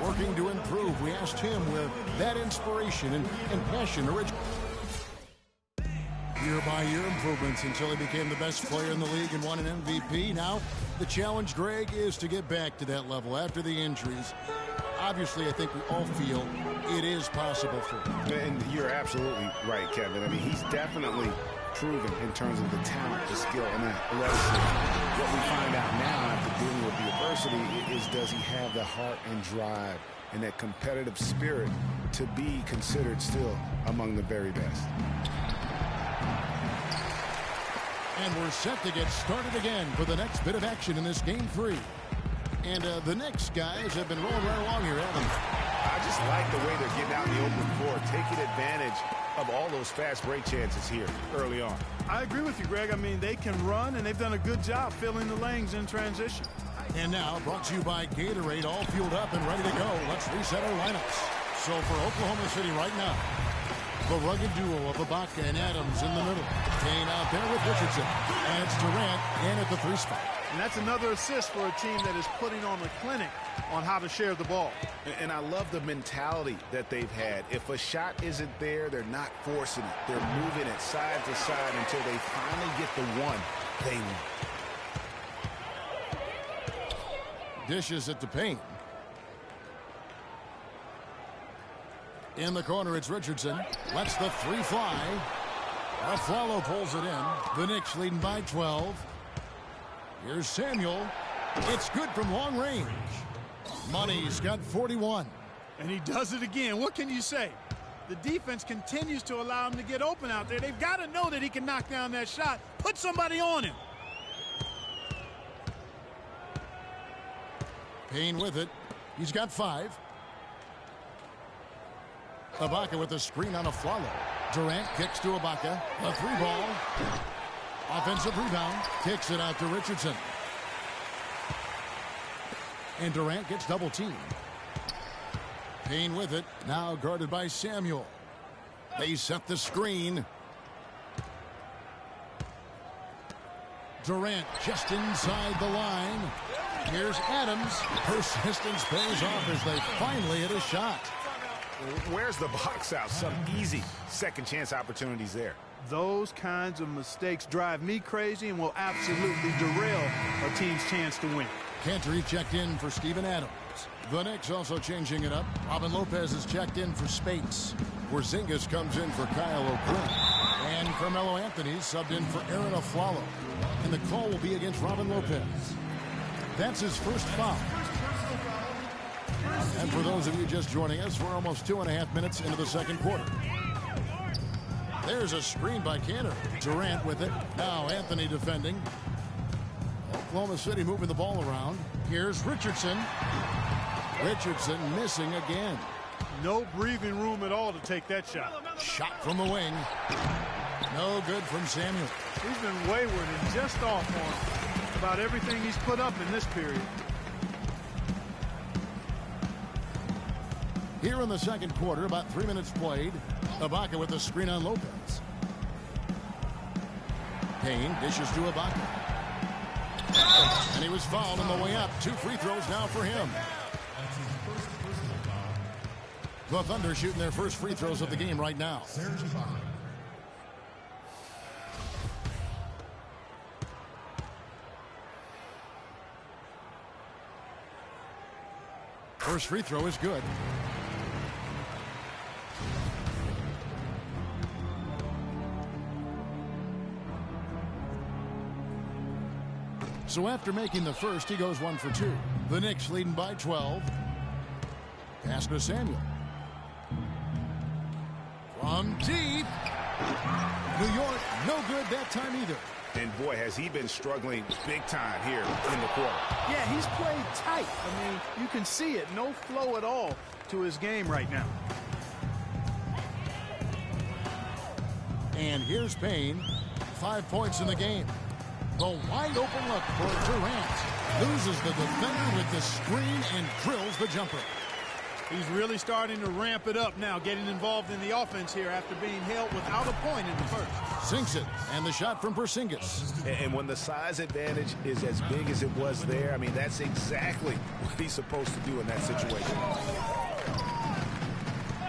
Working to improve. We asked him where that inspiration and passion originated. Year-by-year improvements until he became the best player in the league and won an MVP. Now, the challenge, Greg, is to get back to that level after the injuries. Obviously, I think we all feel it is possible for him. And you're absolutely right, Kevin. I mean, he's definitely proven in terms of the talent, the skill, and the athleticism. What we find out now after dealing with the adversity is, does he have the heart and drive and that competitive spirit to be considered still among the very best? And we're set to get started again for the next bit of action in this game 3. And the Knicks guys have been rolling right along here, haven't they? I just like the way they're getting out in the open floor, taking advantage of all those fast break chances here early on. I agree with you, Greg. I mean, they can run, and they've done a good job filling the lanes in transition. And now, brought to you by Gatorade, all fueled up and ready to go. Let's reset our lineups. So for Oklahoma City right now, the rugged duo of Ibaka and Adams in the middle. Kane out there with Richardson. And it's Durant in at the 3 spot. And that's another assist for a team that is putting on a clinic on how to share the ball. And I love the mentality that they've had. If a shot isn't there, they're not forcing it. They're moving it side to side until they finally get the one they want. Dishes it to Payne. In the corner, it's Richardson. Lets the 3 fly. Aflalo pulls it in. The Knicks leading by 12. Here's Samuel. It's good from long range. Money's got 41. And he does it again. What can you say? The defense continues to allow him to get open out there. They've got to know that he can knock down that shot. Put somebody on him. Payne with it. He's got 5. Ibaka with a screen on Aflalo. Durant kicks to Ibaka. A 3-ball. Offensive rebound. Kicks it out to Richardson. And Durant gets double teamed. Payne with it. Now guarded by Samuel. They set the screen. Durant just inside the line. Here's Adams. Persistence pays off as they finally hit a shot. Where's the box out? Some easy second chance opportunities there. Those kinds of mistakes drive me crazy and will absolutely derail a team's chance to win. Cantor checked in for Steven Adams. The Knicks also changing it up. Robin Lopez is checked in for Spates. Porzingis comes in for Kyle O'Quinn. And Carmelo Anthony subbed in for Aaron Aflalo. And the call will be against Robin Lopez. That's his first foul. And for those of you just joining us, we're almost 2.5 minutes into the second quarter. There's a screen by Cantor. Durant with it. Now Anthony defending. Oklahoma City moving the ball around. Here's Richardson. Richardson missing again. No breathing room at all to take that shot. Shot from the wing. No good from Samuel. He's been wayward and just off on about everything he's put up in this period. Here in the second quarter, about 3 minutes played. Ibaka with the screen on Lopez. Payne dishes to Ibaka. And he was fouled on the way up. 2 free throws now for him. The Thunder shooting their first free throws of the game right now. First free throw is good. So after making the first, he goes 1 for 2. The Knicks leading by 12. Pass to Samuel. From deep. New York, no good that time either. And boy, has he been struggling big time here in the quarter. Yeah, he's played tight. I mean, you can see it. No flow at all to his game right now. And here's Payne. 5 points in the game. The wide open look for Durant. Loses the defender with the screen and drills the jumper. He's really starting to ramp it up now, getting involved in the offense here after being held without a point in the first. Sinks it, and the shot from Porzingis. And when the size advantage is as big as it was there, I mean, that's exactly what he's supposed to do in that situation.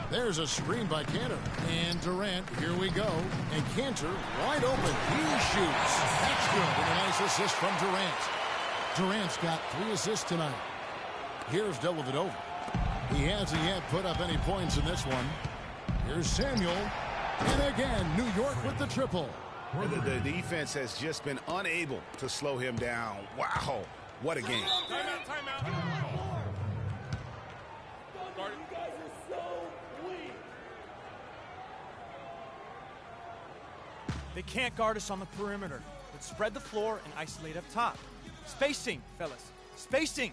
There's a screen by Cantor. And Durant, here we go. And Cantor, wide open. He shoots. That's good. And a nice assist from Durant. Durant's got 3 assists tonight. Here's Dellavedova. He hasn't yet put up any points in this one. Here's Samuel. And again, New York with the triple. The defense has just been unable to slow him down. Wow, what a game. They can't guard us on the perimeter. Let's spread the floor and isolate up top. Spacing, fellas. Spacing.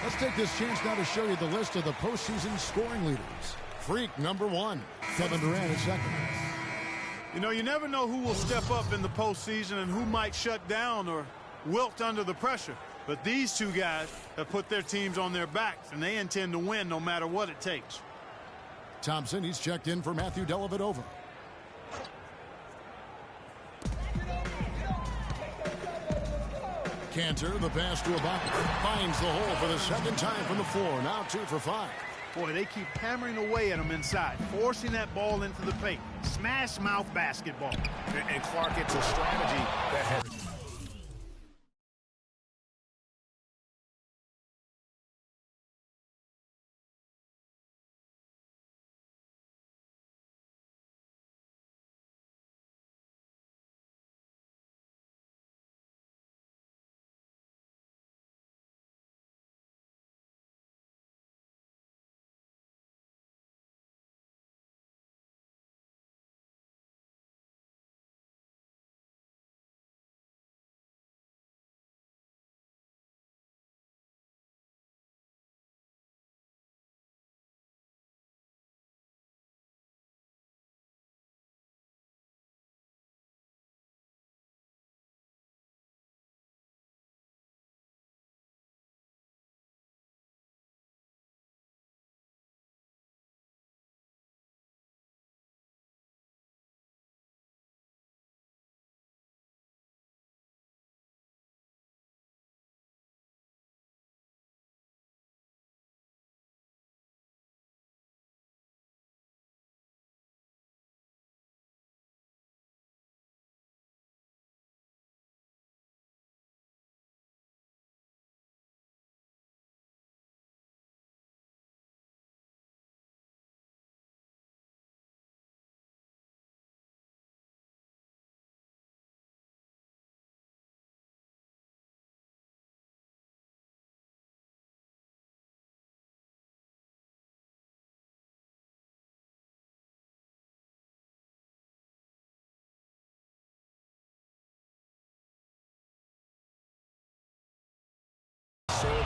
Let's take this chance now to show you the list of the postseason scoring leaders. Freak number 1, Kevin Durant is second. You know, you never know who will step up in the postseason and who might shut down or wilt under the pressure. But these two guys have put their teams on their backs, and they intend to win no matter what it takes. Thompson, he's checked in for Matthew Dellavedova. Cantor, the pass to Ibaka. Finds the hole for the second time from the floor. Now 2 for 5. Boy, they keep hammering away at him inside, forcing that ball into the paint. Smash mouth basketball. And Clark, it's a strategy that has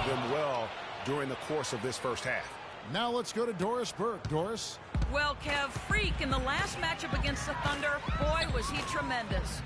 them well during the course of this first half. Now let's go to Doris Burke. Doris? Well, Kev, Freak in the last matchup against the Thunder, boy, was he tremendous.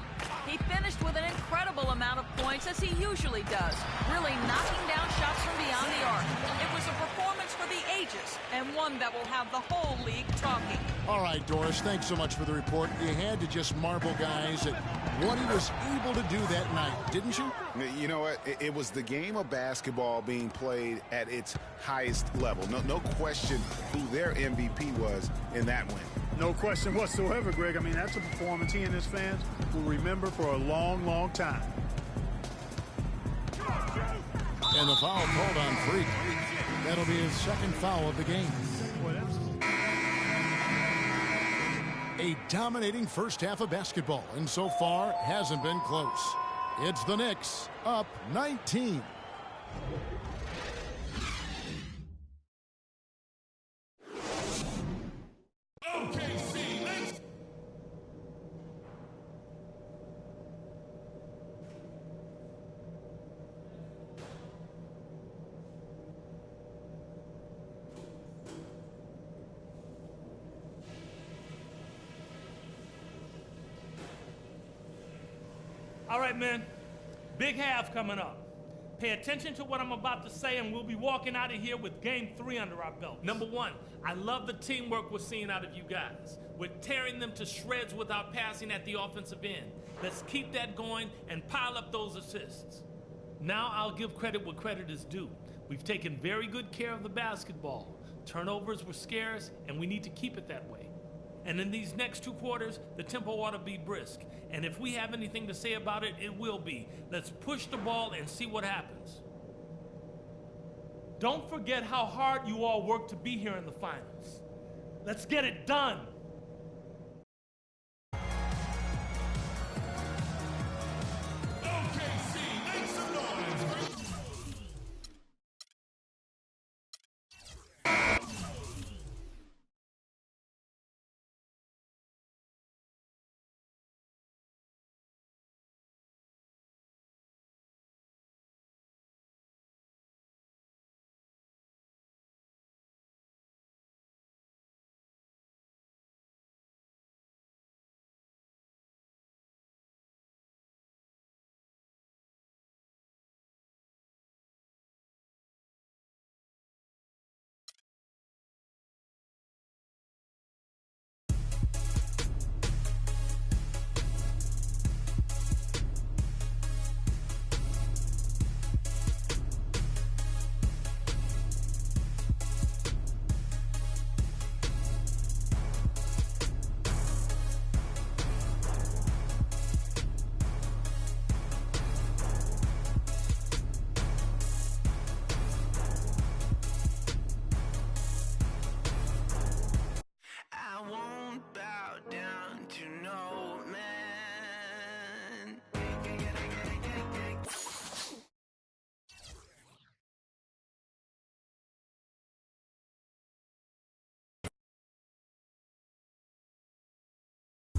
He finished with an incredible amount of points, as he usually does, really knocking down shots from beyond the arc. It was a performance for the ages, and one that will have the whole league talking. All right, Doris, thanks so much for the report. You had to just marvel, guys, at what he was able to do that night, didn't you? You know what? It was the game of basketball being played at its highest level. No question who their MVP was in that win. No question whatsoever, Greg. I mean, that's a performance he and his fans will remember for a long, long time. And the foul called on Freak. That'll be his second foul of the game. A dominating first half of basketball, and so far hasn't been close. It's the Knicks up 19. All right, man. Big half coming up. Pay attention to what I'm about to say, and we'll be walking out of here with game 3 under our belt. Number 1, I love the teamwork we're seeing out of you guys. We're tearing them to shreds without passing at the offensive end. Let's keep that going and pile up those assists. Now I'll give credit where credit is due. We've taken very good care of the basketball. Turnovers were scarce, and we need to keep it that way. And in these next 2 quarters, the tempo ought to be brisk. And if we have anything to say about it, it will be. Let's push the ball and see what happens. Don't forget how hard you all worked to be here in the finals. Let's get it done.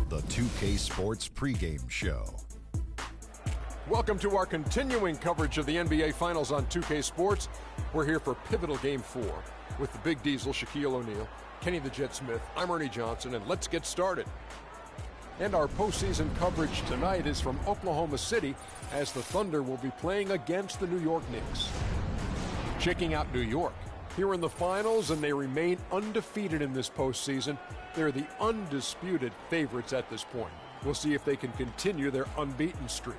The 2K Sports pregame show. Welcome to our continuing coverage of the NBA Finals on 2K Sports. We're here for pivotal Game 4 with the Big Diesel, Shaquille O'Neal, Kenny the Jet Smith, I'm Ernie Johnson, and let's get started. And our postseason coverage tonight is from Oklahoma City as the Thunder will be playing against the New York Knicks. Checking out New York. Here in the finals, and they remain undefeated in this postseason. They're the undisputed favorites at this point. We'll see if they can continue their unbeaten streak.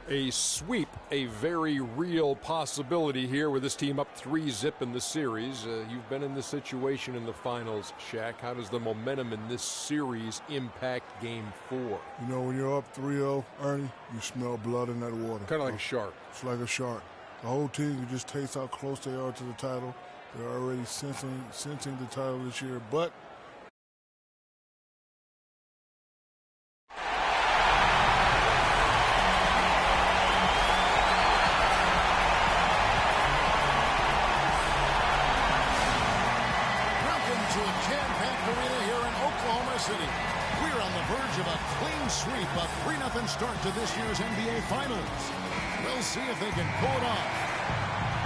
A sweep, a very real possibility here with this team up 3-0 in the series. You've been in this situation in the finals, Shaq. How does the momentum in this series impact Game 4? You know, when you're up 3-0, Ernie, you smell blood in that water. Kind of like a shark. It's like a shark. The whole team can just taste how close they are to the title. They're already sensing the title this year, but we're on the verge of a clean sweep, a 3-0 start to this year's NBA Finals. We'll see if they can pull it off.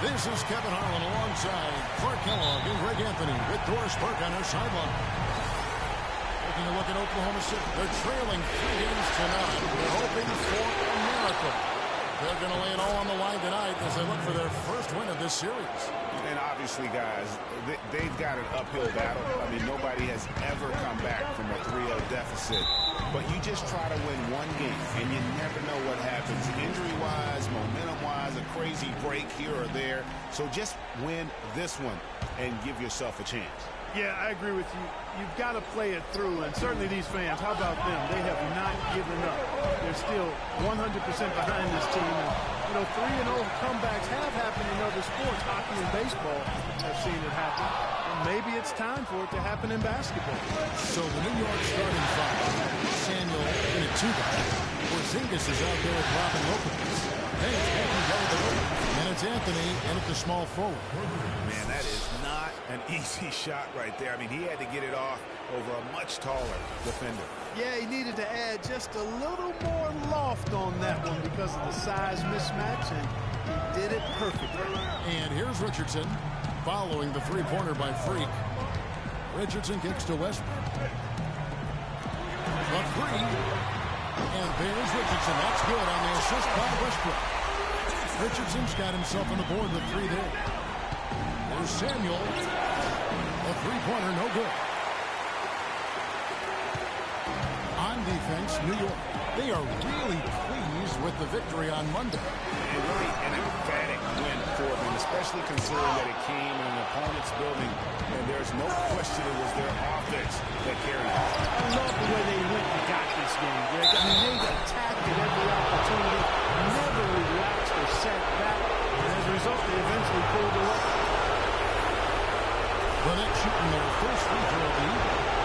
This is Kevin Harlan alongside Clark Kellogg and Greg Anthony with Doris Burke on our sideline. Taking a look at Oklahoma City. They're trailing 3 games to none. They're hoping for a miracle. They're going to lay it all on the line tonight as they look for their first win of this series. And obviously, guys, they've got an uphill battle. I mean, nobody has ever come back from a 3-0 deficit. But you just try to win one game, and you never know what happens. Injury-wise, momentum-wise, a crazy break here or there. So just win this one and give yourself a chance. Yeah, I agree with you. You've got to play it through, and certainly these fans, how about them? They have not given up. They're still 100% behind this team. And, you know, 3-0 comebacks have happened in other sports. Hockey and baseball have seen it happen. And maybe it's time for it to happen in basketball. So the New York starting five, Samuel in a 2-guy. Porzingis is out there with Robin Lopez. Then it's Anthony Delaware, and it's Anthony and at the small forward. Man, that is not an easy shot right there. I mean, he had to get it off over a much taller defender. Yeah, he needed to add just a little more loft on that one because of the size mismatch, and he did it perfectly. And here's Richardson following the three-pointer by Freak. Richardson kicks to Westbrook. A three. And there's Richardson. That's good on the assist by Westbrook. Richardson's got himself on the board with 3 there. There's Samuel. A three-pointer, no good. On defense, New York. They are really pleased with the victory on Monday. And really an emphatic win for them, especially considering that it came in an opponent's building. And there's no question it was their offense that carried it. I love the way they went and got this game, Greg. I mean, they attacked at every opportunity, never relaxed or sat back. And as a result, they eventually pulled away. The Nets shooting their first free throw of the evening.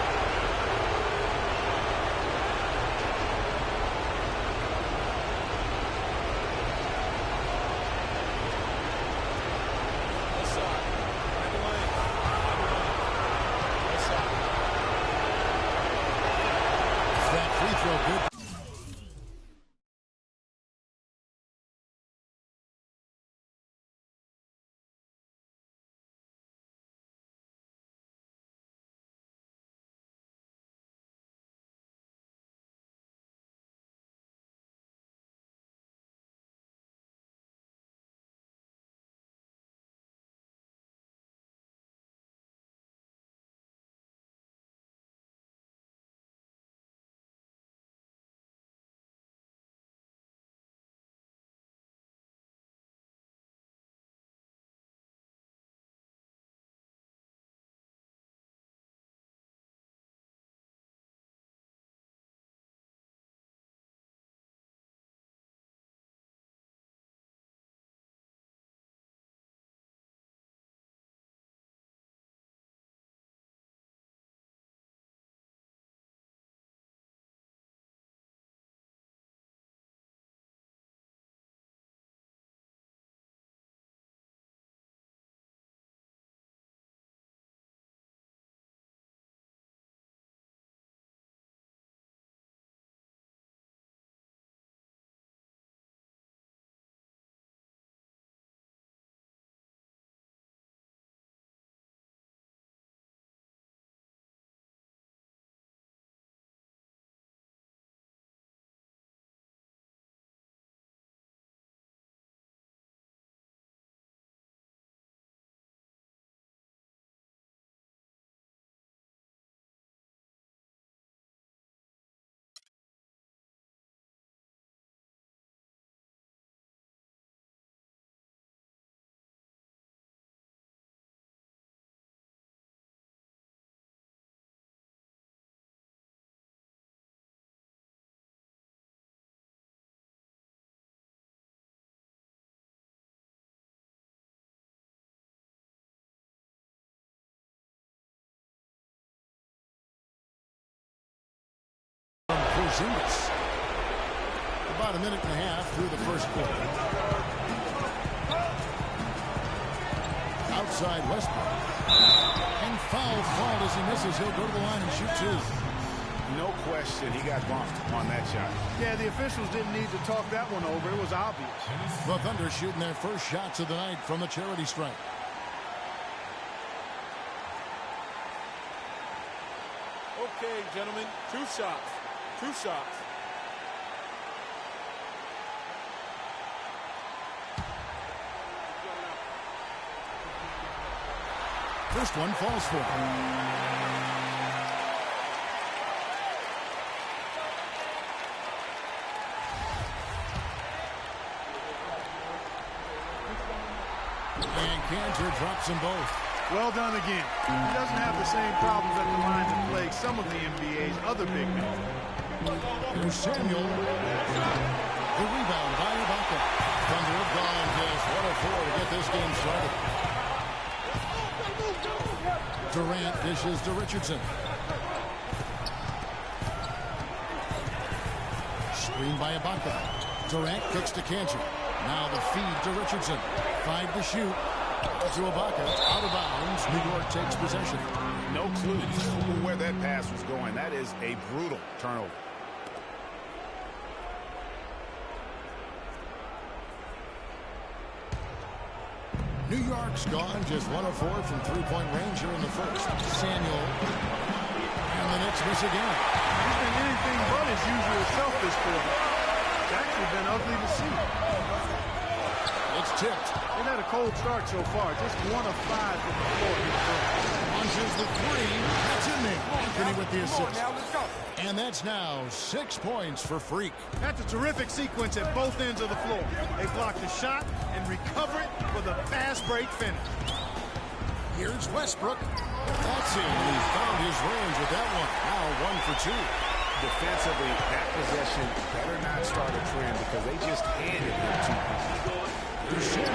Porzingis. About a minute and a half through the first quarter. Outside Westbrook. And foul called as he misses. He'll go to the line and shoot 2. No question he got bumped on that shot. Yeah, the officials didn't need to talk that one over. It was obvious. The Thunder shooting their first shots of the night from the charity stripe. Okay, gentlemen, 2 shots. 2 shots. First one falls for him. And Cantor drops them both. Well done again. He doesn't have the same problems at the line that plague some of the NBA's other big men. Here's Samuel. The rebound by Ibaka. Thunder have gone just 1-of-4 to get this game started. Durant dishes to Richardson. Screen by Ibaka. Durant kicks to Cantor. Now the feed to Richardson. 5 to shoot. To Ibaka. Out of bounds. New York takes possession. No clue where that pass was going. That is a brutal turnover. New York's gone just 1-of-4 from three-point range here in the first. Samuel. And the Knicks miss again. He's been anything but his usual self this quarter. It's actually been ugly to see. It's tipped. They've had a cold start so far. Just 1 of 5 from the floor. Launches the 3. That's in there. Anthony with the assist. And that's now 6 points for Freak. That's a terrific sequence at both ends of the floor. They block the shot and recover it for the fast break finish. Here's Westbrook. That's it. He found his range with that one. Now 1 for 2. Defensively, that possession better not start a trend because they just handed him 2 pieces. Samuel.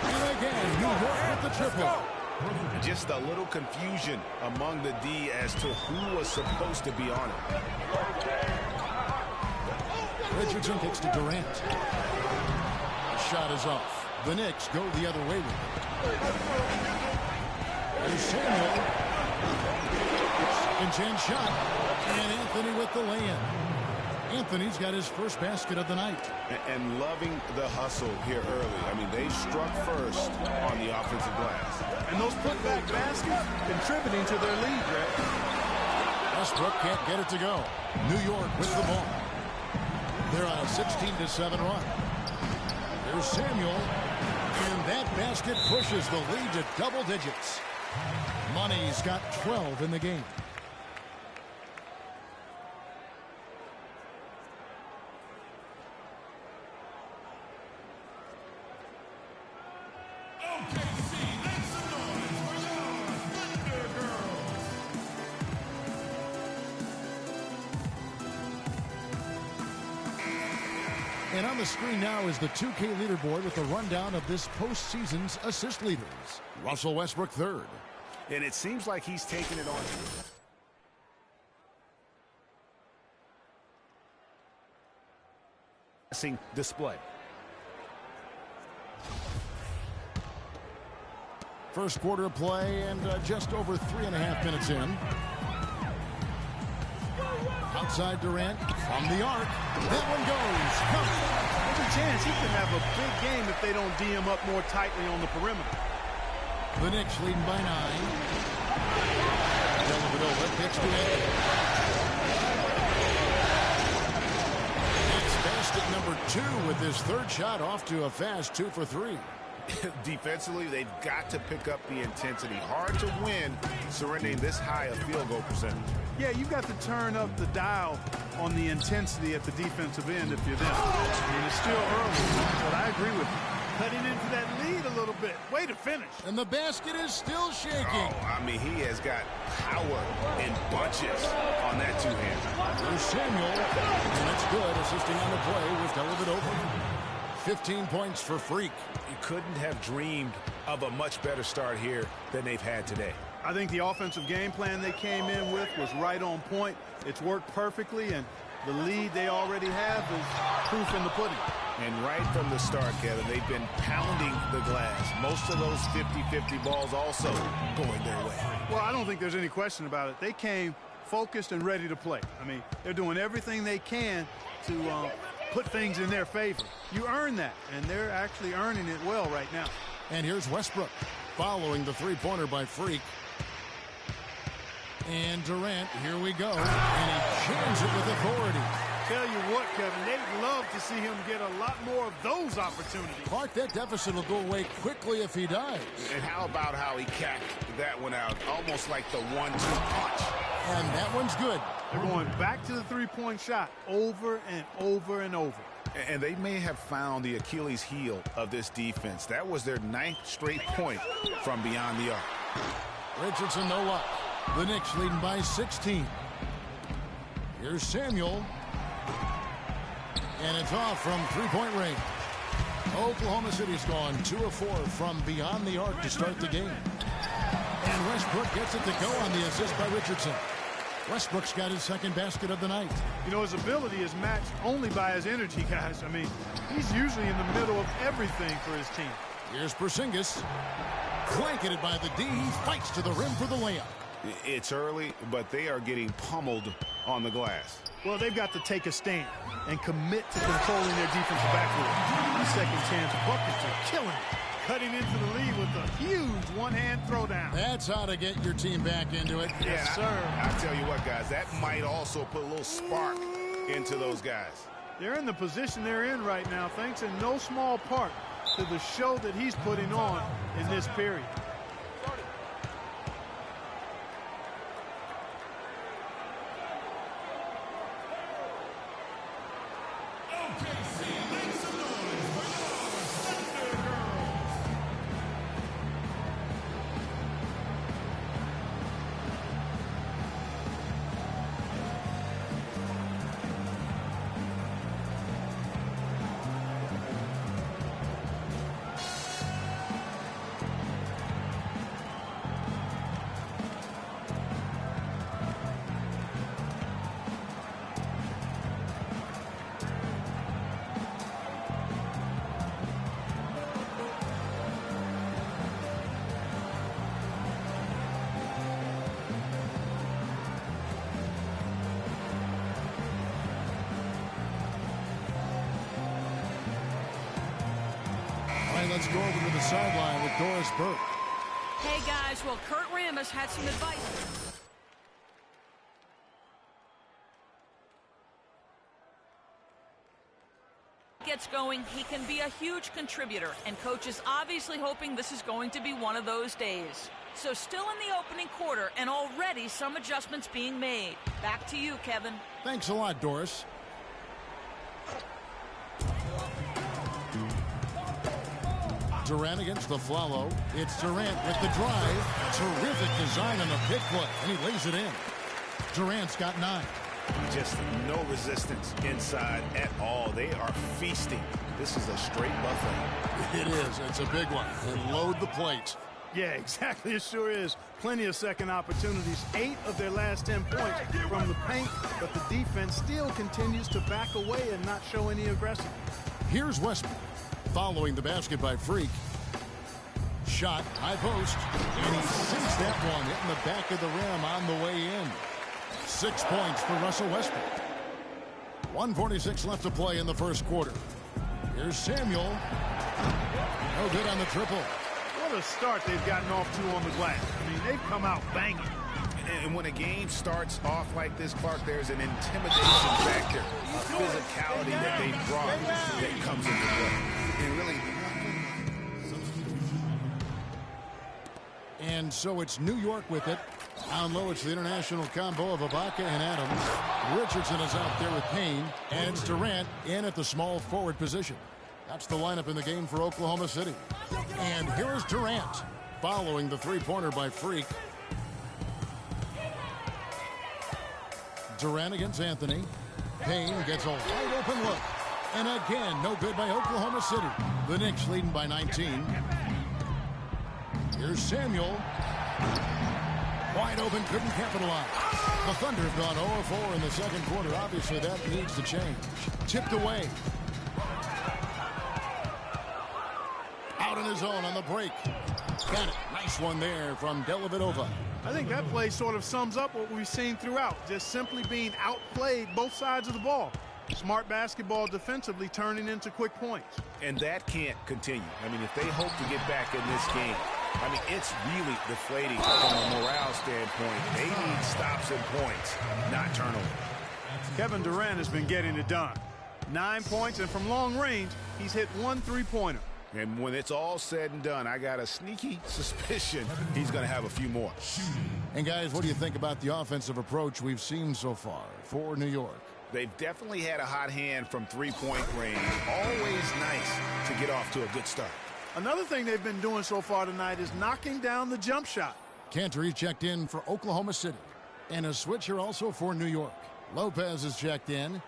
And again, New York with the triple. Just a little confusion among the D as to who was supposed to be on it. Richardson kicks to Durant. The shot is off. The Knicks go the other way with it. There's Samuel. Second chance shot. And Anthony with the lay-in. Anthony's got his first basket of the night. And loving the hustle here early. I mean, they struck first on the offensive glass. And those putback baskets contributing to their lead, Greg. Westbrook can't get it to go. New York with the ball. They're on a 16-7 run. There's Samuel. And that basket pushes the lead to double digits. Money's got 12 in the game. And on the screen now is the 2K leaderboard with a rundown of this postseason's assist leaders. Russell Westbrook third. And it seems like he's taking it on. Display. First quarter of play and just over 3.5 minutes in. Outside Durant from the arc. That one goes. There's a chance he could have a big game if they don't D him up more tightly on the perimeter. The Knicks leading by 9. Dellavedova picks to it. Knicks basket number 2 with his third shot off to a fast 2 for 3. Defensively, they've got to pick up the intensity. Hard to win surrendering this high a field goal percentage. Yeah, you've got to turn up the dial on the intensity at the defensive end if you're them. I mean, it's still early, but I agree with you. Cutting into that lead a little bit. Way to finish. And the basket is still shaking. Oh, I mean, he has got power in bunches on that two-hand. There's Samuel, and it's good, assisting on the play with Dellavedova. 15 points for Freak. You couldn't have dreamed of a much better start here than they've had today. I think the offensive game plan they came in with was right on point. It's worked perfectly, and the lead they already have is proof in the pudding. And right from the start, Kevin, they've been pounding the glass. Most of those 50-50 balls also going their way. Well, I don't think there's any question about it. They came focused and ready to play. I mean, they're doing everything they can to put things in their favor. You earn that, and they're actually earning it well right now. And here's Westbrook following the three-pointer by Freak. And Durant, here we go. And he jams it with authority. Tell you what, Kevin, they'd love to see him get a lot more of those opportunities. Clark, that deficit will go away quickly if he does. And how about how he capped that one out, almost like the 1-2 punch. And that one's good. They're going back to the three-point shot over and over and over. And they may have found the Achilles heel of this defense. That was their 9th straight point from beyond the arc. Richardson, no luck. The Knicks leading by 16. Here's Samuel. And it's off from three-point range. Oklahoma City's gone 2 of 4 from beyond the arc to start the game. And Westbrook gets it to go on the assist by Richardson. Westbrook's got his second basket of the night. You know, his ability is matched only by his energy, guys. I mean, he's usually in the middle of everything for his team. Here's Porzingis. Clanking it by the D. He fights to the rim for the layup. It's early, but they are getting pummeled on the glass. Well, they've got to take a stand and commit to controlling their defensive backcourt. These second chance buckets are killing it. Cutting into the lead with a huge one-hand throwdown. That's how to get your team back into it. Yes, sir. I tell you what, guys, that might also put a little spark into those guys. They're in the position they're in right now, thanks in no small part to the show that he's putting on in this period. Let's go over to the sideline with Doris Burke. Hey, guys. Well, Kurt Rambis had some advice. Gets going, he can be a huge contributor, and Coach is obviously hoping this is going to be one of those days. So still in the opening quarter, and already some adjustments being made. Back to you, Kevin. Thanks a lot, Doris. Durant against the Flalo. It's Durant with the drive. Terrific design on the pick play, and he lays it in. Durant's got 9. Just no resistance inside at all. They are feasting. This is a straight buffet. It is. It's a big one. And load the plate. Yeah, exactly. It sure is. Plenty of second opportunities. 8 of their last 10 points from the paint, but the defense still continues to back away and not show any aggression. Here's Westbrook. Following the basket by Freak. Shot, high post, and he sinks that one, hitting the back of the rim on the way in. 6 points for Russell Westbrook. 1:46 left to play in the first quarter. Here's Samuel. No good on the triple. What a start they've gotten off to on the glass. I mean, they've come out banging. And when a game starts off like this, Clark, there's an intimidation factor, a physicality that they brought that comes into play. And really, and so it's New York with it. Down low, it's the international combo of Ibaka and Adams. Richardson is out there with Payne, and it's Durant in at the small forward position. That's the lineup in the game for Oklahoma City. And here's Durant, following the three-pointer by Freak. Durant against Anthony. Payne gets a wide open look. And again, no good by Oklahoma City. The Knicks leading by 19. Here's Samuel. Wide open, couldn't capitalize. The Thunder have gone 0-4 in the second quarter. Obviously, that needs to change. Tipped away. Out in his own on the break. Got it. Nice one there from Dellavedova. I think that play sort of sums up what we've seen throughout, just simply being outplayed both sides of the ball. Smart basketball defensively turning into quick points. And that can't continue. I mean, if they hope to get back in this game, I mean, it's really deflating from a morale standpoint. They need stops and points, not turnovers. Kevin Durant has been getting it done. 9 points, and from long range, he's hit 1 3-pointer. And when it's all said and done, I got a sneaky suspicion he's going to have a few more. And guys, what do you think about the offensive approach we've seen so far for New York? They've definitely had a hot hand from three-point range. Always nice to get off to a good start. Another thing they've been doing so far tonight is knocking down the jump shot. Cantor checked in for Oklahoma City. And a switch here also for New York. Lopez is checked in.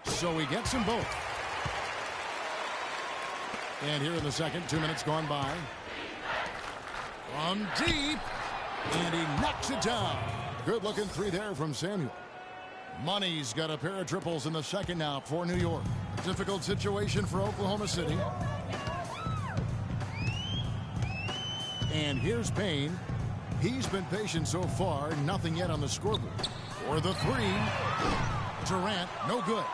So he gets them both. And here in the second, 2 minutes gone by. From deep. And he knocks it down. Good looking three there from Samuel. Money's got a pair of triples in the second now for New York. Difficult situation for Oklahoma City. And here's Payne. He's been patient so far. Nothing yet on the scoreboard. For the three. Durant, no good.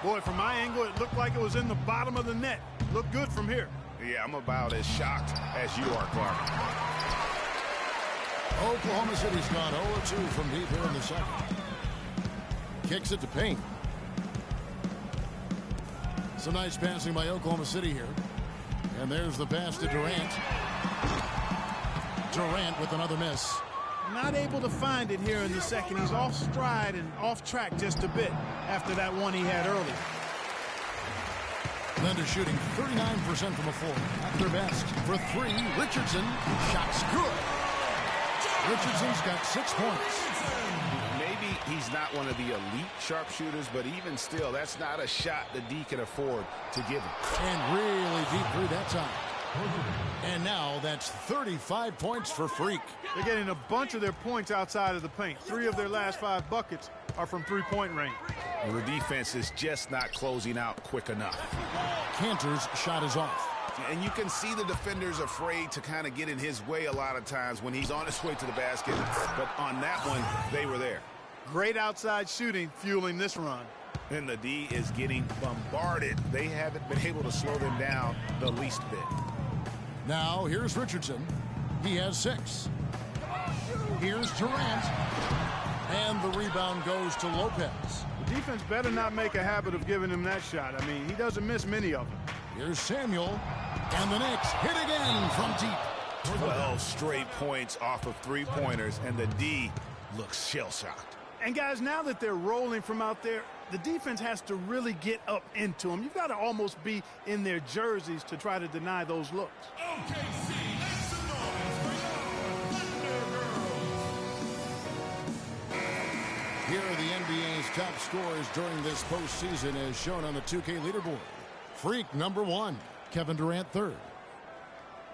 Boy, from my angle, it looked like it was in the bottom of the net. Looked good from here. Yeah, I'm about as shocked as you are, Clark. Oklahoma City's gone 0-2 from deep here in the second. Kicks it to Payne. Some nice passing by Oklahoma City here. And there's the pass to Durant. Durant with another miss. Not able to find it here in the second. He's off stride and off track just a bit after that one he had earlier. Thunder shooting 39% from the floor. At their best. For three, Richardson. Shot's good. Richardson's got 6 points. Maybe he's not one of the elite sharpshooters, but even still, that's not a shot the D can afford to give him. And really deep three that time. And now that's 35 points for Freak. They're getting a bunch of their points outside of the paint. 3 of their last 5 buckets are from three-point range. The defense is just not closing out quick enough. Cantor's shot is off. And you can see the defenders afraid to kind of get in his way a lot of times when he's on his way to the basket. But on that one, they were there. Great outside shooting fueling this run. And the D is getting bombarded. They haven't been able to slow them down the least bit. Now here's Richardson. He has 6. Here's Durant. And the rebound goes to Lopez. The defense better not make a habit of giving him that shot. I mean, he doesn't miss many of them. Here's Samuel. And the Knicks hit again from deep. 12 straight points off of three-pointers, and the D looks shell-shocked. And guys, now that they're rolling from out there, the defense has to really get up into them. You've got to almost be in their jerseys to try to deny those looks. Here are the NBA's top scorers during this postseason as shown on the 2K leaderboard. Freak number 1, Kevin Durant 3rd.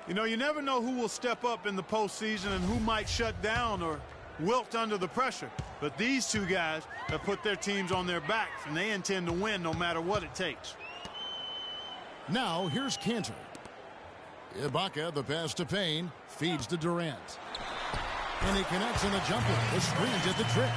You know, you never know who will step up in the postseason and who might shut down or wilt under the pressure. But these two guys have put their teams on their backs, and they intend to win no matter what it takes. Now here's Cantor. Ibaka, the pass to Payne, feeds to Durant. And he connects on the jumper. The screen did the trick.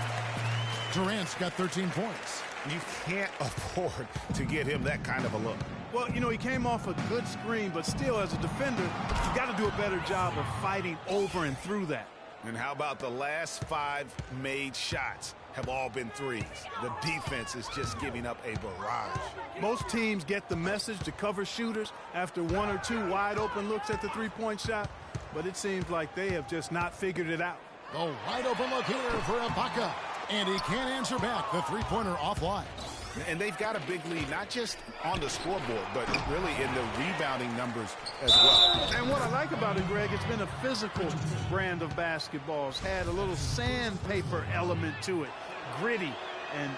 Durant's got 13 points. You can't afford to get him that kind of a look. Well, you know, he came off a good screen, but still, as a defender, you got to do a better job of fighting over and through that. And how about the last 5 made shots have all been threes? The defense is just giving up a barrage. Most teams get the message to cover shooters after 1 or 2 wide open looks at the three-point shot, but it seems like they have just not figured it out. The wide open look here for Ibaka, and he can't answer back. The three-pointer offline. And they've got a big lead, not just on the scoreboard, but really in the rebounding numbers as well. And what I like about it, Greg, it's been a physical brand of basketball. It's had a little sandpaper element to it, gritty and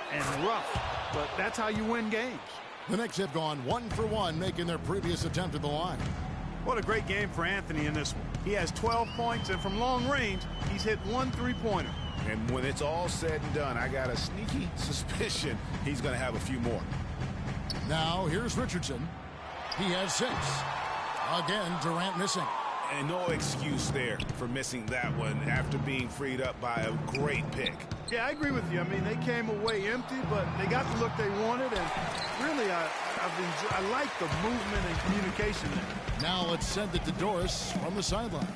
rough, but that's how you win games. The Knicks have gone 1 for 1, making their previous attempt at the line. What a great game for Anthony in this one. He has 12 points, and from long range, he's hit 1 3-pointer. And when it's all said and done, I got a sneaky suspicion he's going to have a few more. Now, here's Richardson. He has 6. Again, Durant missing. And no excuse there for missing that one after being freed up by a great pick. Yeah, I agree with you. I mean, they came away empty, but they got the look they wanted, and really, I like the movement and communication there. Now let's send it to Doris from the sideline.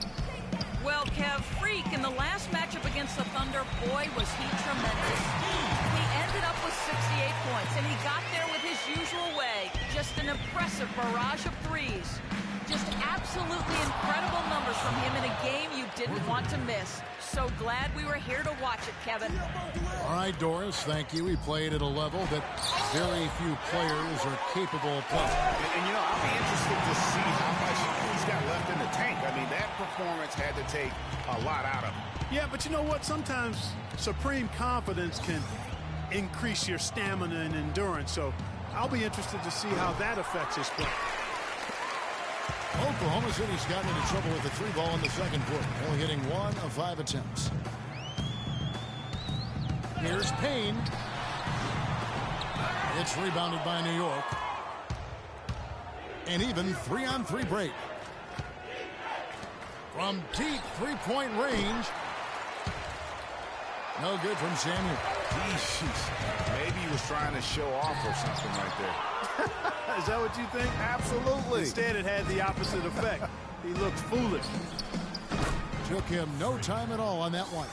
Well, Kev, Freak, in the last matchup against the Thunder, boy, was he tremendous. He ended up with 68 points, and he got there with his usual way. Just an impressive barrage of threes. Just absolutely incredible numbers from him in a game you didn't want to miss. So glad we were here to watch it, Kevin. All right, Doris, thank you. He played at a level that very few players are capable of playing. And you know, I'll be interested to see how much he's got left in the tank. I mean, that performance had to take a lot out of him. Yeah, but you know what? Sometimes supreme confidence can increase your stamina and endurance. So I'll be interested to see how that affects his play. Oklahoma City's gotten into trouble with the 3-ball in the second quarter, only hitting 1 of 5 attempts. Here's Payne. It's rebounded by New York. An even 3-on-3 break. From deep 3-point range. No good from Samuel. Maybe he was trying to show off or something right there. Is that what you think? Absolutely. Instead, it had the opposite effect. He looked foolish. Took him no time at all on that one.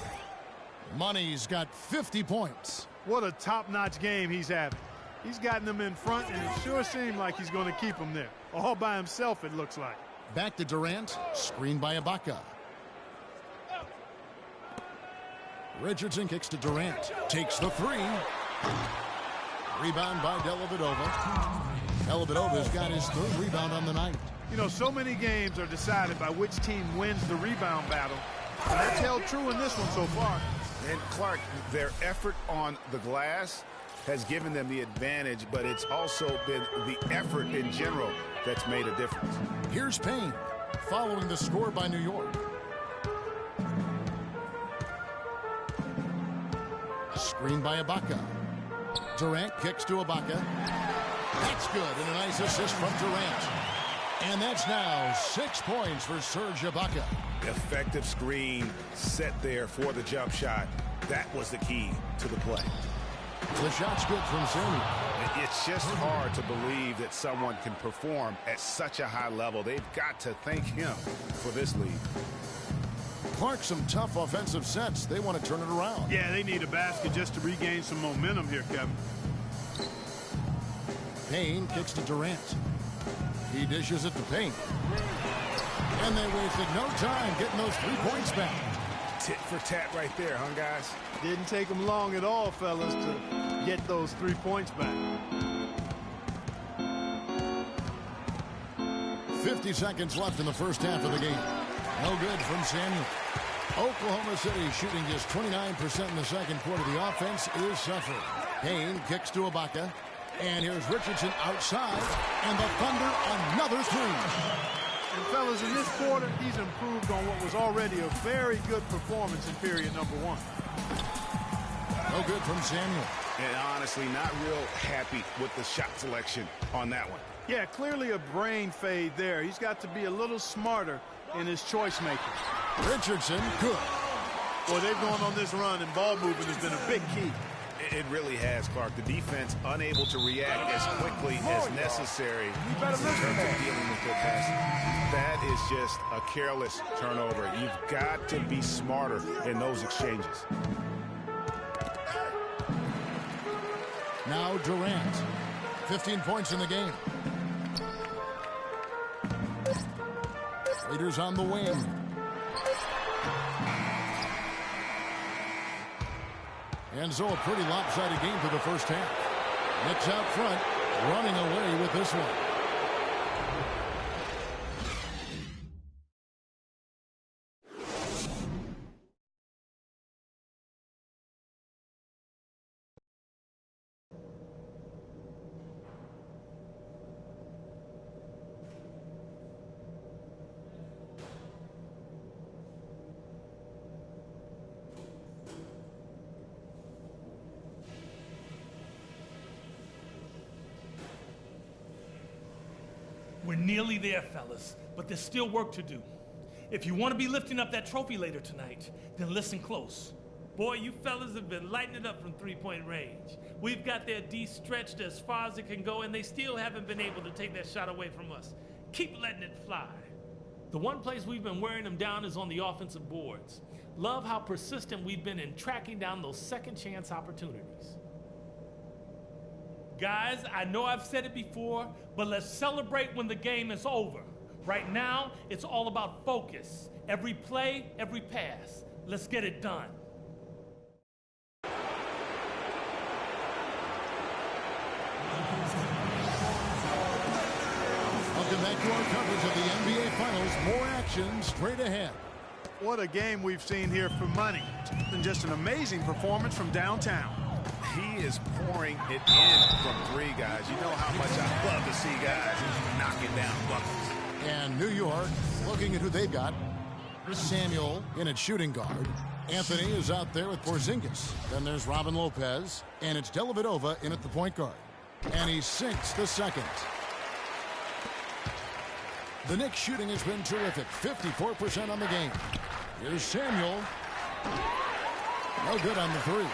Money's got 50 points. What a top-notch game he's having. He's gotten them in front, and it sure seemed like he's going to keep them there. All by himself, it looks like. Back to Durant. Screened by Ibaka. Richardson kicks to Durant. Takes the 3. Rebound by Dellavedova. Dellavedova's got his 3rd rebound on the night. You know, so many games are decided by which team wins the rebound battle. And that's held true in this one so far. And Clark, their effort on the glass has given them the advantage, but it's also been the effort in general that's made a difference. Here's Payne, following the score by New York. Screen by Ibaka. Durant kicks to Ibaka. That's good, and a nice assist from Durant. And that's now 6 points for Serge Ibaka. Effective screen set there for the jump shot. That was the key to the play. The shot's good from Samuel. It's just hard to believe that someone can perform at such a high level. They've got to thank him for this lead. Clark, some tough offensive sets. They want to turn it around. Yeah, they need a basket just to regain some momentum here, Kevin. Payne kicks to Durant. He dishes it to Payne. And they wasted no time getting those 3 points back. Tit for tat right there, huh, guys? Didn't take them long at all, fellas, to get those 3 points back. 50 seconds left in the first half of the game. No good from Samuel. Oklahoma City shooting just 29% in the second quarter. The offense is suffering. Payne kicks to Ibaka. And here's Richardson outside. And the Thunder another 3. And fellas, in this quarter, he's improved on what was already a very good performance in period number one. No good from Samuel. And honestly, not real happy with the shot selection on that one. Yeah, clearly a brain fade there. He's got to be a little smarter in his choice making. Richardson, good. Boy, they've gone on this run, and ball movement has been a big key. It really has, Clark. The defense unable to react as quickly as necessary in terms of dealing with their passing. That is just a careless turnover. You've got to be smarter in those exchanges. Now Durant. 15 points in the game. Raiders on the wing. And so a pretty lopsided game for the first half. Knicks out front, running away with this one. We're nearly there, fellas, but there's still work to do. If you want to be lifting up that trophy later tonight, then listen close. Boy, you fellas have been lighting it up from three-point range. We've got their D stretched as far as it can go, and they still haven't been able to take that shot away from us. Keep letting it fly. The one place we've been wearing them down is on the offensive boards. Love how persistent we've been in tracking down those second chance opportunities. Guys, I know I've said it before, but let's celebrate when the game is over. Right now, it's all about focus. Every play, every pass. Let's get it done. Welcome back to our coverage of the NBA Finals. More action straight ahead. What a game we've seen here for money. And just an amazing performance from downtown. He is pouring it in from three, guys. You know how much I love to see guys knocking down buckets. And New York, looking at who they've got. Samuel in at shooting guard. Anthony is out there with Porzingis. Then there's Robin Lopez. And it's Dellavedova in at the point guard. And he sinks the second. The Knicks shooting has been terrific. 54% on the game. Here's Samuel. No good on the three.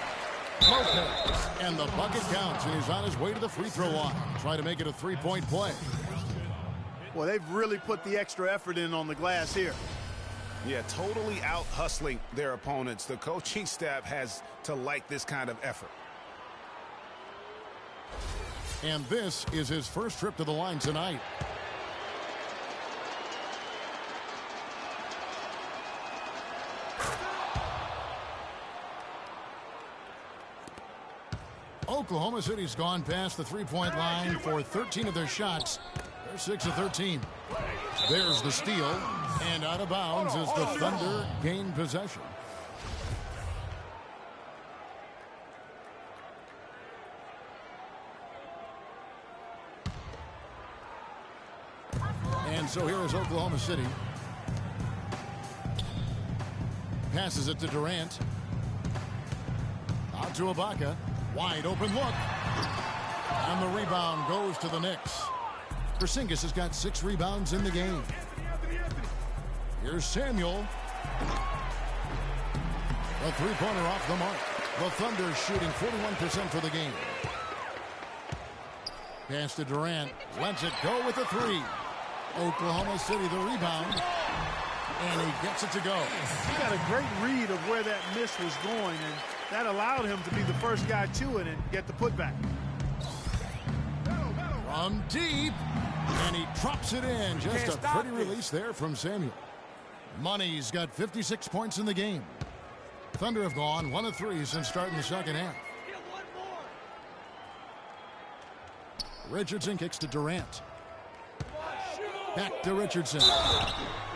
Lopez. And the bucket counts, and he's on his way to the free throw line. Try to make it a three-point play. Well, they've really put the extra effort in on the glass here. Yeah, totally out-hustling their opponents. The coaching staff has to like this kind of effort. And this is his first trip to the line tonight. Oklahoma City's gone past the three-point line for 13 of their shots. They're 6 of 13. There's the steal, and out of bounds as the Thunder gain possession. And so here is Oklahoma City. Passes it to Durant. Out to Ibaka. Wide open look. And the rebound goes to the Knicks. Porzingis has got 6 rebounds in the game. Here's Samuel. A three-pointer off the mark. The Thunder shooting 41% for the game. Pass to Durant. Lets it go with a three. Oklahoma City the rebound. And he gets it to go. He got a great read of where that miss was going, and that allowed him to be the first guy to it and get the putback. From deep. And he drops it in. Just a pretty release there from Samuel. Money's got 56 points in the game. Thunder have gone 1 of 3 since starting the second half. Richardson kicks to Durant. Back to Richardson.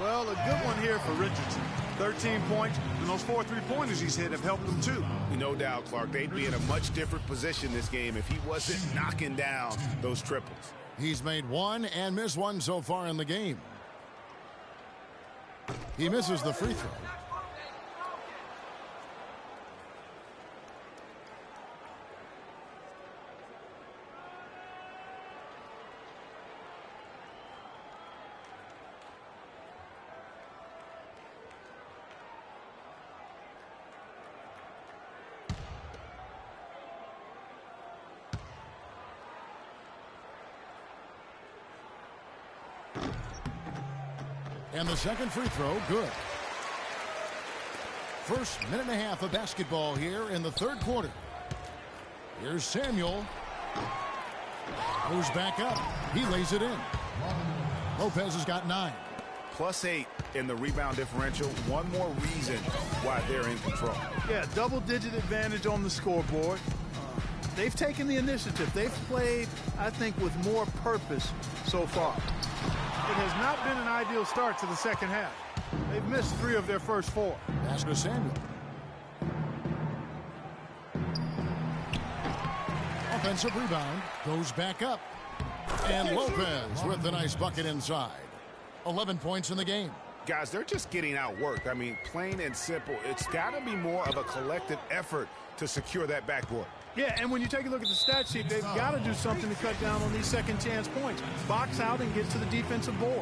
Well, a good one here for Richardson. 13 points, and those 4 3-pointers he's hit have helped him too. No doubt, Clark. They'd be in a much different position this game if he wasn't knocking down those triples. He's made 1 and missed 1 so far in the game. He misses the free throw. And the second free throw, good. First minute and a half of basketball here in the third quarter. Here's Samuel. Goes back up. He lays it in. Lopez has got 9. +8 in the rebound differential. One more reason why they're in control. Yeah, double-digit advantage on the scoreboard. They've taken the initiative. They've played, I think, with more purpose so far. It has not been an ideal start to the second half. They've missed 3 of their first 4. Pass to Samuel. Offensive rebound. Goes back up. And Lopez with the nice bucket inside. 11 points in the game. Guys, they're just getting outworked. I mean, plain and simple. It's got to be more of a collective effort to secure that backboard. Yeah, and when you take a look at the stat sheet, they've got to do something to cut down on these second chance points. Box out and get to the defensive board.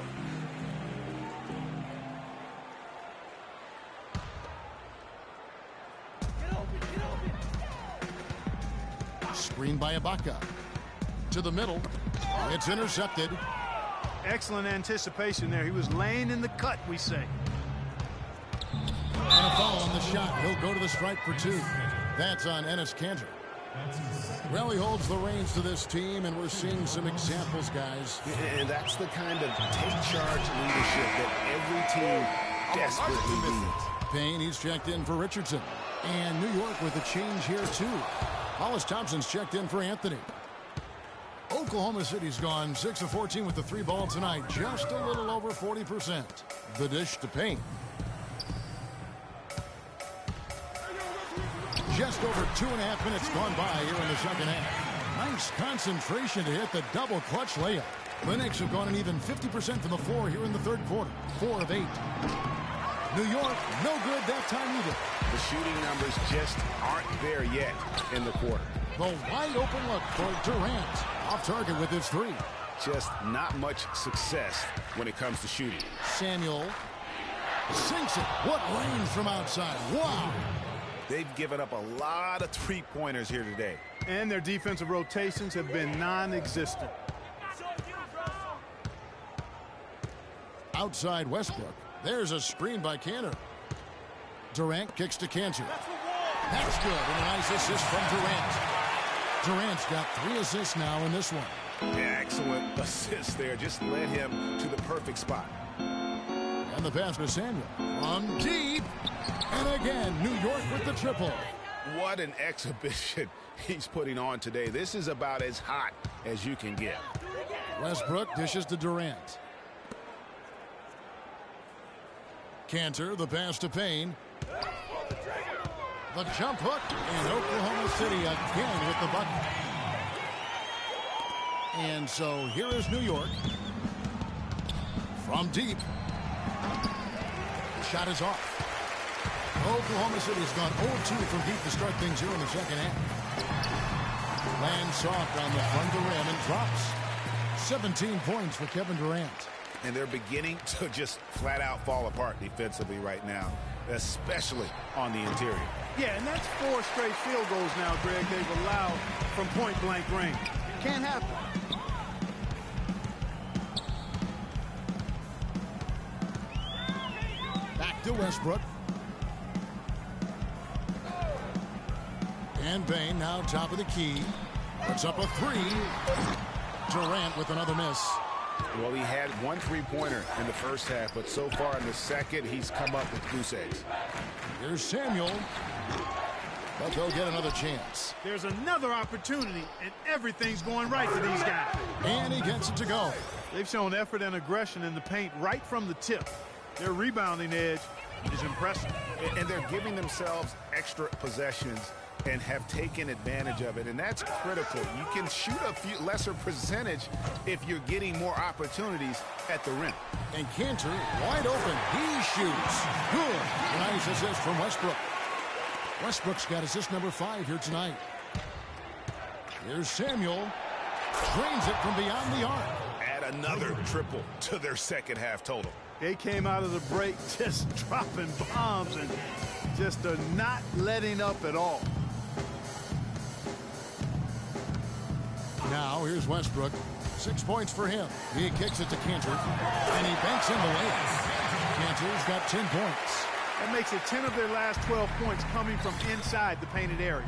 Screen by Ibaka. To the middle. It's intercepted. Excellent anticipation there. He was laying in the cut, we say. And a foul on the shot. He'll go to the stripe for 2. That's on Enes Kanter. Well, he holds the reins to this team, and we're seeing some examples, guys. And that's the kind of take-charge leadership that every team desperately needs. Payne, he's checked in for Richardson. And New York with a change here, too. Hollis Thompson's checked in for Anthony. Oklahoma City's gone 6 of 14 with the 3 ball tonight. Just a little over 40%. The dish to Payne. Just over 2.5 minutes gone by here in the second half. Nice concentration to hit the double clutch layup. The Knicks have gone an even 50% from the floor here in the third quarter. 4 of 8. New York, no good that time either. The shooting numbers just aren't there yet in the quarter. The wide open look for Durant. Off target with his 3. Just not much success when it comes to shooting. Samuel sinks it. What range from outside. Wow. They've given up a lot of three-pointers here today. And their defensive rotations have been non-existent. Outside Westbrook. There's a screen by Kanter. Durant kicks to Kanter. That's good. And a nice assist from Durant. Durant's got 3 assists now in this one. Yeah, excellent assist there. Just led him to the perfect spot. And the pass to Samuel. From deep. And again, New York with the triple. What an exhibition he's putting on today. This is about as hot as you can get. Westbrook dishes to Durant. Kanter, the pass to Payne. The jump hook, and Oklahoma City again with the bucket. And so here is New York. From deep. The shot is off. Oklahoma City's gone 0-2 from deep to start things here in the second half. Lands soft on the front of the rim and drops. 17 points for Kevin Durant. And they're beginning to just flat out fall apart defensively right now, especially on the interior. Yeah, and that's 4 straight field goals now, Greg, they've allowed from point-blank range. Can't happen. Back to Westbrook. And Payne now top of the key. Puts up a 3. Durant with another miss. Well, he had 1 3-pointer in the first half, but so far in the second, he's come up with goose eggs. Here's Samuel. But they'll get another chance. There's another opportunity, and everything's going right for these guys. And he gets it to go. They've shown effort and aggression in the paint right from the tip. Their rebounding edge is impressive. And they're giving themselves extra possessions and have taken advantage of it, and that's critical. You can shoot a few lesser percentage if you're getting more opportunities at the rim. And Cantor wide open. He shoots. Good. Nice assist from Westbrook. Westbrook's got assist number 5 here tonight. Here's Samuel. Drains it from beyond the arc. Add another triple to their second half total. They came out of the break just dropping bombs and just not letting up at all. Now here's Westbrook. 6 points for him. He kicks it to Cantor, and he banks in the layup. Cantor's got 10 points. That makes it 10 of their last 12 points coming from inside the painted area.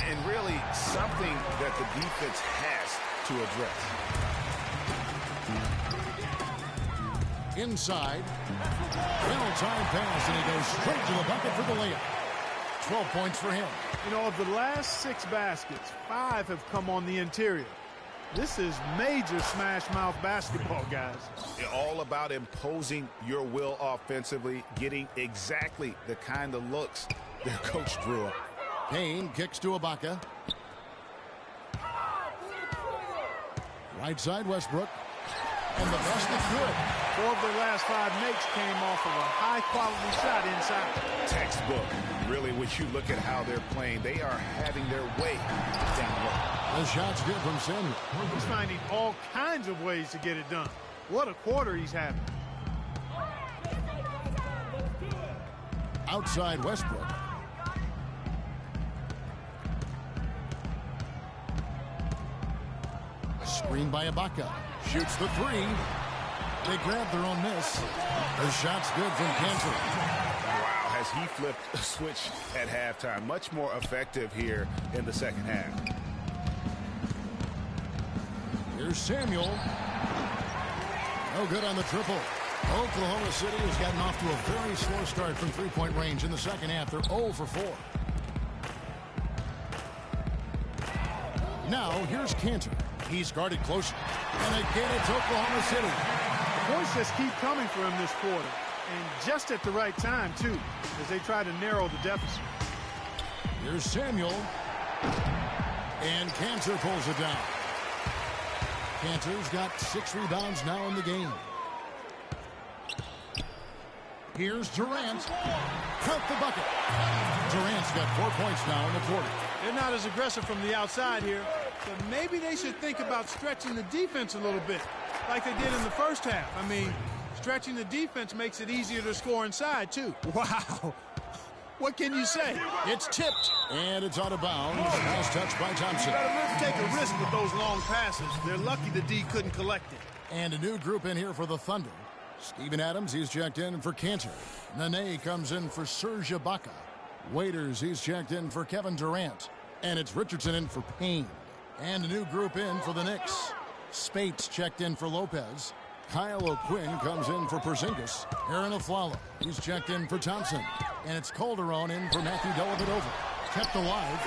And really something that the defense has to address. Inside. Well-timed pass, and he goes straight to the bucket for the layup. 12 points for him. You know, of the last 6 baskets, 5 have come on the interior. This is major smash mouth basketball, guys. All about imposing your will offensively, getting exactly the kind of looks their coach drew up. Payne kicks to Ibaka. Right side Westbrook. And the basket good. 4 of their last 5 makes came off of a high-quality shot inside. Textbook. Really, when you look at how they're playing, they are having their way down low. The shot's good from Samuel. He's finding all kinds of ways to get it done. What a quarter he's having. Outside Westbrook. Screen by Ibaka. Shoots the 3. They grab their own miss. The shot's good from Cantor. Wow, has he flipped a switch at halftime. Much more effective here in the second half. Here's Samuel. No good on the triple. Oklahoma City has gotten off to a very slow start from three-point range in the second half. They're 0 for 4. Now, here's Cantor. He's guarded closer. And again, it's Oklahoma City. The points just keep coming for him this quarter. And just at the right time, too, as they try to narrow the deficit. Here's Samuel. And Cantor pulls it down. Cantor's got 6 rebounds now in the game. Here's Durant. Count the bucket. Durant's got 4 points now in the quarter. They're not as aggressive from the outside here, but maybe they should think about stretching the defense a little bit, like they did in the first half. I mean, stretching the defense makes it easier to score inside, too. Wow. What can you say? It's tipped. And it's out of bounds. Last touch by Thompson. You gotta take a risk with those long passes. They're lucky the D couldn't collect it. And a new group in here for the Thunder. Steven Adams, he's checked in for Cantor. Nene comes in for Serge Ibaka. Waiters, he's checked in for Kevin Durant. And it's Richardson in for Payne. And a new group in for the Knicks. Spates checked in for Lopez. Kyle O'Quinn comes in for Porzingis. Aaron Aflalo, he's checked in for Thompson. And it's Calderon in for Matthew Dellavedova. Kept alive,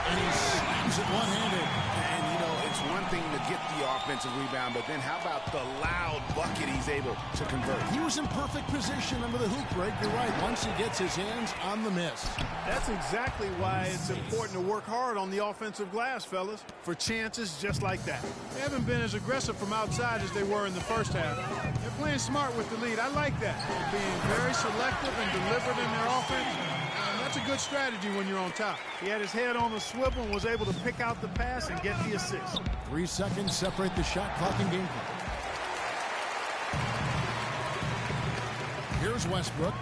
and he slams it one-handed. And, you know, it's one thing to get the offensive rebound, but then how about the loud bucket he's able to convert? He was in perfect position under the hoop break. You're right, once he gets his hands on the miss. That's exactly why it's important to work hard on the offensive glass, fellas, for chances just like that. They haven't been as aggressive from outside as they were in the first half. They're playing smart with the lead. I like that. They're being very selective and deliberate in their offense. And that's a good strategy when you're on top. He had his head on the swivel and was able to pick out the pass and get the assist. 3 seconds separate the shot clock and game clock. Here's Westbrook.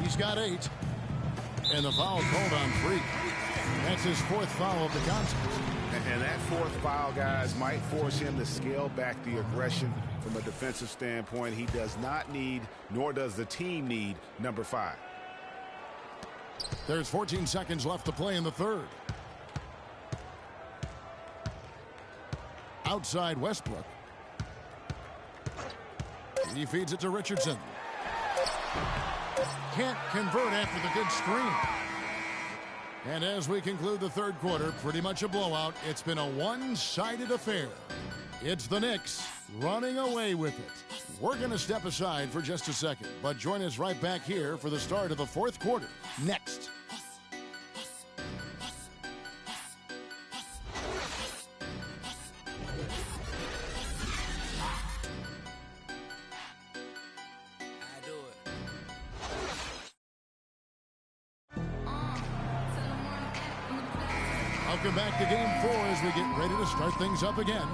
He's got 8. And the foul called on 3. That's his 4th foul of the contest. And that 4th foul, guys, might force him to scale back the aggression from a defensive standpoint. He does not need, nor does the team need, number 5. There's 14 seconds left to play in the third. Outside Westbrook. He feeds it to Richardson. Can't convert after the good screen. And as we conclude the third quarter, pretty much a blowout. It's been a one-sided affair. It's the Knicks running away with it. We're going to step aside for just a second, but join us right back here for the start of the fourth quarter. Next. Welcome back to Game 4 as we get ready to start things up again.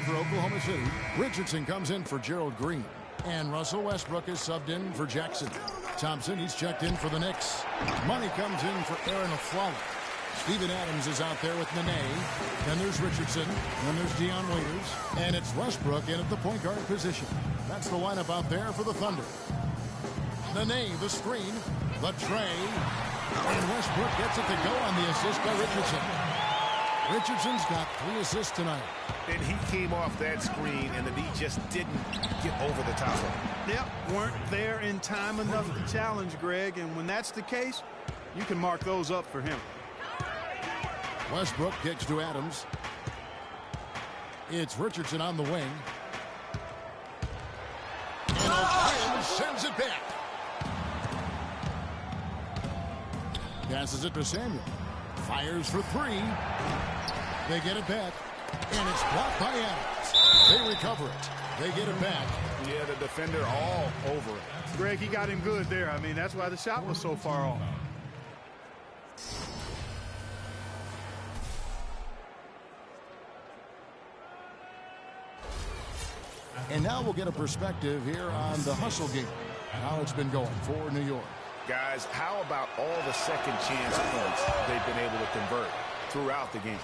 For Oklahoma City, Richardson comes in for Gerald Green. And Russell Westbrook is subbed in for Jackson. Thompson, he's checked in for the Knicks. Money comes in for Aaron Aflalo. Steven Adams is out there with Nene. Then there's Richardson. Then there's Dion Waiters. And it's Westbrook in at the point guard position. That's the lineup out there for the Thunder. Nene, the screen. The tray. And Westbrook gets it to go on the assist by Richardson. Richardson's got 3 assists tonight. And he came off that screen, and the D just didn't get over the top of him. Yep, weren't there in time enough to challenge Greg, and when that's the case, you can mark those up for him. Westbrook kicks to Adams. It's Richardson on the wing. And O'Quinn sends it back. Passes it to Samuel. Fires for 3. They get it back. And it's blocked by Adams. They recover it. They get it back. Yeah, the defender all over it. Greg, he got him good there. I mean, that's why the shot was so far off. And now we'll get a perspective here on the hustle game. How it's been going for New York. Guys, how about all the second chance points they've been able to convert throughout the game?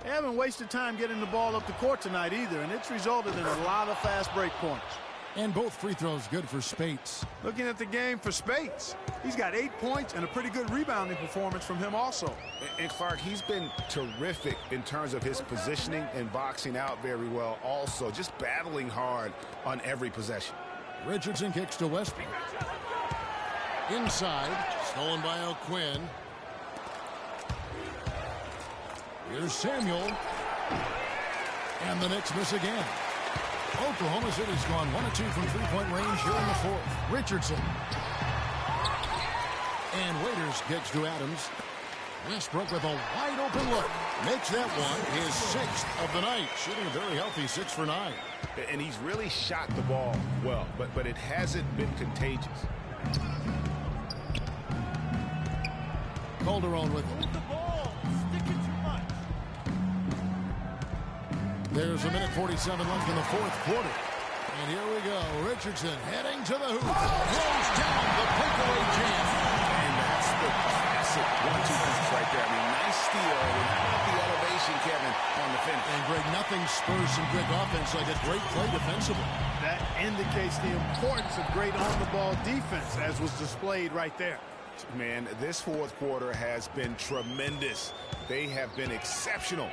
They haven't wasted time getting the ball up the court tonight either, and it's resulted in a lot of fast break points. And both free throws good for Spates. Looking at the game for Spates, he's got 8 points and a pretty good rebounding performance from him also. And Clark, he's been terrific in terms of his positioning and boxing out very well also, just battling hard on every possession. Richardson kicks to Westbrook. Inside, stolen by O'Quinn. Here's Samuel. And the Knicks miss again. Oklahoma City's gone 1 of 2 from three-point range here in the 4th. Richardson. And Waiters kicks to Adams. Westbrook with a wide open look. Makes that one his 6th of the night. Shooting a very healthy 6 for 9. And he's really shot the ball well, but it hasn't been contagious. Calderon with it. There's a minute 47 left in the 4th quarter. And here we go. Richardson heading to the hoop. Throws down the breakaway jam. And that's the classic 1-2 punch right there. I mean, nice steal without the elevation, Kevin, on the finish. And Greg, nothing spurs some quick offense like a great play defensively. That indicates the importance of great on-the-ball defense, as was displayed right there. Man, this 4th quarter has been tremendous. They have been exceptional.